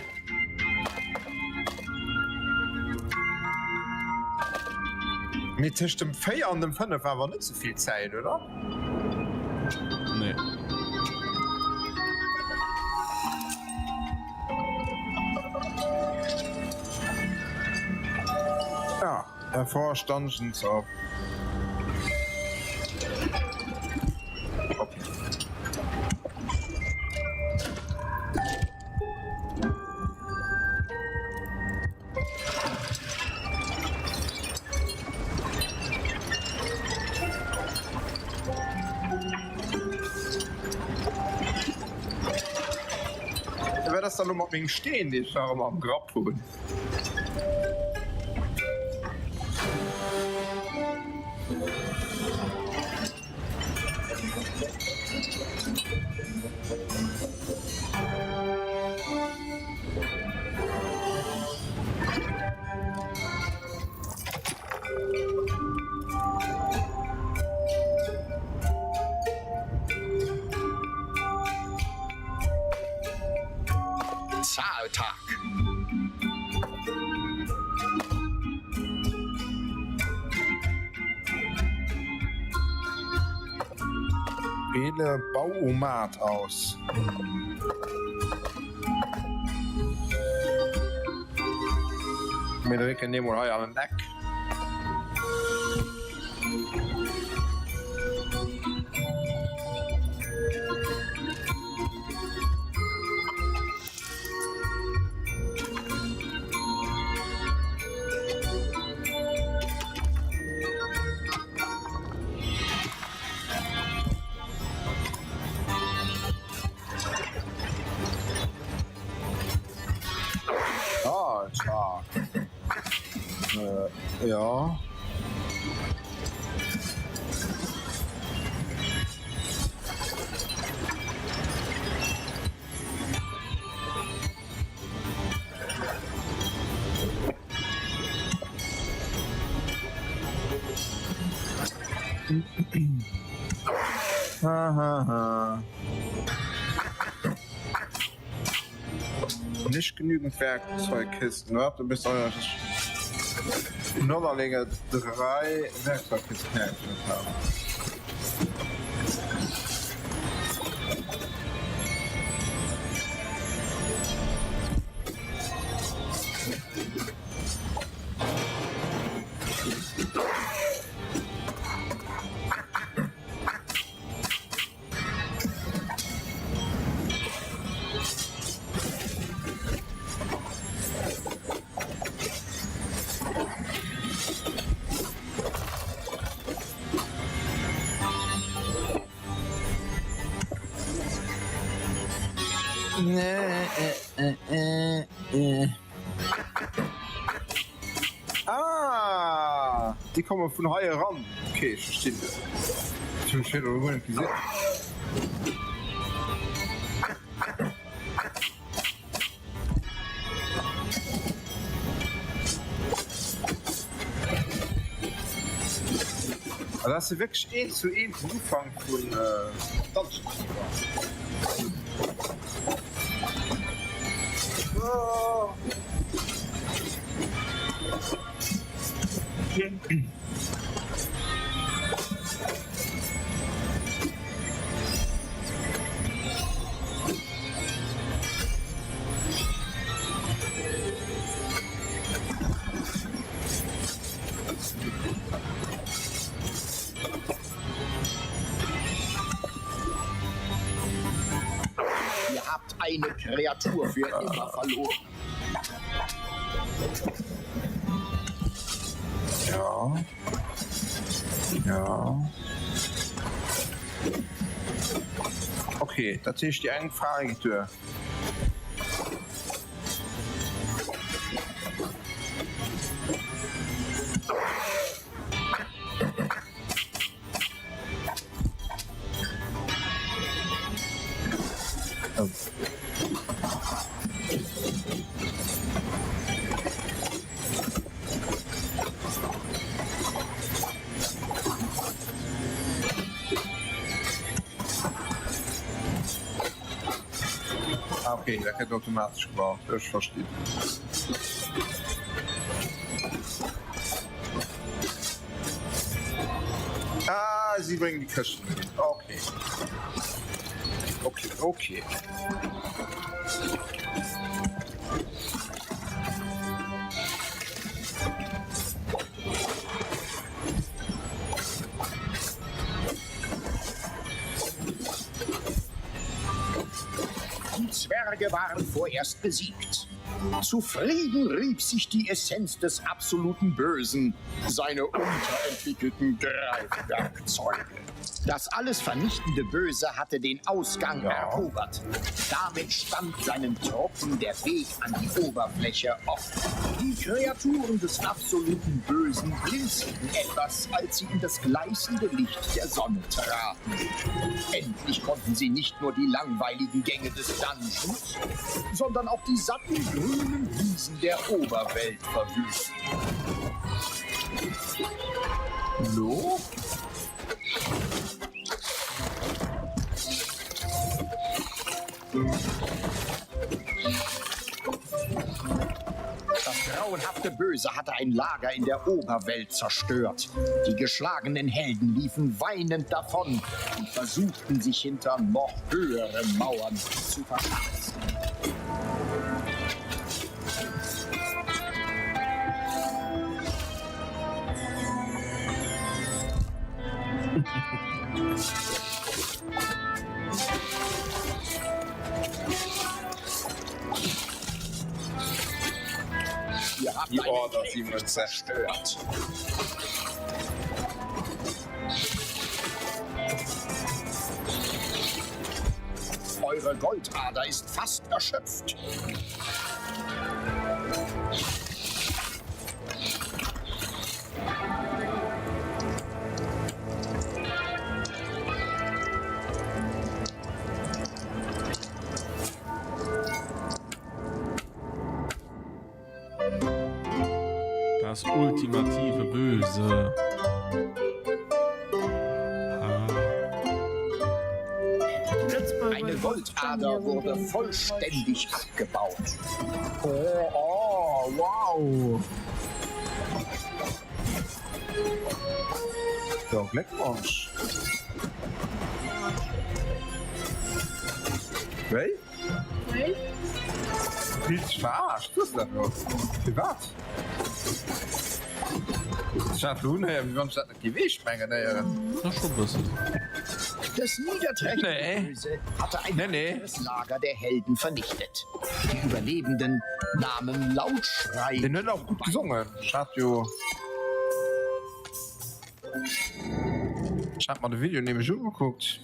Mit zwischen dem 4 und dem 5 war aber nicht so viel Zeit, oder?
Nee.
Ja, hervorstanden so. Das dann noch stehen, die ich am Grab probieren. Ele Bauomat aus. Mit Rick nehmen wir heute an den Deck. Ja. Nicht genügend Werkzeugkisten, oder? Du bist auch Nollerlinge 3 Werkzeugkisten hergestellt haben. Ah, die kommen von heuer ran. Okay, ich verstehe. Aber das ist wirklich zu Umfang von Dungeon. Oh.
Ihr habt eine Kreatur für immer verloren.
Ja. Ja. Okay, das ist die eine Frage. Okay, dat gaat automatisch gebouwd, dat is vast niet. Ah, sie bringen die Küsten mit. Okay. Okay, okay.
Die Zwerge waren vorerst besiegt. Zufrieden rieb sich die Essenz des absoluten Bösen, seine unterentwickelten Greifwerkzeuge. Das alles vernichtende Böse hatte den Ausgang erobert. Damit stand seinen Truppen der Weg an die Oberfläche offen. Die Kreaturen des absoluten Bösen blinzelten etwas, als sie in das gleißende Licht der Sonne traten. Endlich konnten sie nicht nur die langweiligen Gänge des Dungeons, sondern auch die satten grünen Wiesen der Oberwelt verwüsten.
Hallo?
Das grauenhafte fabelhafte Böse hatte ein Lager in der Oberwelt zerstört. Die geschlagenen Helden liefen weinend davon und versuchten, sich hinter noch höheren Mauern zu verschanzen. Ihr habt
Die
einen
Order
Käfig
7
zerstört. Eure Goldader ist fast erschöpft.
Das ultimative Böse.
Eine Goldader wurde vollständig abgebaut.
Oh, wow. Ja, Glückwunsch. Hey?
Hey?
Viel Spaß. Was ist das noch? Wie war's? Schafft du ne, wie wir das Gewicht mengen, ne?
Das schon ein bisschen.
Das niederträchtige
Nee.
Böse hatte ein
Nee.
weiteres Lager der Helden vernichtet. Die Überlebenden nahmen Lautschrei.
Den hat auch gut gesungen. Schafft jo. Ich hab mal das Video nämlich schon geguckt.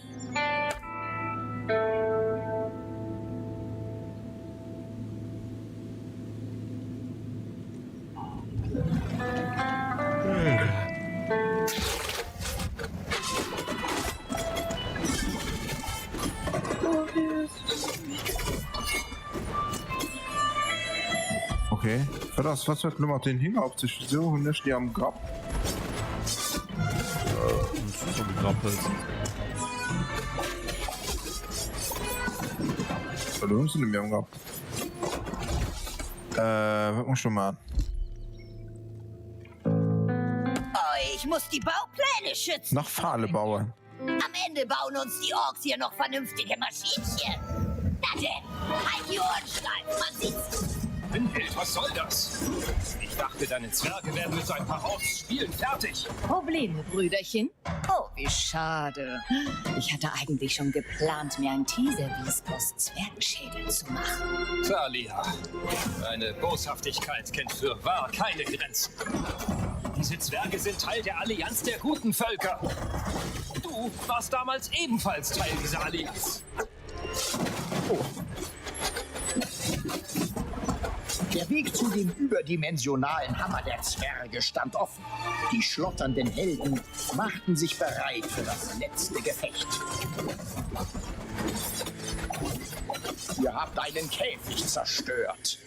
Okay. Für das, was wird Nummer den Hinger auf sich so und nicht die am Grab?
Das ist so gegrappelt.
Verloren sind wir am Grab. Was muss schon mal an?
Oh, ich muss die Baupläne schützen.
Nach Pfahle bauen.
Am Ende bauen uns die Orks hier noch vernünftige Maschinchen. Na denn, halt die Ohren steif, man sieht's.
Windbild, was soll das? Ich dachte, deine Zwerge werden mit so ein paar Orks spielen fertig.
Probleme, Brüderchen? Oh, wie schade. Ich hatte eigentlich schon geplant, mir ein Teaserwies aus Zwergenschädeln zu machen.
Thalia, deine Boshaftigkeit kennt für wahr keine Grenzen. Diese Zwerge sind Teil der Allianz der guten Völker. Du warst damals ebenfalls Teil dieser Allianz.
Der Weg zu dem überdimensionalen Hammer der Zwerge stand offen. Die schlotternden Helden machten sich bereit für das letzte Gefecht. Ihr habt einen Käfig zerstört.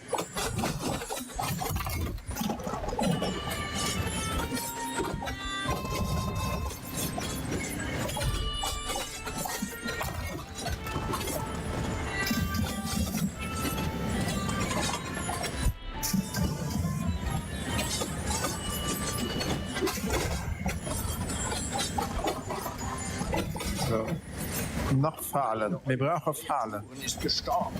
So. Nach Pfahle. Wir brauchen Pfahle.
Und ist gestorben.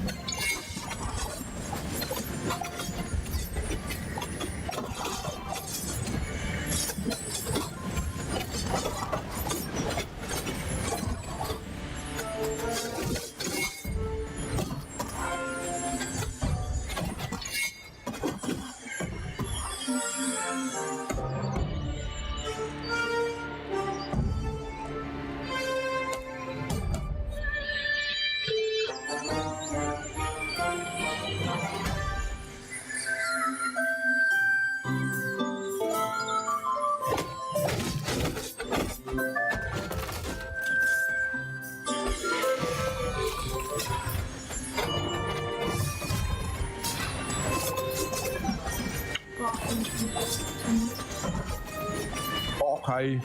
Okay.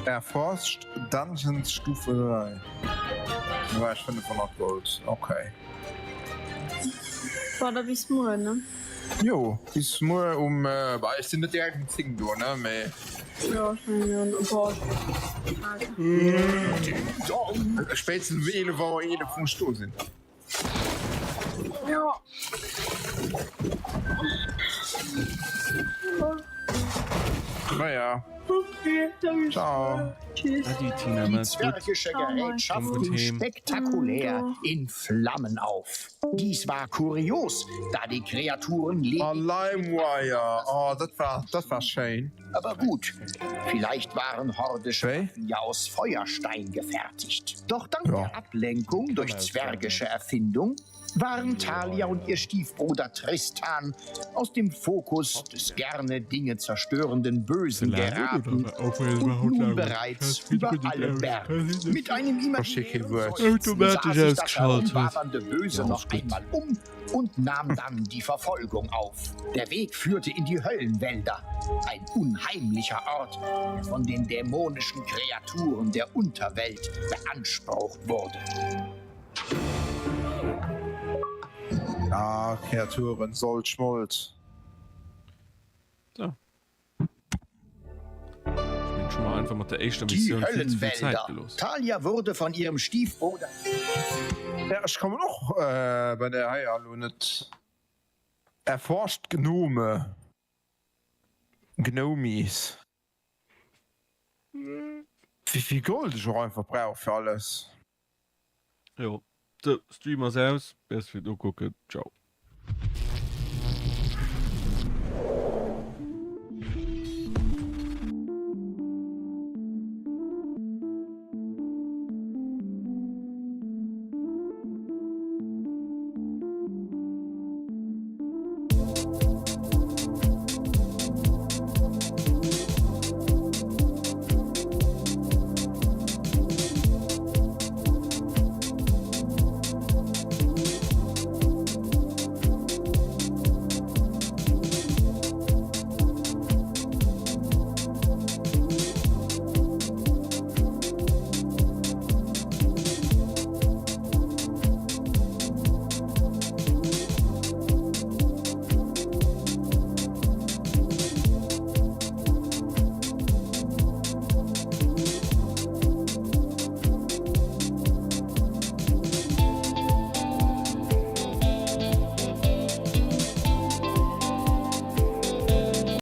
Erforscht Dungeons Stufe 3. war ich 500 Gold. Okay.
War da bis morgen, ne?
Jo, bis morgen weil ich sind nicht direkt Zing, du, ne? Me.
Ja, schon,
Spätestens wählen, wo wir jede vom Stuhl sind.
Ja.
Naja.
Okay, danke.
Ciao.
Tschüss.
Die Tina,
Die zwergische Gerätschaft ging spektakulär in Flammen auf. Dies war kurios, da die Kreaturen
LimeWire. Oh, das war schön.
Aber gut, vielleicht waren hordische Waffen ja aus Feuerstein gefertigt. Doch dank der Ablenkung durch zwergische Erfindung waren Talia und ihr Stiefbruder Tristan aus dem Fokus des gerne Dinge zerstörenden Bösen geraten und nun bereits über alle Berge. Mit einem imaginären
automatisch ausgeschaltet.
wabernde Böse noch einmal um und nahm dann die Verfolgung auf. Der Weg führte in die Höllenwälder, ein unheimlicher Ort, der von den dämonischen Kreaturen der Unterwelt beansprucht wurde.
Ah, Kreaturen, Sold, Schmolz.
So. Ich bin schon mal einfach mit der echten
Die
Mission viel zu viel Zeit
Höllenwälder.
gelost.
Talia wurde von ihrem Stiefbruder.
Ja, ich komme noch bei der Heilung nicht erforscht Gnome. Gnomies. Wie viel Gold ich auch einfach brauche für alles.
Jo. So, Streamer selbst. Bis wir gucken. Ciao.